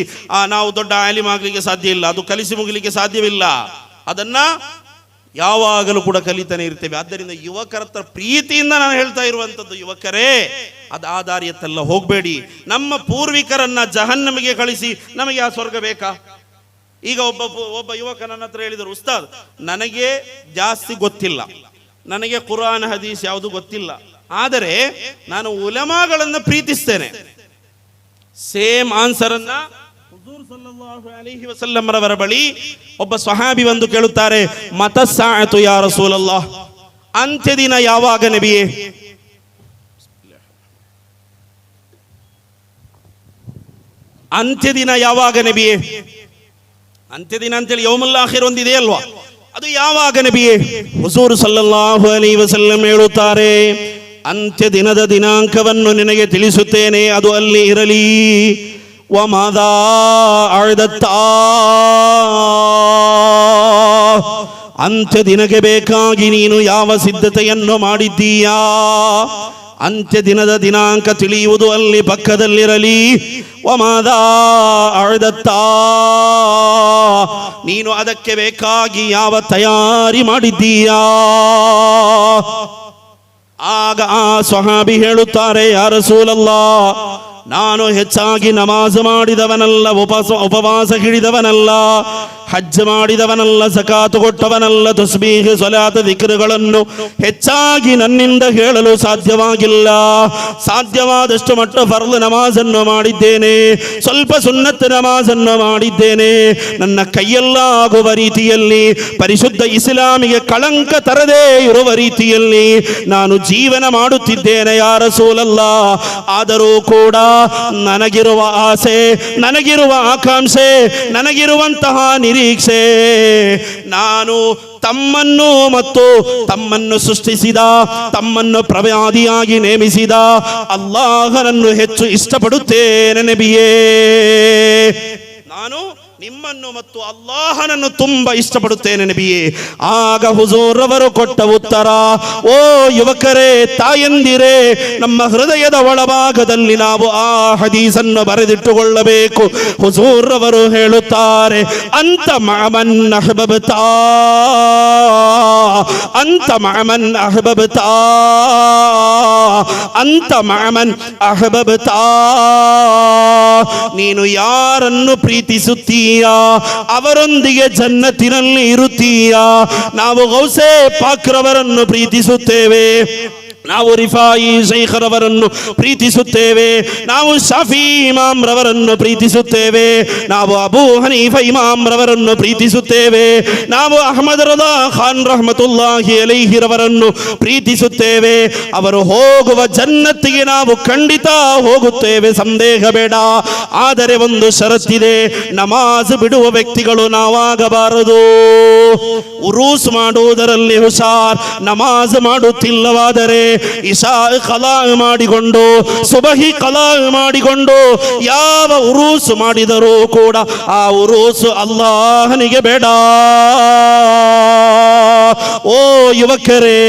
ನಾವು ದೊಡ್ಡ ಆಲಿಮ್ ಆಗಲಿಕ್ಕೆ ಸಾಧ್ಯ ಇಲ್ಲ, ಅದು ಕಲಿಸಿ ಮುಗಿಲಿಕ್ಕೆ ಸಾಧ್ಯವಿಲ್ಲ. ಅದನ್ನ ಯಾವಾಗಲೂ ಕೂಡ ಕಲಿತಾನೆ ಇರ್ತೇವೆ. ಆದ್ದರಿಂದ ಯುವಕರ ಹತ್ರ ಪ್ರೀತಿಯಿಂದ ನಾನು ಹೇಳ್ತಾ ಇರುವಂಥದ್ದು, ಯುವಕರೇ ಅದು ಆ ದಾರಿಯತ್ತೆಲ್ಲ ಹೋಗಬೇಡಿ. ನಮ್ಮ ಪೂರ್ವಿಕರನ್ನ ಜಹನ್ನಮಿಗೆ ಕಳಿಸಿ ನಮಗೆ ಆ ಸ್ವರ್ಗ ಬೇಕಾ? ಈಗ ಒಬ್ಬ ಯುವಕ ನನ್ನ ಹತ್ರ ಹೇಳಿದರು, ಉಸ್ತಾದ್ ನನಗೆ ಜಾಸ್ತಿ ಗೊತ್ತಿಲ್ಲ, ನನಗೆ ಕುರಾನ್ ಹದೀಸ್ ಯಾವುದು ಗೊತ್ತಿಲ್ಲ, ಆದರೆ ನಾನು ಉಲಮಾಗಳನ್ನು ಪ್ರೀತಿಸ್ತೇನೆ. ಸೇಮ್ ಆನ್ಸರ್ ಅನ್ನ ಹುಜೂರ್ ಸಲ್ಲಲ್ಲಾಹು ಅಲೈಹಿ ವಸಲ್ಲಂ ರವರ ಬಳಿ ಒಬ್ಬ ಸ್ವಹಾಬಿ ಬಂದು ಕೇಳುತ್ತಾರೆ, ಮತಸ್ಸಾಅತು ಯಾ ರಸೂಲಲ್ಲಾಹ್, ಅಂತ್ಯ ದಿನ ಯಾವಾಗ ನಬಿಯೇ? ಅಂತ್ಯ ದಿನ ಯಾವಾಗ ನಬಿಯೇ? ಅಂತ್ಯ ದಿನ ಅಂತೇಳಿ ಯೌಮುಲ್ ಆಖಿರ್ ಒಂದಿದೆ ಅಲ್ವಾ, ಅದು ಯಾವಾಗ ನಬಿಯೇ? ಹುಜೂರ್ ಸಲ್ಲಲ್ಲಾಹು ಅಲೈಹಿ ವಸಲ್ಲಂ ಹೇಳುತ್ತಾರೆ, ಅಂತ್ಯ ದಿನದ ದಿನಾಂಕವನ್ನು ನಿನಗೆ ತಿಳಿಸುತ್ತೇನೆ, ಅದು ಅಲ್ಲಿ ಇರಲಿ. ವಮಾದಾ ಅಅದತ್ತಾ, ಅಂತ್ಯ ದಿನಕ್ಕೆ ಬೇಕಾಗಿ ನೀನು ಯಾವ ಸಿದ್ಧತೆಯನ್ನು ಮಾಡಿದ್ದೀಯಾ? ಅಂತ್ಯ ದಿನದ ದಿನಾಂಕ ತಿಳಿಯುವುದು ಅಲ್ಲಿ ಪಕ್ಕದಲ್ಲಿರಲಿ. ವಮಾದಾ ಅಅದತ್ತಾ, ನೀನು ಅದಕ್ಕೆ ಬೇಕಾಗಿ ಯಾವ ತಯಾರಿ ಮಾಡಿದ್ದೀಯಾ? ಆಗ ಆ ಸ್ವಹಾಬಿ ಹೇಳುತ್ತಾರೆ, ಯಾ ರಸೂಲಲ್ಲಾಹ್, ನಾನು ಹೆಚ್ಚಾಗಿ ನಮಾಜ್ ಮಾಡಿದವನಲ್ಲ, ಉಪವಾಸ ಹಿಡಿದವನಲ್ಲ, ಹಜ್ ಮಾಡಿದವನಲ್ಲ, ಝಕಾತ್ ಕೊಟ್ಟವನಲ್ಲ, ತಸ್ಬೀಹ್ ಸಲಾತ್ ದಿಕ್ರುಗಳನ್ನು ಹೆಚ್ಚಾಗಿ ನನ್ನಿಂದ ಹೇಳಲು ಸಾಧ್ಯವಾಗಿಲ್ಲ. ಸಾಧ್ಯವಾದಷ್ಟು ಮಟ್ಟ ಫರ್ದ್ ನಮಾಜನ್ನು ಮಾಡಿದ್ದೇನೆ, ಸ್ವಲ್ಪ ಸುನ್ನತ್ ನಮಾಜನ್ನು ಮಾಡಿದ್ದೇನೆ. ನನ್ನ ಕೈಯಲ್ಲಾಗುವ ರೀತಿಯಲ್ಲಿ ಪರಿಶುದ್ಧ ಇಸ್ಲಾಮಿಗೆ ಕಳಂಕ ತರದೇ ಇರುವ ರೀತಿಯಲ್ಲಿ ನಾನು ಜೀವನ ಮಾಡುತ್ತಿದ್ದೇನೆ ಯಾ ರಸೂಲಲ್ಲಾಹ್. ಆದರೂ ಕೂಡ ನನಗಿರುವ ಆಸೆ, ನನಗಿರುವ ಆಕಾಂಕ್ಷೆ, ನನಗಿರುವಂತಹ ನಿರೀಕ್ಷೆ, ನಾನು ತಮ್ಮನ್ನು ಮತ್ತು ತಮ್ಮನ್ನು ಸೃಷ್ಟಿಸಿದ, ತಮ್ಮನ್ನು ಪ್ರವಾದಿಯಾಗಿ ನೇಮಿಸಿದ ಅಲ್ಲಾಹನನ್ನು ಹೆಚ್ಚು ಇಷ್ಟಪಡುತ್ತೇನೆ ನಬಿಯೇ. ನಾನು ನಿಮ್ಮನ್ನು ಮತ್ತು ಅಲ್ಲಾಹನನ್ನು ತುಂಬಾ ಇಷ್ಟಪಡುತ್ತೇನೆ ನಬಿಯೇ. ಆಗ ಹುಜೂರ್ ಅವರು ಕೊಟ್ಟ ಉತ್ತರ, ಓ ಯುವಕರೇ, ತಾಯಂದಿರೇ, ನಮ್ಮ ಹೃದಯದ ಒಳಭಾಗದಲ್ಲಿ ನಾವು ಆ ಹದೀಸನ್ನು ಬರೆದಿಟ್ಟುಕೊಳ್ಳಬೇಕು. ಹುಜೂರ್ ಅವರು ಹೇಳುತ್ತಾರೆ, ಅಂತ ಮಅಮನ್ ಅಹ್ಬಬ್ತಾ, ಅಂತ ಮಅಮನ್ ಅಹ್ಬಬ್ತಾ, ಅಂತ ಮಅಮನ್ ಅಹ್ಬಬ್ತಾ, ನೀನು ಯಾರನ್ನು ಪ್ರೀತಿಸುತ್ತೀಯ ಅವರೊಂದಿಗೆ ಜನ್ನತಿನಲ್ಲಿ ಇರುತ್ತೀಯ. ನಾವು ಗೌಸೆ ಪಾಕ್ರವರನ್ನು ಪ್ರೀತಿಸುತ್ತೇವೆ, ನಾವು ರಿಫಾಯಿ ಶೈಖರವರನ್ನು ಪ್ರೀತಿಸುತ್ತೇವೆ, ನಾವು ಶಾಫಿ ಇಮಾಮ್ ರವರನ್ನು ಪ್ರೀತಿಸುತ್ತೇವೆ, ನಾವು ಅಬೂ ಹನೀಫ ಇಮಾಮ್ ರವರನ್ನು ಪ್ರೀತಿಸುತ್ತೇವೆ, ನಾವು ಅಹಮದ್ ರದಾ ಖಾನ್ ರಹಮತುಲ್ಲಾಹಿ ಅಲೈಹಿ ರವರನ್ನು ಪ್ರೀತಿಸುತ್ತೇವೆ. ಅವರು ಹೋಗುವ ಜನ್ನತ್ತಿಗೆ ನಾವು ಖಂಡಿತ ಹೋಗುತ್ತೇವೆ, ಸಂದೇಹ ಬೇಡ. ಆದರೆ ಒಂದು ಷರತ್ತಿದೆ, ನಮಾಜ್ ಬಿಡುವ ವ್ಯಕ್ತಿಗಳು ನಾವಾಗಬಾರದು. ಉರೂಸ್ ಮಾಡುವುದರಲ್ಲಿ ಹುಷಾರ್, ನಮಾಜ್ ಮಾಡುತ್ತಿಲ್ಲವಾದರೆ ಇಶಾ ಕಲಾ ಮಾಡಿಕೊಂಡು ಸುಬಹಿ ಕಲಾ ಮಾಡಿಕೊಂಡು ಯಾವ ಉರೂಸ್ ಮಾಡಿದರೂ ಕೂಡ ಆ ಉರೂಸ್ ಅಲ್ಲಾಹನಿಗೆ ಬೇಡ. ಓ ಯುವಕರೇ,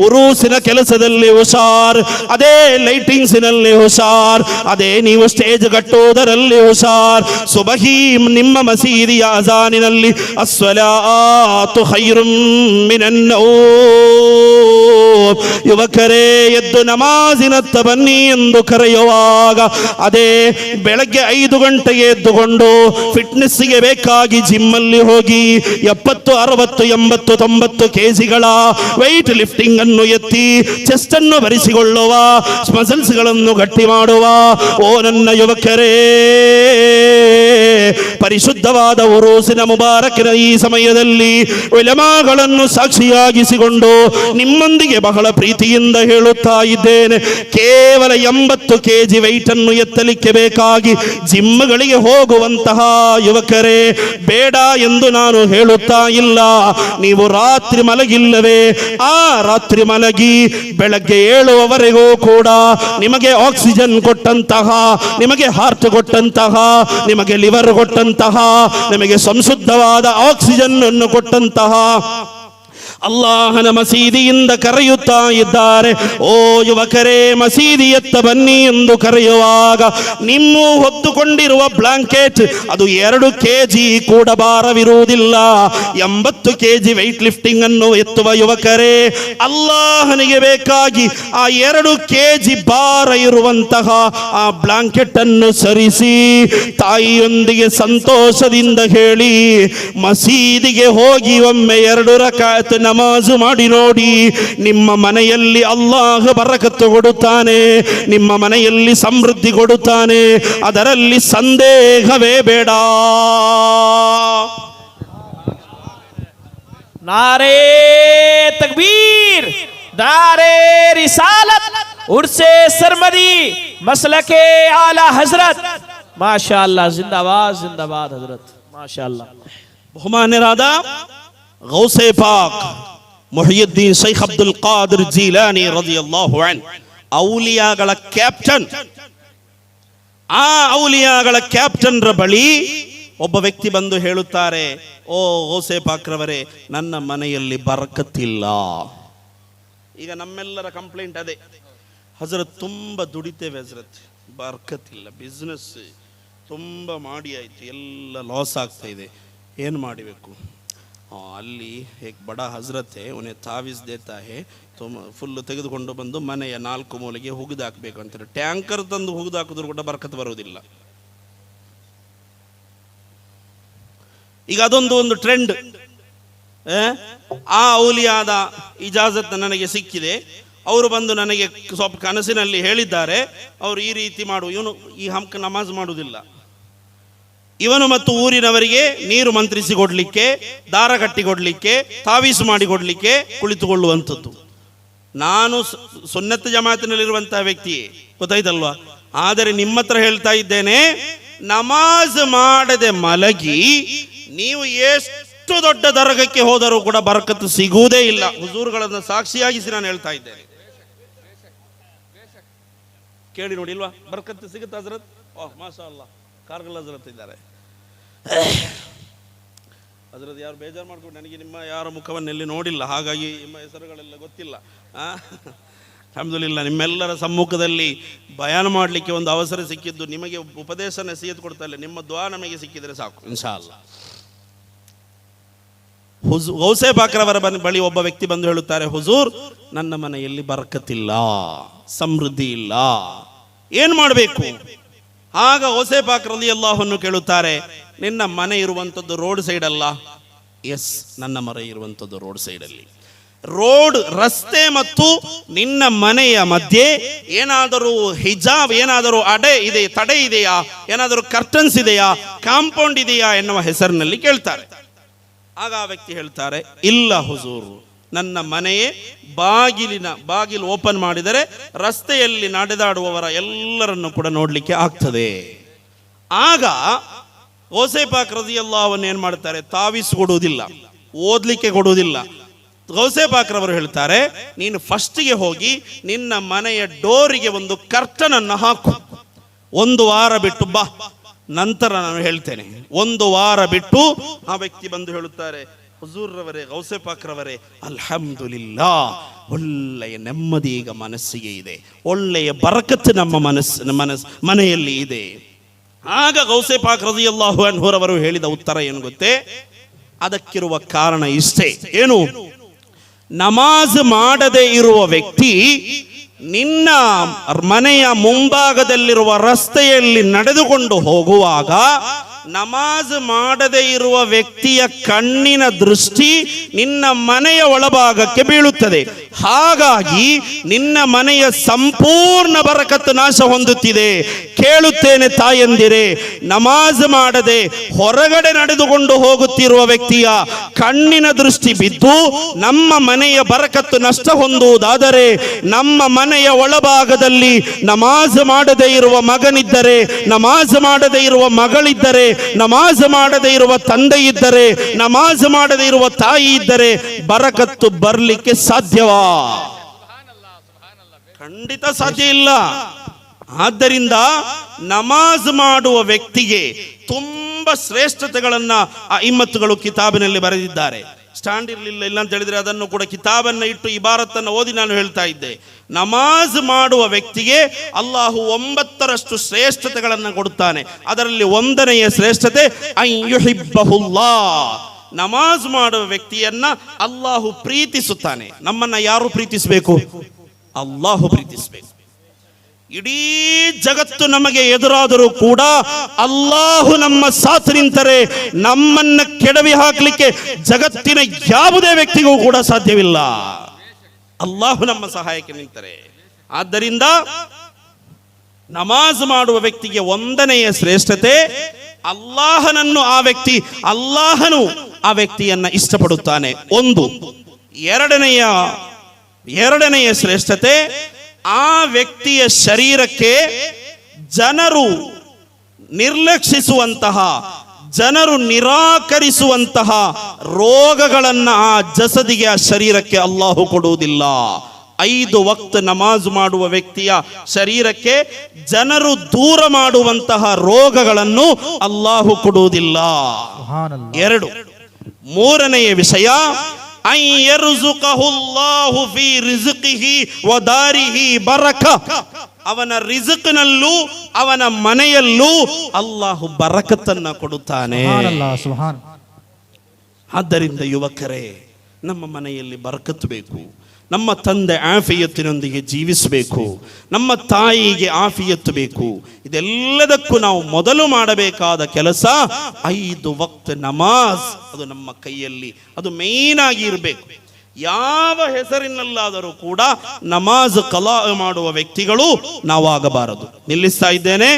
ಉರೂಸಿನ ಕೆಲಸದಲ್ಲಿ ಹುಷಾರ್, ಅದೇ ಲೈಟಿಂಗ್ಸಿನಲ್ಲಿ ಹುಷಾರ್, ಅದೇ ನೀವು ಸ್ಟೇಜ್ ಕಟ್ಟುವುದರಲ್ಲಿ ಹುಷಾರ್. ಸುಬಹಿ ನಿಮ್ಮ ಮಸೀದಿಯ ಅಜಾನಿನಲ್ಲಿ ಅಸ್ಸಲಾತು ಖೈರುಂ ಮಿನನ್ ನೌಮ್, ಯುವಕರೇ ಎದ್ದು ನಮಾಜಿನತ್ತ ಬನ್ನಿ ಎಂದು ಕರೆಯುವಾಗ ಅದೇ ಬೆಳಗ್ಗೆ 5 ಗಂಟೆಗೆ ಎದ್ದುಕೊಂಡು ಫಿಟ್ನೆಸ್ಸಿಗೆ ಬೇಕಾಗಿ ಜಿಮ್ಮಲ್ಲಿ ಹೋಗಿ 70, 60, 80, 90 ಕೆಜಿಗಳ ವೆಯ್ಟ್ ಲಿಫ್ಟಿಂಗ್ ಅನ್ನು ಎತ್ತಿ ಚೆಸ್ಟ್ ಅನ್ನು ಬರಿಸಿಕೊಳ್ಳುವ, ಮಸಲ್ಸ್ ಗಳನ್ನು ಗಟ್ಟಿ ಮಾಡುವ ಓ ನನ್ನ ಯುವಕರೇ, ಪರಿಶುದ್ಧವಾದ ಉರೂಸಿನ ಮುಬಾರಕಿನ ಈ ಸಮಯದಲ್ಲಿ ಉಲಮಾಗಳನ್ನು ಸಾಕ್ಷಿಯಾಗಿಸಿಕೊಂಡು ನಿಮ್ಮೊಂದಿಗೆ ಬಹಳ ಪ್ರೀತಿಯಿಂದ ಹೇಳುತ್ತಾ ಇದ್ದೇನೆ, ಕೇವಲ 80 ಕೆಜಿ ವೆಯ್ಟ್ ಅನ್ನು ಎತ್ತಲಿಕ್ಕೆ ಬೇಕಾಗಿ ಜಿಮ್ಗಳಿಗೆ ಹೋಗುವಂತಹ ಯುವಕರೇ ಬೇಡ ಎಂದು ನಾನು ಹೇಳುತ್ತಾ ಇಲ್ಲ. ನೀವು ರಾತ್ರಿ ಮಲಗಿಲ್ಲವೇ, ಆ ರಾತ್ರಿ ಮಲಗಿ ಬೆಳಗ್ಗೆ ಏಳುವವರೆಗೂ ಕೂಡ ನಿಮಗೆ ಆಕ್ಸಿಜನ್ ಕೊಟ್ಟಂತಹ, ನಿಮಗೆ ಹಾರ್ಟ್ ಕೊಟ್ಟಂತಹ, ನಿಮಗೆ ಲಿವರ್ ಕೊಟ್ಟಂತಹ, ನಿಮಗೆ ಸಂಶುದ್ಧವಾದ ಆಕ್ಸಿಜನ್ ಅನ್ನು ಕೊಟ್ಟಂತಹ ಅಲ್ಲಾಹನ ಮಸೀದಿಯಿಂದ ಕರೆಯುತ್ತಾ ಇದ್ದಾರೆ. ಓ ಯುವಕರೇ, ಮಸೀದಿಯತ್ತ ಬನ್ನಿ ಎಂದು ಕರೆಯುವಾಗ ನಿಮ್ಮ ಹೊತ್ತುಕೊಂಡಿರುವ ಬ್ಲಾಂಕೆಟ್ ಅದು 2 ಕೆಜಿ ಕೂಡ ಭಾರವಿರುವುದಿಲ್ಲ. 80 ಕೆಜಿ ವೆಯ್ಟ್ ಲಿಫ್ಟಿಂಗ್ ಅನ್ನು ಎತ್ತುವ ಯುವಕರೇ, ಅಲ್ಲಾಹನಿಗೆ ಬೇಕಾಗಿ ಆ 2 ಕೆಜಿ ಭಾರ ಇರುವಂತಹ ಆ ಬ್ಲಾಂಕೆಟ್ ಅನ್ನು ಸರಿಸಿ ತಾಯಿಯೊಂದಿಗೆ ಸಂತೋಷದಿಂದ ಹೇಳಿ ಮಸೀದಿಗೆ ಹೋಗಿ ಒಮ್ಮೆ 2 ರಕಾತ್ ನಮಾಜು ಮಾಡಿ ನೋಡಿ. ನಿಮ್ಮ ಮನೆಯಲ್ಲಿ ಅಲ್ಲಾಹ ಬರಕತ್ತು ಕೊಡುತ್ತಾನೆ, ನಿಮ್ಮ ಮನೆಯಲ್ಲಿ ಸಮೃದ್ಧಿ ಕೊಡುತ್ತಾನೆ, ಅದರಲ್ಲಿ ಸಂದೇಹವೇ ಬೇಡ. ನಾರೇ ತಕ್ಬೀರ್, ನಾರೇ ರಿಸಾಲತ್, ಉರ್ಸೆ ಸರ್ಮದಿ, ಮಸ್ಲಕೆ ಆಲಾ ಹಜರತ್. ಮಾಶಾ ಅಲ್ಲಾ, ಜಿಂದಾಬಾದ್ ಜಿಂದಾಬಾದ್ ಹಜರತ್, ಮಾಶಾ ಅಲ್ಲಾ. ಬಹುಮಾನ್ಯರಾದ ಗೌಸೆ ಪಾಕ್ ಮುಹಿಯುದ್ದೀನ್ ಶೈಖ್ ಅಬ್ದುಲ್ ಖಾದಿರ್ ಜೀಲಾನಿ ರದಿಯಲ್ಲಾಹು ಅನ್ಹು, ಔಲಿಯಾಗಳ ಕ್ಯಾಪ್ಟನ್. ಆ ಔಲಿಯಾಗಳ ಕ್ಯಾಪ್ಟನ್ ರ ಬಳಿ ಒಬ್ಬ ವ್ಯಕ್ತಿ ಬಂದು ಹೇಳುತ್ತಾರೆ, ಓ ಗೌಸೆ ಪಾಕ್ ರವರೇ, ನನ್ನ ಮನೆಯಲ್ಲಿ ಬರಕತ್ತಿಲ್ಲ. ಈಗ ನಮ್ಮೆಲ್ಲರ ಕಂಪ್ಲೇಂಟ್ ಅದೇ, ಹಜರತ್ ತುಂಬ ದುಡಿತೇವೆ ಹಜರತ್, ಬರ್ಕತ್ತಿಲ್ಲ, ಬಿಸ್ನೆಸ್ ತುಂಬ ಮಾಡಿ ಆಯಿತು, ಎಲ್ಲ ಲಾಸ್ ಆಗ್ತಾ ಇದೆ, ಏನು ಮಾಡಬೇಕು? ಅಲ್ಲಿ ಏಕ್ ಬಡ ಹಜರತೆ ಉನ್ನೆ ತಾವೀಸ್ ದೇತಾ ಹೇ, ಫುಲ್ಲು ತೆಗೆದುಕೊಂಡು ಬಂದು ಮನೆಯ 4 ಮೂಲೆಗೆ ಹುಗಿದಾಕಬೇಕು ಅಂತಾರೆ. ಟ್ಯಾಂಕರ್ ತಂದು ಹುಗಿದಾಕಿದ್ರು ಕೂಡ ಬರ್ಕತ್ ಬರುವುದಿಲ್ಲ. ಈಗ ಅದೊಂದು ಟ್ರೆಂಡ್. ಆ ಔಲಿಯಾದ ಇಜಾಜತ್ ನನಗೆ ಸಿಕ್ಕಿದೆ, ಅವರು ಬಂದು ನನಗೆ ಸ್ವಲ್ಪ ಕನಸಿನಲ್ಲಿ ಹೇಳಿದ್ದಾರೆ, ಅವರು ಈ ರೀತಿ ಮಾಡು, ಇವನು ಈ ಹಮ್ಕ ನಮಾಜ್ ಮಾಡುವುದಿಲ್ಲ, ಇವನು ಮತ್ತು ಊರಿನವರಿಗೆ ನೀರು ಮಂತ್ರಿಸಿ ಕೊಡ್ಲಿಕ್ಕೆ, ದಾರ ಕಟ್ಟಿ ಕೊಡ್ಲಿಕ್ಕೆ, ತಾವೀಸು ಮಾಡಿ ಕೊಡ್ಲಿಕ್ಕೆ ಕುಳಿತುಕೊಳ್ಳುವಂಥದ್ದು. ನಾನು ಸುನ್ನತ್ ಜಮಾತಿನಲ್ಲಿರುವಂತಹ ವ್ಯಕ್ತಿಯೇ, ಗೊತ್ತಾಯ್ತಲ್ವಾ? ಆದರೆ ನಿಮ್ಮ ಹತ್ರ ಹೇಳ್ತಾ ಇದ್ದೇನೆ, ನಮಾಜ್ ಮಾಡದೆ ಮಲಗಿ ನೀವು ಎಷ್ಟು ದೊಡ್ಡ ದರ್ಗಕ್ಕೆ ಹೋದರೂ ಕೂಡ ಬರಕತ್ತು ಸಿಗುವುದೇ ಇಲ್ಲ. ಹುಜೂರ್ಗಳನ್ನು ಸಾಕ್ಷಿಯಾಗಿಸಿ ನಾನು ಹೇಳ್ತಾ ಇದ್ದೇನೆ, ಕೇಳಿ ನೋಡಿ, ಇಲ್ವಾ? ಬರಕತ್ತು ಸಿಗುತ್ತಾ ಹಜರತ್? ಓಹ್ ಮಾಶಾ ಅಲ್ಲಾ, ಕಾರ್ಗಲ್ ಹಜರತ್ ಇದ್ದಾರೆ. ಹಜರತ್ ಯಾರು ಬೇಜಾರು ಮಾಡ್ಕೊಂಡು, ನನಗೆ ನಿಮ್ಮ ಯಾರ ಮುಖವನ್ನೆಲ್ಲಿ ನೋಡಿಲ್ಲ, ಹಾಗಾಗಿ ನಿಮ್ಮ ಹೆಸರುಗಳೆಲ್ಲ ಗೊತ್ತಿಲ್ಲ. ಅಲ್ಹಮ್ದುಲಿಲ್ಲಾಹ್, ನಿಮ್ಮೆಲ್ಲರ ಸಮ್ಮುಖದಲ್ಲಿ ಬಯಾನ್ ಮಾಡಲಿಕ್ಕೆ ಒಂದು ಅವಸರ ಸಿಕ್ಕಿದ್ದು, ನಿಮಗೆ ಉಪದೇಶ ನಸೀಹತ್ ಕೊಡ್ತಾ ಇಲ್ಲ, ನಿಮ್ಮ ದುಆ ನಮಗೆ ಸಿಕ್ಕಿದರೆ ಸಾಕು ಇನ್ಶಾ ಅಲ್ಲಾ. ಗೌಸೆ ಪಾಕ್ರವರ ಬಳಿ ಒಬ್ಬ ವ್ಯಕ್ತಿ ಬಂದು ಹೇಳುತ್ತಾರೆ, ಹುಜೂರ್, ನನ್ನ ಮನೆಯಲ್ಲಿ ಬರಕತ್ತಿಲ್ಲ, ಸಮೃದ್ಧಿ ಇಲ್ಲ, ಏನು ಮಾಡಬೇಕು? ಆಗ ಗೌಸೆ ಪಾಕ್ ರಲಿಯಲ್ಲಾಹು ಅನ್ಹು ಕೇಳುತ್ತಾರೆ, ನಿನ್ನ ಮನೆ ಇರುವಂಥದ್ದು ರೋಡ್ ಸೈಡ್ ಅಲ್ಲ? ಎಸ್, ನನ್ನ ಮನೆ ಇರುವಂಥದ್ದು ರೋಡ್ ಸೈಡಲ್ಲಿ. ರೋಡ್, ರಸ್ತೆ ಮತ್ತು ನಿನ್ನ ಮನೆಯ ಮಧ್ಯೆ ಏನಾದರೂ ಹಿಜಾಬ್, ಏನಾದರೂ ತಡೆ ಇದೆಯಾ, ಏನಾದರೂ ಕರ್ಟನ್ಸ್ ಇದೆಯಾ, ಕಾಂಪೌಂಡ್ ಇದೆಯಾ ಎನ್ನುವ ಹೆಸರಿನಲ್ಲಿ ಕೇಳ್ತಾರೆ. ಆಗ ಆ ವ್ಯಕ್ತಿ ಹೇಳ್ತಾರೆ, ಇಲ್ಲ ಹುಜೂರ್, ನನ್ನ ಮನೆಯೇ ಬಾಗಿಲು ಓಪನ್ ಮಾಡಿದರೆ ರಸ್ತೆಯಲ್ಲಿ ನಡೆದಾಡುವವರ ಎಲ್ಲರನ್ನು ಕೂಡ ನೋಡ್ಲಿಕ್ಕೆ ಆಗ್ತದೆ. ಆಗ ಗೌಸೆ ಪಾಕ್ ರದಿಯಲ್ಲಾಹು ಅನ್ಹು ಏನ್ ಮಾಡ್ತಾರೆ, ತಾವೀಸ್ ಕೊಡುವುದಿಲ್ಲ, ಓದ್ಲಿಕ್ಕೆ ಕೊಡುವುದಿಲ್ಲ. ಗೌಸೆ ಪಾಕ್ರವರು ಹೇಳ್ತಾರೆ, ನೀನು ಫಸ್ಟಿಗೆ ಹೋಗಿ ನಿನ್ನ ಮನೆಯ ಡೋರಿಗೆ ಒಂದು ಕರ್ಟನ್ ಅನ್ನು ಹಾಕು, 1 ವಾರ ಬಿಟ್ಟು ಬಾ, ನಂತರ ನಾನು ಹೇಳ್ತೇನೆ. 1 ವಾರ ಬಿಟ್ಟು ಆ ವ್ಯಕ್ತಿ ಬಂದು ಹೇಳುತ್ತಾರೆ, ಹುಜೂರ್ರವರೇ, ಗೌಸೆ ಪಾಕ್ರವರೇ, ಅಲ್ಹಮ್ದುಲಿಲ್ಲಾ, ಒಳ್ಳೆಯ ನೆಮ್ಮದಿ ಈಗ ಮನಸ್ಸಿಗೆ ಇದೆ, ಒಳ್ಳೆಯ ಬರಕತ್ತು ನಮ್ಮ ಮನೆಯಲ್ಲಿ ಇದೆ. ಆಗ ಗೌಸೆ ಪಾಕ್ ರದಿಯಲ್ಲಾಹು ಅನ್ಹುರವರು ಹೇಳಿದ ಉತ್ತರ ಏನು ಗೊತ್ತೇ? ಅದಕ್ಕಿರುವ ಕಾರಣ ಇಷ್ಟೇ. ಏನು? ನಮಾಜ್ ಮಾಡದೇ ಇರುವ ವ್ಯಕ್ತಿ ನಿನ್ನ ಮನೆಯ ಮುಂಭಾಗದಲ್ಲಿರುವ ರಸ್ತೆಯಲ್ಲಿ ನಡೆದುಕೊಂಡು ಹೋಗುವಾಗ ನಮಾಜ್ ಮಾಡದೇ ಇರುವ ವ್ಯಕ್ತಿಯ ಕಣ್ಣಿನ ದೃಷ್ಟಿ ನಿನ್ನ ಮನೆಯ ಒಳಭಾಗಕ್ಕೆ ಬೀಳುತ್ತದೆ. ಹಾಗಾಗಿ ನಿನ್ನ ಮನೆಯ ಸಂಪೂರ್ಣ ಬರಕತ್ತು ನಾಶ ಹೊಂದುತ್ತಿದೆ. ಕೇಳುತ್ತೇನೆ ತಾಯಂದಿರೇ, ನಮಾಜ್ ಮಾಡದೆ ಹೊರಗಡೆ ನಡೆದುಕೊಂಡು ಹೋಗುತ್ತಿರುವ ವ್ಯಕ್ತಿಯ ಕಣ್ಣಿನ ದೃಷ್ಟಿ ಬಿದ್ದು ನಮ್ಮ ಮನೆಯ ಬರಕತ್ತು ನಷ್ಟ ಹೊಂದುವುದಾದರೆ, ನಮ್ಮ ಮನೆಯ ಒಳಭಾಗದಲ್ಲಿ ನಮಾಜ್ ಮಾಡದೇ ಇರುವ ಮಗನಿದ್ದರೆ, ನಮಾಜ್ ಮಾಡದೇ ಇರುವ ಮಗಳಿದ್ದರೆ, ನಮಾಜ್ ಮಾಡದೇ ಇರುವ ತಂದೆ ಇದ್ದರೆ, ನಮಾಜ್ ಮಾಡದೇ ಇರುವ ತಾಯಿ ಇದ್ದರೆ ಬರಕತ್ತು ಬರಲಿಕ್ಕೆ ಸಾಧ್ಯವಾ? ಖಂಡಿತ ಸಾಧ್ಯ ಇಲ್ಲ. ಆದ್ದರಿಂದ ನಮಾಜ್ ಮಾಡುವ ವ್ಯಕ್ತಿಗೆ ತುಂಬಾ ಶ್ರೇಷ್ಠತೆಗಳನ್ನ ಅಇಮ್ಮತ್ತುಗಳು ಕಿತಾಬಿನಲ್ಲಿ ಬರೆದಿದ್ದಾರೆ. ಸ್ಟ್ಯಾಂಡ್ ಇರಲಿಲ್ಲ, ಇಲ್ಲ ಅಂತ ಹೇಳಿದ್ರೆ ಅದನ್ನು ಕೂಡ ಕಿತಾಬನ್ನ ಇಟ್ಟು ಇಬಾರತ್ತನ್ನು ಓದಿ ನಾನು ಹೇಳ್ತಾ ಇದ್ದೆ. ನಮಾಜ್ ಮಾಡುವ ವ್ಯಕ್ತಿಗೆ ಅಲ್ಲಾಹು 9ರಷ್ಟು ಶ್ರೇಷ್ಠತೆಗಳನ್ನು ಕೊಡುತ್ತಾನೆ. ಅದರಲ್ಲಿ 1ನೆಯ ಶ್ರೇಷ್ಠತೆ ಅಯ್ಯುಹಿಬ್ಬಹುಲ್ಲಾಹ್, ನಮಾಜ್ ಮಾಡುವ ವ್ಯಕ್ತಿಯನ್ನ ಅಲ್ಲಾಹು ಪ್ರೀತಿಸುತ್ತಾನೆ. ನಮ್ಮನ್ನ ಯಾರು ಪ್ರೀತಿಸಬೇಕು? ಅಲ್ಲಾಹು ಪ್ರೀತಿಸಬೇಕು. ಇಡೀ ಜಗತ್ತು ನಮಗೆ ಎದುರಾದರೂ ಕೂಡ ಅಲ್ಲಾಹು ನಮ್ಮ ಸಾಥ್ ನಿಂತರೆ ನಮ್ಮನ್ನ ಕೆಡವಿ ಹಾಕಲಿಕ್ಕೆ ಜಗತ್ತಿನ ಯಾವುದೇ ವ್ಯಕ್ತಿಗೂ ಕೂಡ ಸಾಧ್ಯವಿಲ್ಲ. ಅಲ್ಲಾಹು ನಮ್ಮ ಸಹಾಯಕ್ಕೆ ನಿಂತರೆ. ಆದ್ದರಿಂದ ನಮಾಜ್ ಮಾಡುವ ವ್ಯಕ್ತಿಗೆ 1ನೆಯ ಶ್ರೇಷ್ಠತೆ ಅಲ್ಲಾಹನನ್ನು ಅಲ್ಲಾಹನು ಆ ವ್ಯಕ್ತಿಯನ್ನ ಇಷ್ಟಪಡುತ್ತಾನೆ. 1. ಎರಡನೆಯ ಶ್ರೇಷ್ಠತೆ, ಆ ವ್ಯಕ್ತಿಯ ಶರೀರಕ್ಕೆ ಜನರು ನಿರ್ಲಕ್ಷಿಸುವಂತಹ, ಜನರು ನಿರಾಕರಿಸುವಂತಹ ರೋಗಗಳನ್ನು ಆ ಜಸದಿಗೆ, ಆ ಶರೀರಕ್ಕೆ ಅಲ್ಲಾಹು ಕೊಡುವುದಿಲ್ಲ. 5 ವಕ್ತ್ ನಮಾಜ್ ಮಾಡುವ ವ್ಯಕ್ತಿಯ ಶರೀರಕ್ಕೆ ಜನರು ದೂರ ಮಾಡುವಂತಹ ರೋಗಗಳನ್ನು ಅಲ್ಲಾಹು ಕೊಡುವುದಿಲ್ಲ. 2. 3ನೆಯ ವಿಷಯ, ಅವನ ರಿಜ್ಕ್ನಲ್ಲೂ ಅವನ ಮನೆಯಲ್ಲೂ ಅಲ್ಲಾಹು ಬರಕತ್ತನ್ನ ಕೊಡುತ್ತಾನೆ. ಆದ್ದರಿಂದ ಯುವಕರೇ, ನಮ್ಮ ಮನೆಯಲ್ಲಿ ಬರಕತ್ತು ಬೇಕು. ನಮ್ಮ ತಂದೆ ಆಫಿಯತ್ತಿನೊಂದಿಗೆ ಜೀವಿಸಬೇಕು. ನಮ್ಮ ತಾಯಿಗೆ ಆಫಿಯತ್ತು ಬೇಕು. ಇದೆಲ್ಲದಕ್ಕೂ ನಾವು ಮೊದಲು ಮಾಡಬೇಕಾದ ಕೆಲಸ 5 ವಕ್ತ್ ನಮಾಜ್. ಅದು ನಮ್ಮ ಕೈಯಲ್ಲಿ, ಅದು ಮೇನ್ ಆಗಿ ಇರಬೇಕು. ಯಾವ ಹೆಸರಿನಲ್ಲಾದರೂ ಕೂಡ ನಮಾಜ್ ಕಲಾ ಮಾಡುವ ವ್ಯಕ್ತಿಗಳು ನಾವಾಗಬಾರದು. ನಿಲ್ಲಿಸ್ತಾ ಇದ್ದೇನೆ.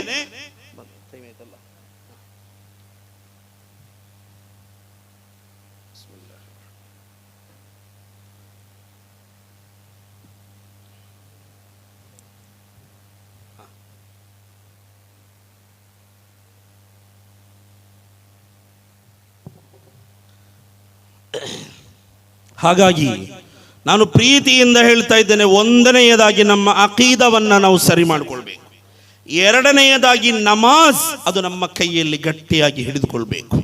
ಹಾಗಾಗಿ ನಾನು ಪ್ರೀತಿಯಿಂದ ಹೇಳ್ತಾ ಇದ್ದೇನೆ, 1ನೆಯದಾಗಿ ನಮ್ಮ ಅಕೀದವನ್ನ ನಾವು ಸರಿ ಮಾಡಿಕೊಳ್ಬೇಕು. 2ನೆಯದಾಗಿ ನಮಾಜ್, ಅದು ನಮ್ಮ ಕೈಯಲ್ಲಿ ಗಟ್ಟಿಯಾಗಿ ಹಿಡಿದುಕೊಳ್ಬೇಕು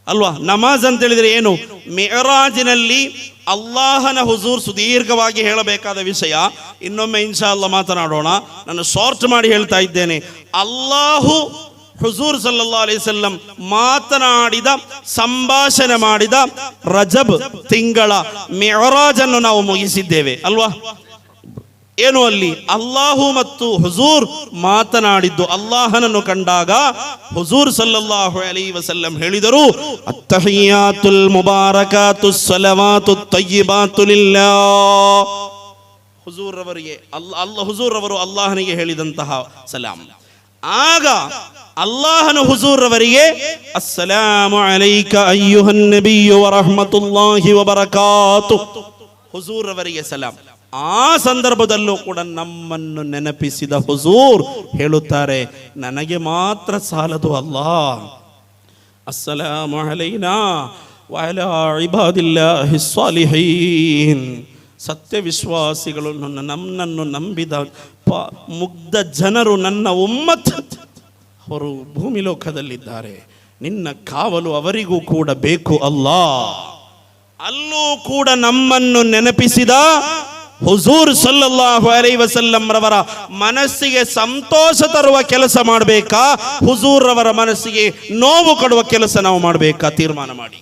ಅಲ್ವಾ? ನಮಾಜ್ ಅಂತ ಹೇಳಿದ್ರೆ ಏನು? ಮಿಅರಾಜಿನಲ್ಲಿ ಅಲ್ಲಾಹನ ಹುಜೂರ್ ಸುದೀರ್ಘವಾಗಿ ಹೇಳಬೇಕಾದ ವಿಷಯ. ಇನ್ನೊಮ್ಮೆ ಇನ್ಶಾ ಅಲ್ಲಾಹ್ ಮಾತನಾಡೋಣ. ನಾನು ಶಾರ್ಟ್ ಮಾಡಿ ಹೇಳ್ತಾ ಇದ್ದೇನೆ. ಅಲ್ಲಾಹು ಹುಜೂರ್ ಸಲ್ಲಲ್ಲಾಹು ಅಲೈಹಿ ವಸಲ್ಲಂ ಮಾತನಾಡಿದ, ಸಂಭಾಷಣೆ ಮಾಡಿದ ರಜಬ್ ತಿಂಗಳ ಮಿಅರಾಜ್ ಅನ್ನು ನಾವು ಮುಗಿಸಿದ್ದೇವೆ ಅಲ್ವಾ? ಏನು ಅಲ್ಲಿ ಅಲ್ಲಾಹು ಮತ್ತು ಹುಜೂರ್ ಮಾತನಾಡಿದ್ದು. ಅಲ್ಲಾಹನನ್ನು ಕಂಡಾಗ ಹುಜೂರ್ ಸಲ್ಲಲ್ಲಾಹು ಅಲೈಹಿ ವಸಲ್ಲಂ ಹೇಳಿದರು, ಅತ್ತಹಿಯಾತುಲ್ ಮುಬಾರಕಾತುಸ್ ಸಲಾವಾತುತ್ ತಯ್ಯಿಬಾತು ಲಿಲ್ಲಾಹ್. ಹುಜೂರ್ ಅವರಿಗೆ ಹುಜೂರ್ ಅವರು ಅಲ್ಲಾಹನಿಗೆ ಹೇಳಿದಂತಹ ಸಲಾಂ. ಆಗ ಅಲ್ಲಾಹನು ಹುಜೂರ್ ಅವರಿಗೆ ಅಸ್ಸಲಾಮು ಅಲೈಕ ಅಯ್ಯುಹನ್ ನಬಿಯು ವ ರಹ್ಮತುಲ್ಲಾಹಿ ವ ಬರಕಾತು, ಹುಜೂರ್ ಅವರಿಗೆ ಸಲಾಂ. ಆ ಸಂದರ್ಭದಲ್ಲೂ ಕೂಡ ನಮ್ಮನ್ನು ನೆನಪಿಸಿದ ಹುಜೂರ್ ಹೇಳುತ್ತಾರೆ, ನನಗೆ ಮಾತ್ರ ಸಾಲದು ಅಲ್ಲಾಹ್, ಅಸ್ಸಲಾಮು ಅಲೈನಾ ವ ಅಲಾ ಇಬಾದಿಲ್ಲಾಹಿ ಸ್ಸಾಲಿಹೀನ್. ಸತ್ಯ ವಿಶ್ವಾಸಿಗಳು ನನ್ನನ್ನು ನಂಬಿದ ಮುಗ್ಧ ಜನರು ನನ್ನ ಉಮ್ಮತ್, ಅವರು ಭೂಮಿ ಲೋಕದಲ್ಲಿದ್ದಾರೆ, ನಿನ್ನ ಕಾವಲು ಅವರಿಗೂ ಕೂಡ ಬೇಕು ಅಲ್ಲಾಹ್. ಅಲ್ಲೂ ಕೂಡ ನಮ್ಮನ್ನು ನೆನಪಿಸಿದ ಹುಜೂರ್ ಸಲ್ಲಲ್ಲಾಹು ಅಲೈಹಿ ವಸಲ್ಲಂ ರವರ ಮನಸ್ಸಿಗೆ ಸಂತೋಷ ತರುವ ಕೆಲಸ ಮಾಡಬೇಕಾ, ಹುಜೂರ್ ರವರ ಮನಸ್ಸಿಗೆ ನೋವು ಕೊಡುವ ಕೆಲಸ ನಾವು ಮಾಡಬೇಕಾ? ತೀರ್ಮಾನ ಮಾಡಿ.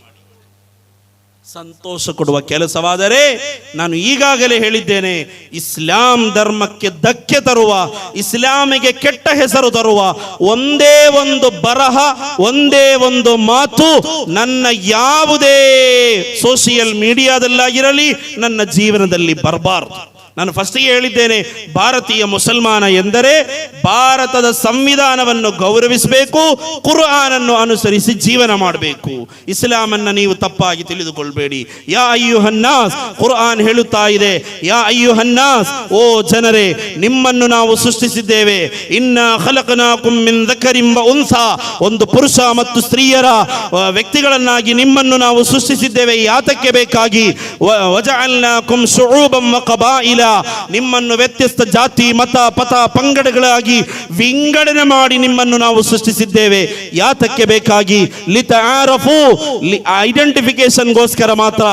ಸಂತೋಷ ಕೊಡುವ ಕೆಲಸವಾದರೆ, ನಾನು ಈಗಾಗಲೇ ಹೇಳಿದ್ದೇನೆ, ಇಸ್ಲಾಂ ಧರ್ಮಕ್ಕೆ ಧಕ್ಕೆ ತರುವ, ಇಸ್ಲಾಮಿಗೆ ಕೆಟ್ಟ ಹೆಸರು ತರುವ ಒಂದೇ ಒಂದು ಬರಹ, ಒಂದೇ ಒಂದು ಮಾತು ನನ್ನ ಯಾವುದೇ ಸೋಷಿಯಲ್ ಮೀಡಿಯಾದಲ್ಲಾಗಿರಲಿ ನನ್ನ ಜೀವನದಲ್ಲಿ ಬರಬಾರದು. ನಾನು ಫಸ್ಟಿಗೆ ಹೇಳಿದ್ದೇನೆ, ಭಾರತೀಯ ಮುಸಲ್ಮಾನ ಎಂದರೆ ಭಾರತದ ಸಂವಿಧಾನವನ್ನು ಗೌರವಿಸಬೇಕು, ಕುರ್ಆನನ್ನು ಅನುಸರಿಸಿ ಜೀವನ ಮಾಡಬೇಕು. ಇಸ್ಲಾಮನ್ನು ನೀವು ತಪ್ಪಾಗಿ ತಿಳಿದುಕೊಳ್ಬೇಡಿ. ಯಾ ಅಯ್ಯುಹನ್ನಾಸ್, ಕುರ್ಆನ್ ಹೇಳುತ್ತಾ ಇದೆ, ಯಾ ಅಯ್ಯುಹನ್ನಾಸ್, ಓ ಜನರೇ, ನಿಮ್ಮನ್ನು ನಾವು ಸೃಷ್ಟಿಸಿದ್ದೇವೆ. ಇನ್ನಾ ಖಲಕನಾಕುಂ ಮಿನ್ ದಕರಿಂ ವ ಉನ್ಸಾ, ಒಂದು ಪುರುಷ ಮತ್ತು ಸ್ತ್ರೀಯರ ವ್ಯಕ್ತಿಗಳನ್ನಾಗಿ ನಿಮ್ಮನ್ನು ನಾವು ಸೃಷ್ಟಿಸಿದ್ದೇವೆ. ಯಾತಕ್ಕೆ ಬೇಕಾಗಿ? ವಜಅಲ್ನಾಕುಂ ಶುಊಬಂ ವ ಕಬಾಯಿಲ, ನಿಮ್ಮನ್ನು ವ್ಯತ್ಯಸ್ತ ಜಾತಿ ಮತ ಪಥ ಪಂಗಡಗಳಾಗಿ ವಿಂಗಡಣೆ ಮಾಡಿ ನಿಮ್ಮನ್ನು ನಾವು ಸೃಷ್ಟಿಸಿದ್ದೇವೆ. ಯಾತಕ್ಕೆ ಬೇಕಾಗಿ? ಲಿತಆರಫು, ಐಡೆಂಟಿಫಿಕೇಶನ್ಗೋಸ್ಕರ ಮಾತ್ರ,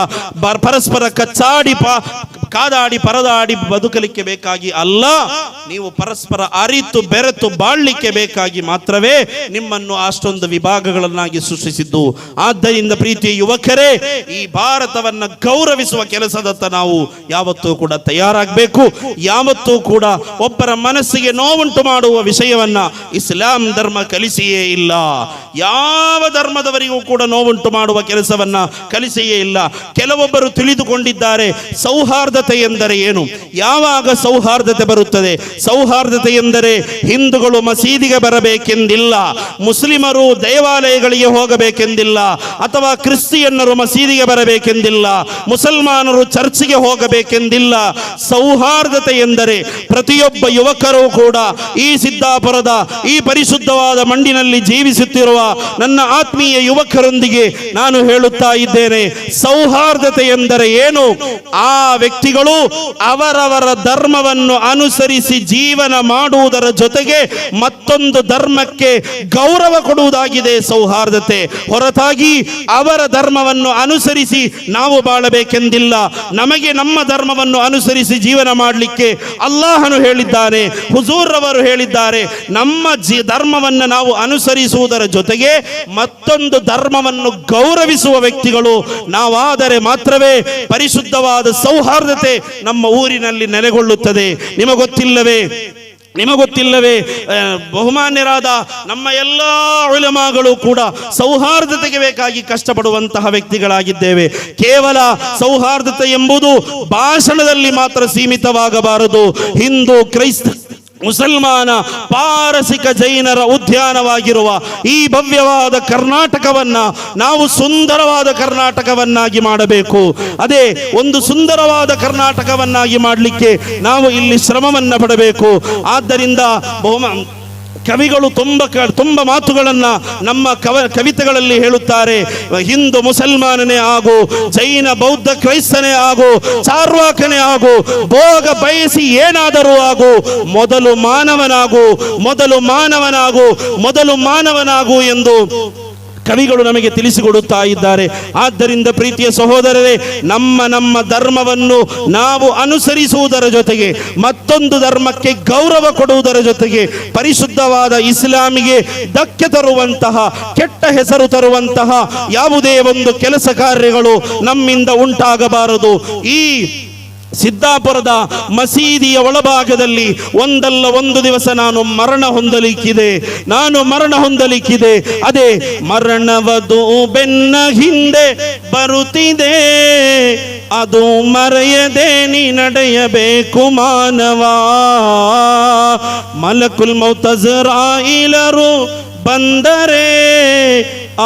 ಪರಸ್ಪರ ಕಚ್ಚಾಡಿ ಕಾದಾಡಿ ಪರದಾಡಿ ಬದುಕಲಿಕ್ಕೆ ಬೇಕಾಗಿ ಅಲ್ಲ, ನೀವು ಪರಸ್ಪರ ಅರಿತು ಬೆರೆತು ಬಾಳ್ಲಿಕ್ಕೆ ಬೇಕಾಗಿ ಮಾತ್ರವೇ ನಿಮ್ಮನ್ನು ಅಷ್ಟೊಂದು ವಿಭಾಗಗಳನ್ನಾಗಿ ಸೃಷ್ಟಿಸಿದ್ದು. ಆದ್ದರಿಂದ ಪ್ರೀತಿಯ ಯುವಕರೇ, ಈ ಭಾರತವನ್ನು ಗೌರವಿಸುವ ಕೆಲಸದತ್ತ ನಾವು ಯಾವತ್ತೂ ಕೂಡ ತಯಾರಾಗಬೇಕು. ಯಾವತ್ತೂ ಕೂಡ ಒಬ್ಬರ ಮನಸ್ಸಿಗೆ ನೋವುಂಟು ಮಾಡುವ ವಿಷಯವನ್ನ ಇಸ್ಲಾಂ ಧರ್ಮ ಕಲಿಸಿಯೇ ಇಲ್ಲ. ಯಾವ ಧರ್ಮದವರಿಗೂ ಕೂಡ ನೋವುಂಟು ಮಾಡುವ ಕೆಲಸವನ್ನ ಕಲಿಸಿಯೇ ಇಲ್ಲ. ಕೆಲವೊಬ್ಬರು ತಿಳಿದುಕೊಂಡಿದ್ದಾರೆ ಸೌಹಾರ್ದತೆ ಎಂದರೆ ಏನು. ಯಾವಾಗ ಸೌಹಾರ್ದತೆ ಬರುತ್ತದೆ? ಸೌಹಾರ್ದತೆ ಎಂದರೆ ಹಿಂದೂಗಳು ಮಸೀದಿಗೆ ಬರಬೇಕೆಂದಿಲ್ಲ, ಮುಸ್ಲಿಮರು ದೇವಾಲಯಗಳಿಗೆ ಹೋಗಬೇಕೆಂದಿಲ್ಲ, ಅಥವಾ ಕ್ರಿಶ್ಚಿಯನ್ನರು ಮಸೀದಿಗೆ ಬರಬೇಕೆಂದಿಲ್ಲ, ಮುಸಲ್ಮಾನರು ಚರ್ಚ್ಗೆ ಹೋಗಬೇಕೆಂದಿಲ್ಲ. ಸೌಹಾರ್ದತೆ ಎಂದರೆ ಪ್ರತಿಯೊಬ್ಬ ಯುವಕರು ಕೂಡ ಈ ಸಿದ್ದಾಪುರದ ಈ ಪರಿಶುದ್ಧವಾದ ಮಣ್ಣಿನಲ್ಲಿ ಜೀವಿಸುತ್ತಿರುವ ನನ್ನ ಆತ್ಮೀಯ ಯುವಕರೊಂದಿಗೆ ನಾನು ಹೇಳುತ್ತಾ ಇದ್ದೇನೆ, ಸೌಹಾರ್ದತೆ ಎಂದರೆ ಏನು? ಆ ವ್ಯಕ್ತಿಗಳು ಅವರವರ ಧರ್ಮವನ್ನು ಅನುಸರಿಸಿ ಜೀವನ ಮಾಡುವುದರ ಜೊತೆಗೆ ಮತ್ತೊಂದು ಧರ್ಮಕ್ಕೆ ಗೌರವ ಕೊಡುವುದಾಗಿದೆ ಸೌಹಾರ್ದತೆ. ಹೊರತಾಗಿ ಅವರ ಧರ್ಮವನ್ನು ಅನುಸರಿಸಿ ನಾವು ಬಾಳಬೇಕೆಂದಿಲ್ಲ. ನಮಗೆ ನಮ್ಮ ಧರ್ಮವನ್ನು ಅನುಸರಿಸಿ ಜೀವನ ಮಾಡಲಿಕ್ಕೆ ಅಲ್ಲಾಹನು ಹೇಳಿದ್ದಾನೆ, ಹುಜೂರ್ ಅವರು ಹೇಳಿದ್ದಾರೆ. ನಮ್ಮ ಧರ್ಮವನ್ನು ನಾವು ಅನುಸರಿಸುವುದರ ಜೊತೆಗೆ ಮತ್ತೊಂದು ಧರ್ಮವನ್ನು ಗೌರವಿಸುವ ವ್ಯಕ್ತಿಗಳು ನಾವಾದರೆ ಮಾತ್ರವೇ ಪರಿಶುದ್ಧವಾದ ಸೌಹಾರ್ದತೆ ನಮ್ಮ ಊರಿನಲ್ಲಿ ನೆಲೆಗೊಳ್ಳುತ್ತದೆ. ನಿಮಗೊತ್ತಿಲ್ಲವೇ ಬಹುಮಾನ್ಯರಾದ ನಮ್ಮ ಎಲ್ಲ ಉಲಮಾಗಳು ಕೂಡ ಸೌಹಾರ್ದತೆಗೆ ಬೇಕಾಗಿ ಕಷ್ಟಪಡುವಂತಹ ವ್ಯಕ್ತಿಗಳಾಗಿದ್ದೇವೆ. ಕೇವಲ ಸೌಹಾರ್ದತೆ ಎಂಬುದು ಭಾಷಣದಲ್ಲಿ ಮಾತ್ರ ಸೀಮಿತವಾಗಬಾರದು. ಹಿಂದೂ, ಕ್ರೈಸ್ತ, ಮುಸಲ್ಮಾನ, ಪಾರಸಿಕ, ಜೈನರ ಉದ್ಯಾನವಾಗಿರುವ ಈ ಭವ್ಯವಾದ ಕರ್ನಾಟಕವನ್ನ ನಾವು ಸುಂದರವಾದ ಕರ್ನಾಟಕವನ್ನಾಗಿ ಮಾಡಬೇಕು. ಅದೇ ಒಂದು ಸುಂದರವಾದ ಕರ್ನಾಟಕವನ್ನಾಗಿ ಮಾಡಲಿಕ್ಕೆ ನಾವು ಇಲ್ಲಿ ಶ್ರಮವನ್ನ ಪಡಬೇಕು. ಆದ್ದರಿಂದ ಕವಿಗಳು ತುಂಬ ಮಾತುಗಳನ್ನ ನಮ್ಮ ಕವಿತೆಗಳಲ್ಲಿ ಹೇಳುತ್ತಾರೆ. ಹಿಂದೂ ಮುಸಲ್ಮಾನನೇ ಆಗು, ಜೈನ ಬೌದ್ಧ ಕ್ರೈಸ್ತನೇ ಆಗು, ಚಾರ್ವಾಕನೇ ಆಗು, ಭೋಗ ಬಯಸಿ ಏನಾದರೂ ಆಗು, ಮೊದಲು ಮಾನವನಾಗು ಎಂದು ಕವಿಗಳು ನಮಗೆ ತಿಳಿಸಿಕೊಡುತ್ತಾ ಇದ್ದಾರೆ. ಆದ್ದರಿಂದ ಪ್ರೀತಿಯ ಸಹೋದರರೇ, ನಮ್ಮ ಧರ್ಮವನ್ನು ನಾವು ಅನುಸರಿಸುವುದರ ಜೊತೆಗೆ ಮತ್ತೊಂದು ಧರ್ಮಕ್ಕೆ ಗೌರವ ಕೊಡುವುದರ ಜೊತೆಗೆ ಪರಿಶುದ್ಧವಾದ ಇಸ್ಲಾಮಿಗೆ ಧಕ್ಕೆ ತರುವಂತಹ, ಕೆಟ್ಟ ಹೆಸರು ತರುವಂತಹ ಯಾವುದೇ ಒಂದು ಕೆಲಸ ಕಾರ್ಯಗಳು ನಮ್ಮಿಂದ ಉಂಟಾಗಬಾರದು. ಈ ಸಿದ್ದಾಪುರದ ಮಸೀದಿಯ ಒಳಭಾಗದಲ್ಲಿ ಒಂದಲ್ಲ ಒಂದು ದಿವಸ ನಾನು ಮರಣ ಹೊಂದಲಿಕ್ಕಿದೆ. ಅದೇ ಮರಣವದು ಬೆನ್ನ ಹಿಂದೆ ಬರುತ್ತಿದೆ, ಅದು ಮರೆಯದೆ ನೀ ನಡೆಯಬೇಕು ಮಾನವ. ಮಲಕುಲ್ ಮೌತ್ ಅಜ್ರಾಯಿಲರು ಬಂದರೆ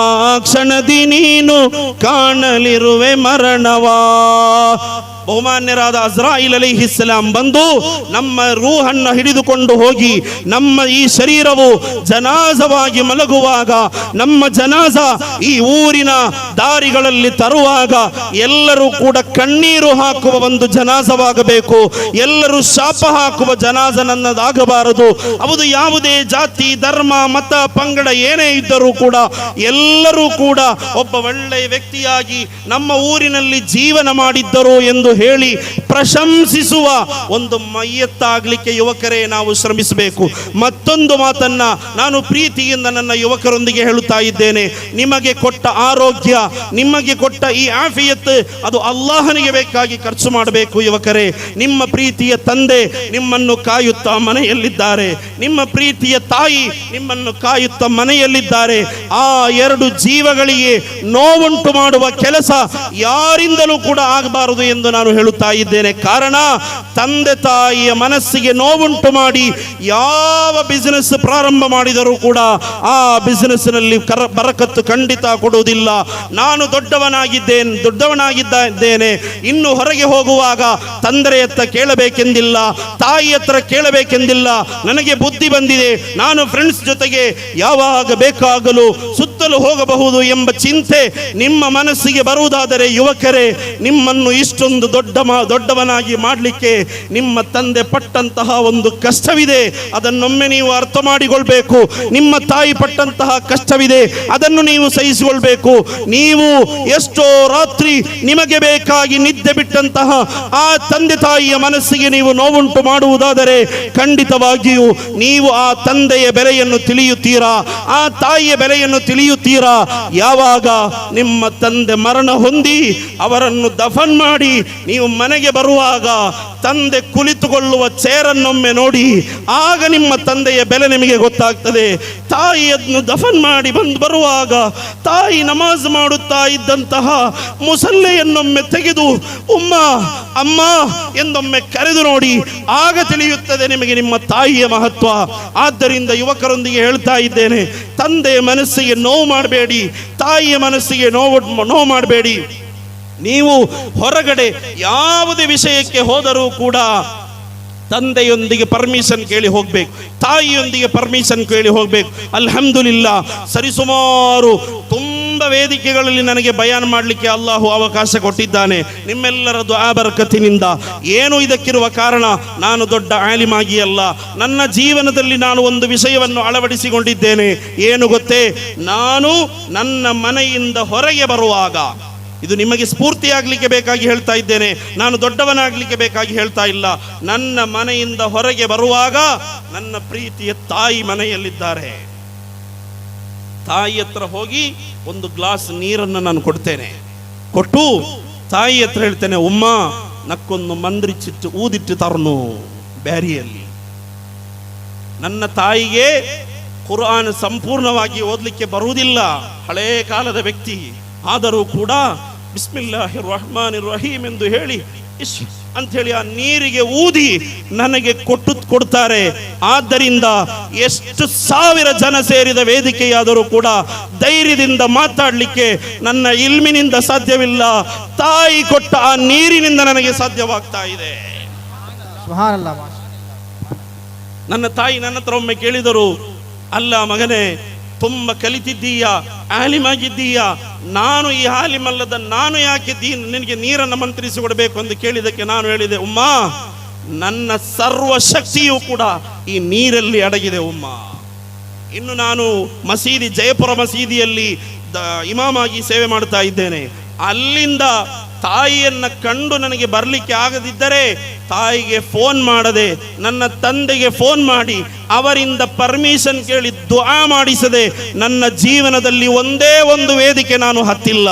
ಆ ಕ್ಷಣದಿ ನೀನು ಕಾಣಲಿರುವೆ ಮರಣವಾ. ಬಹುಮಾನ್ಯರಾದ ಅಜ್ರಾಯಿಲ್ ಅಲೈಹಿಸ್ಸಲಾಂ ಬಂದು ನಮ್ಮ ರೂಹನ್ನು ಹಿಡಿದುಕೊಂಡು ಹೋಗಿ ನಮ್ಮ ಈ ಶರೀರವು ಜನಾಜವಾಗಿ ಮಲಗುವಾಗ, ನಮ್ಮ ಜನಾಜ ಈ ಊರಿನ ದಾರಿಗಳಲ್ಲಿ ತರುವಾಗ ಎಲ್ಲರೂ ಕೂಡ ಕಣ್ಣೀರು ಹಾಕುವ ಒಂದು ಜನಾಜವಾಗಬೇಕು. ಎಲ್ಲರೂ ಶಾಪ ಹಾಕುವ ಜನಾಜ ನನ್ನದಾಗಬಾರದು. ಅದು ಯಾವುದೇ ಜಾತಿ, ಧರ್ಮ, ಮತ, ಪಂಗಡ ಏನೇ ಇದ್ದರೂ ಕೂಡ ಎಲ್ಲರೂ ಕೂಡ ಒಬ್ಬ ಒಳ್ಳೆಯ ವ್ಯಕ್ತಿಯಾಗಿ ನಮ್ಮ ಊರಿನಲ್ಲಿ ಜೀವನ ಮಾಡಿದ್ದರು ಎಂದು ಹೇಳಿ ಪ್ರಶಂಸಿಸುವ ಒಂದು ಮೈಯತ್ತಾಗಲಿಕ್ಕೆ ಯುವಕರೇ ನಾವು ಶ್ರಮಿಸಬೇಕು. ಮತ್ತೊಂದು ಮಾತನ್ನ ನಾನು ಪ್ರೀತಿಯಿಂದ ನನ್ನ ಯುವಕರೊಂದಿಗೆ ಹೇಳುತ್ತಾ ಇದ್ದೇನೆ. ನಿಮಗೆ ಕೊಟ್ಟ ಆರೋಗ್ಯ, ನಿಮಗೆ ಕೊಟ್ಟ ಈ ಆಫಿಯತ್ ಅದು ಅಲ್ಲಾಹನಿಗೆ ಬೇಕಾಗಿ ಖರ್ಚು ಮಾಡಬೇಕು. ಯುವಕರೇ, ನಿಮ್ಮ ಪ್ರೀತಿಯ ತಂದೆ ನಿಮ್ಮನ್ನು ಕಾಯುತ್ತಾ ಮನೆಯಲ್ಲಿದ್ದಾರೆ, ನಿಮ್ಮ ಪ್ರೀತಿಯ ತಾಯಿ ನಿಮ್ಮನ್ನು ಕಾಯುತ್ತಾ ಮನೆಯಲ್ಲಿದ್ದಾರೆ. ಆ ಎರಡು ಜೀವಗಳಿಗೆ ನೋವುಂಟು ಮಾಡುವ ಕೆಲಸ ಯಾರಿಂದಲೂ ಕೂಡ ಆಗಬಾರದು ಎಂದು ನಾನು ಹೇಳುತ್ತಾ ಇದ್ದೇನೆ. ಕಾರಣ, ತಂದೆ ತಾಯಿಯ ಮನಸ್ಸಿಗೆ ನೋವುಂಟು ಮಾಡಿ ಯಾವ ಬಿಸಿನೆಸ್ ಪ್ರಾರಂಭ ಮಾಡಿದರೂ ಕೂಡ ಆ ಬಿಸಿನೆಸ್ ನಲ್ಲಿ ಬರಕತ್ತು ಖಂಡಿತ ಕೊಡುವುದಿಲ್ಲ. ನಾನು ದೊಡ್ಡವನಾಗಿದ್ದೇನೆ, ಇನ್ನು ಹೊರಗೆ ಹೋಗುವಾಗ ತಂದೆ ಹತ್ರ ಕೇಳಬೇಕೆಂದಿಲ್ಲ, ತಾಯಿ ಹತ್ರ ಕೇಳಬೇಕೆಂದಿಲ್ಲ, ನನಗೆ ಬುದ್ಧಿ ಬಂದಿದೆ, ನಾನು ಫ್ರೆಂಡ್ಸ್ ಜೊತೆಗೆ ಯಾವಾಗ ಬೇಕಾಗಲು ಸುತ್ತಲೂ ಹೋಗಬಹುದು ಎಂಬ ಚಿಂತೆ ನಿಮ್ಮ ಮನಸ್ಸಿಗೆ ಬರುವುದಾದರೆ ಯುವಕರೇ, ನಿಮ್ಮನ್ನು ಇಷ್ಟೊಂದು ದೊಡ್ಡವನಾಗಿ ಮಾಡಲಿಕ್ಕೆ ನಿಮ್ಮ ತಂದೆ ಪಟ್ಟಂತಹ ಒಂದು ಕಷ್ಟವಿದೆ. ಅದನ್ನೊಮ್ಮೆ ನೀವು ಅರ್ಥ ಮಾಡಿಕೊಳ್ಬೇಕು. ನಿಮ್ಮ ತಾಯಿ ಪಟ್ಟಂತಹ ಕಷ್ಟವಿದೆ, ಅದನ್ನು ನೀವು ಸಹಿಸಿಕೊಳ್ಬೇಕು. ನೀವು ಎಷ್ಟೋ ರಾತ್ರಿ ನಿಮಗೆ ಬೇಕಾಗಿ ನಿದ್ದೆ ಬಿಟ್ಟಂತಹ ಆ ತಂದೆ ತಾಯಿಯ ಮನಸ್ಸಿಗೆ ನೀವು ನೋವುಂಟು ಮಾಡುವುದಾದರೆ ಖಂಡಿತವಾಗಿಯೂ ನೀವು ಆ ತಂದೆಯ ಬೆಲೆಯನ್ನು ತಿಳಿಯುತ್ತೀರಾ, ಆ ತಾಯಿಯ ಬೆಲೆಯನ್ನು ತಿಳಿಯುತ್ತೀರಾ ಯಾವಾಗ ನಿಮ್ಮ ತಂದೆ ಮರಣ ಹೊಂದಿ ಅವರನ್ನು ದಫನ್ ಮಾಡಿ ನೀವು ಮನೆಗೆ ಬರುವಾಗ ತಂದೆ ಕುಳಿತುಕೊಳ್ಳುವ ಚೇರನ್ನೊಮ್ಮೆ ನೋಡಿ, ಆಗ ನಿಮ್ಮ ತಂದೆಯ ಬೆಲೆ ನಿಮಗೆ ಗೊತ್ತಾಗ್ತದೆ. ತಾಯಿಯನ್ನು ದಫನ್ ಮಾಡಿ ಬರುವಾಗ ತಾಯಿ ನಮಾಜ್ ಮಾಡುತ್ತಾ ಇದ್ದಂತಹ ಮುಸಲ್ಲೆಯನ್ನೊಮ್ಮೆ ತೆಗೆದು ಉಮ್ಮ, ಅಮ್ಮ ಎಂದೊಮ್ಮೆ ಕರೆದು ನೋಡಿ, ಆಗ ತಿಳಿಯುತ್ತದೆ ನಿಮಗೆ ನಿಮ್ಮ ತಾಯಿಯ ಮಹತ್ವ. ಆದ್ದರಿಂದ ಯುವಕರೊಂದಿಗೆ ಹೇಳ್ತಾ ಇದ್ದೇನೆ, ತಂದೆಯ ಮನಸ್ಸಿಗೆ ನೋವು ಮಾಡಬೇಡಿ, ತಾಯಿಯ ಮನಸ್ಸಿಗೆ ನೋವು ಮಾಡಬೇಡಿ. ನೀವು ಹೊರಗಡೆ ಯಾವುದೇ ವಿಷಯಕ್ಕೆ ಹೋದರೂ ಕೂಡ ತಂದೆಯೊಂದಿಗೆ ಪರ್ಮಿಷನ್ ಕೇಳಿ ಹೋಗ್ಬೇಕು, ತಾಯಿಯೊಂದಿಗೆ ಪರ್ಮಿಷನ್ ಕೇಳಿ ಹೋಗ್ಬೇಕು. ಅಲ್ಹಮ್ದುಲಿಲ್ಲಾ, ಸರಿಸುಮಾರು ತುಂಬ ವೇದಿಕೆಗಳಲ್ಲಿ ನನಗೆ ಬಯಾನ್ ಮಾಡಲಿಕ್ಕೆ ಅಲ್ಲಾಹು ಅವಕಾಶ ಕೊಟ್ಟಿದ್ದಾನೆ ನಿಮ್ಮೆಲ್ಲರ ದುಆ ಬರಕತ್ತಿನಿಂದ. ಏನು ಇದಕ್ಕಿರುವ ಕಾರಣ, ನಾನು ದೊಡ್ಡ ಆಲಿಮಾಗಿ ಅಲ್ಲ, ನನ್ನ ಜೀವನದಲ್ಲಿ ನಾನು ಒಂದು ವಿಷಯವನ್ನು ಅಳವಡಿಸಿಕೊಂಡಿದ್ದೇನೆ. ಏನು ಗೊತ್ತೇ, ನಾನು ನನ್ನ ಮನೆಯಿಂದ ಹೊರಗೆ ಬರುವಾಗ, ಇದು ನಿಮಗೆ ಸ್ಫೂರ್ತಿಯಾಗಲಿಕ್ಕೆ ಬೇಕಾಗಿ ಹೇಳ್ತಾ ಇದ್ದೇನೆ, ನಾನು ದೊಡ್ಡವನಾಗಲಿಕ್ಕೆ ಬೇಕಾಗಿ ಹೇಳ್ತಾ ಇಲ್ಲ. ನನ್ನ ಮನೆಯಿಂದ ಹೊರಗೆ ಬರುವಾಗ ನನ್ನ ಪ್ರೀತಿಯ ತಾಯಿ ಮನೆಯಲ್ಲಿದ್ದಾರೆ, ತಾಯಿ ಹತ್ರ ಹೋಗಿ ಒಂದು ಗ್ಲಾಸ್ ನೀರನ್ನು ನಾನು ಕೊಡ್ತೇನೆ. ಕೊಟ್ಟು ತಾಯಿ ಹತ್ರ ಹೇಳ್ತೇನೆ, ಉಮ್ಮ ನಕ್ಕೊಂದು ಮಂದ್ರಿಚಿಟ್ಟು ಊದಿಟ್ಟು ತರ್ನು ಬ್ಯಾರಿಯಲ್ಲಿ. ನನ್ನ ತಾಯಿಗೆ ಕುರ್ಆನ್ ಸಂಪೂರ್ಣವಾಗಿ ಓದಲಿಕ್ಕೆ ಬರುವುದಿಲ್ಲ, ಹಳೇ ಕಾಲದ ವ್ಯಕ್ತಿ. ಆದರೂ ಕೂಡ ಬಿಸ್ಮಿಲ್ಲಾಹಿರ್ ರಹ್ಮಾನಿರ್ ರಹೀಮ್ ಎಂದು ಹೇಳಿ ಅಂತ ಹೇಳಿ ಆ ನೀರಿಗೆ ಊದಿ ನನಗೆ ಕೊಡ್ತಾರೆ. ಆದ್ದರಿಂದ ಎಷ್ಟು ಸಾವಿರ ಜನ ಸೇರಿದ ವೇದಿಕೆಯಾದರೂ ಕೂಡ ಧೈರ್ಯದಿಂದ ಮಾತಾಡಲಿಕ್ಕೆ ನನ್ನ ಇಲ್ಮಿನಿಂದ ಸಾಧ್ಯವಿಲ್ಲ, ತಾಯಿ ಕೊಟ್ಟ ಆ ನೀರಿನಿಂದ ನನಗೆ ಸಾಧ್ಯವಾಗ್ತಾ ಇದೆ. ನನ್ನ ತಾಯಿ ನನ್ನ ಹತ್ರ ಒಮ್ಮೆ ಕೇಳಿದರು, ಅಲ್ಲ ಮಗನೇ, ತುಂಬ ಕಲಿತಿದ್ದೀಯಾ, ಆಲಿಮಾಗಿದ್ದೀಯಾ, ನಾನು ಈ ಆಲಿಮಲ್ಲದ ನಾನು ಯಾಕೆ ನಿನಗೆ ನೀರನ್ನು ಮಂತ್ರಿಸಿ ಕೊಡಬೇಕು ಎಂದು ಕೇಳಿದಕ್ಕೆ ನಾನು ಹೇಳಿದೆ, ಉಮ್ಮ ನನ್ನ ಸರ್ವ ಶಕ್ತಿಯೂ ಕೂಡ ಈ ನೀರಲ್ಲಿ ಅಡಗಿದೆ ಉಮ್ಮ. ಇನ್ನು ನಾನು ಮಸೀದಿ, ಜಯಪುರ ಮಸೀದಿಯಲ್ಲಿ ಇಮಾಮಾಗಿ ಸೇವೆ ಮಾಡ್ತಾ ಇದ್ದೇನೆ. ಅಲ್ಲಿಂದ ತಾಯಿಯನ್ನ ಕಂಡು ನನಗೆ ಬರಲಿಕ್ಕೆ ಆಗದಿದ್ದರೆ ತಾಯಿಗೆ ಫೋನ್ ಮಾಡದೆ, ನನ್ನ ತಂದೆಗೆ ಫೋನ್ ಮಾಡಿ ಅವರಿಂದ ಪರ್ಮಿಷನ್ ಕೇಳಿ ದುಆ ಮಾಡಿಸದೆ ನನ್ನ ಜೀವನದಲ್ಲಿ ಒಂದೇ ಒಂದು ವೇದಿಕೆ ನಾನು ಹತ್ತಿಲ್ಲ.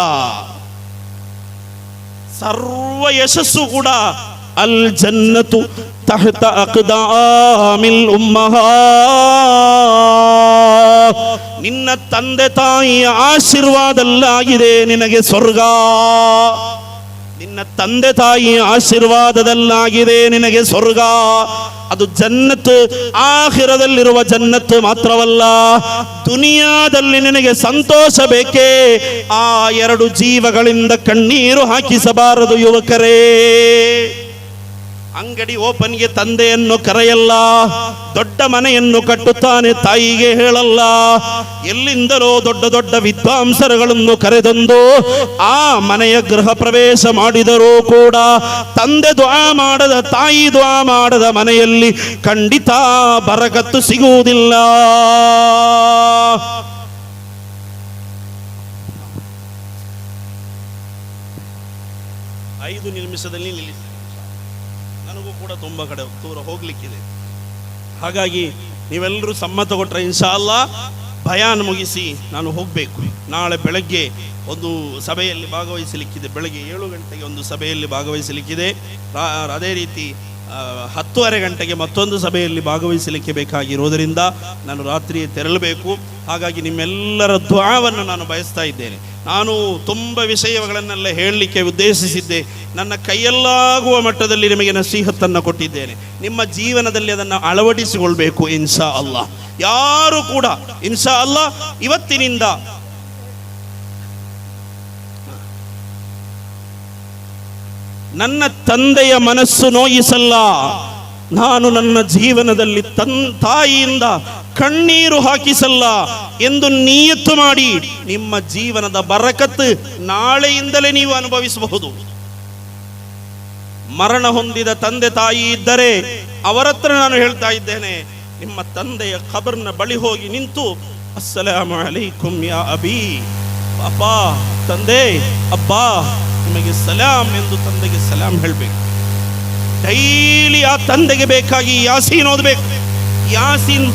ಸರ್ವ ಯಶಸ್ಸು ಕೂಡ ಅಲ್ ಜನ್ನತು ತಹತ ಅಕ್ದಾಮಿಲ್ ಉಮ್ಮಹಾತ್. ನಿನ್ನ ತಂದೆ ತಾಯಿಯ ಆಶೀರ್ವಾದದಲ್ಲಾಗಿದೆ ನಿನಗೆ ಸ್ವರ್ಗ. ನಿನ್ನ ತಂದೆ ತಾಯಿಯ ಆಶೀರ್ವಾದದಲ್ಲಾಗಿದೆ ನಿನಗೆ ಸ್ವರ್ಗ. ಅದು ಜನ್ನತ್, ಆಖಿರದಲ್ಲಿರುವ ಜನ್ನತ್ ಮಾತ್ರವಲ್ಲ, ದುನಿಯಾದಲ್ಲಿ ನಿನಗೆ ಸಂತೋಷ ಬೇಕೇ? ಆ ಎರಡು ಜೀವಗಳಿಂದ ಕಣ್ಣೀರು ಹಾಕಿಸಬಾರದು ಯುವಕರೇ. ಅಂಗಡಿ ಓಪನ್ಗೆ ತಂದೆಯನ್ನು ಕರೆಯಲ್ಲ, ದೊಡ್ಡ ಮನೆಯನ್ನು ಕಟ್ಟುತ್ತಾನೆ ತಾಯಿಗೆ ಹೇಳಲ್ಲ, ಎಲ್ಲಿಂದಲೋ ದೊಡ್ಡ ದೊಡ್ಡ ವಿದ್ವಾಂಸರುಗಳನ್ನು ಕರೆದೊಂದು ಆ ಮನೆಯ ಗೃಹ ಪ್ರವೇಶ ಮಾಡಿದರೂ ಕೂಡ ತಂದೆ ದುಆ ಮಾಡದ, ತಾಯಿ ದುಆ ಮಾಡದ ಮನೆಯಲ್ಲಿ ಖಂಡಿತ ಬರಕತ್ತು ಸಿಗುವುದಿಲ್ಲ. ಐದು ನಿಮಿಷದಲ್ಲಿ ನಿಲ್ಲಿಸಿ, ನನಗೂ ಕೂಡ ತುಂಬ ಕಡೆ ದೂರ ಹೋಗ್ಲಿಕ್ಕಿದೆ. ಹಾಗಾಗಿ ನೀವೆಲ್ಲರೂ ಸಮ್ಮತ ಕೊಟ್ಟರೆ ಇನ್ಶಾ ಅಲ್ಲಾ ಬಯಾನ್ ಮುಗಿಸಿ ನಾನು ಹೋಗಬೇಕು. ನಾಳೆ ಬೆಳಗ್ಗೆ ಒಂದು ಸಭೆಯಲ್ಲಿ ಭಾಗವಹಿಸಲಿಕ್ಕಿದೆ, ಬೆಳಗ್ಗೆ 7 ಗಂಟೆಗೆ ಒಂದು ಸಭೆಯಲ್ಲಿ ಭಾಗವಹಿಸಲಿಕ್ಕಿದೆ. ಅದೇ ರೀತಿ 10:30 ಗಂಟೆಗೆ ಮತ್ತೊಂದು ಸಭೆಯಲ್ಲಿ ಭಾಗವಹಿಸಲಿಕ್ಕೆ ಬೇಕಾಗಿರೋದರಿಂದ ನಾನು ರಾತ್ರಿಯೇ ತೆರಳಬೇಕು. ಹಾಗಾಗಿ ನಿಮ್ಮೆಲ್ಲರ ದುಆವನ್ನು ನಾನು ಬಯಸ್ತಾ ಇದ್ದೇನೆ. ನಾನು ತುಂಬ ವಿಷಯಗಳನ್ನೆಲ್ಲ ಹೇಳಲಿಕ್ಕೆ ಉದ್ದೇಶಿಸಿದ್ದೆ. ನನ್ನ ಕೈಯಲ್ಲಾಗುವ ಮಟ್ಟದಲ್ಲಿ ನಿಮಗೆ ನಸೀಹತ್ತನ್ನು ಕೊಟ್ಟಿದ್ದೇನೆ. ನಿಮ್ಮ ಜೀವನದಲ್ಲಿ ಅದನ್ನು ಅಳವಡಿಸಿಕೊಳ್ಬೇಕು ಇನ್ಶಾ ಅಲ್ಲಾ. ಯಾರು ಕೂಡ ಇನ್ಶಾ ಅಲ್ಲಾ ಇವತ್ತಿನಿಂದ ನನ್ನ ತಂದೆಯ ಮನಸ್ಸು ನೋಯಿಸಲ್ಲ, ನಾನು ನನ್ನ ಜೀವನದಲ್ಲಿ ತಾಯಿಯಿಂದ ಕಣ್ಣೀರು ಹಾಕಿಸಲ್ಲ ಎಂದು ನಿಯತ್ತು ಮಾಡಿ ನಿಮ್ಮ ಜೀವನದ ಬರಕತ್ ನಾಳೆಯಿಂದಲೇ ನೀವು ಅನುಭವಿಸಬಹುದು. ಮರಣ ಹೊಂದಿದ ತಂದೆ ತಾಯಿ ಇದ್ದರೆ ಅವರತ್ರ ನಾನು ಹೇಳ್ತಾ ಇದ್ದೇನೆ, ನಿಮ್ಮ ತಂದೆಯ ಖಬರ್ನ ಬಳಿ ಹೋಗಿ ನಿಂತು ಅಸ್ಸಲಾಮು ಅಲೈಕುಂ ಯಾ ಅಬಿ, ಅಪ್ಪಾ ತಂದೆ, ಅಬ್ಬಾ ನಿಮಗೆ ಸಲಾಂ ಎಂದು ತಂದೆಗೆ ಸಲಾಂ ಹೇಳಬೇಕು. ಡೈಲಿ ಆ ತಂದೆಗೆ ಬೇಕಾಗಿ ಯಾಸೀನ್ ಓದಬೇಕು. ಯಾಸೀನ್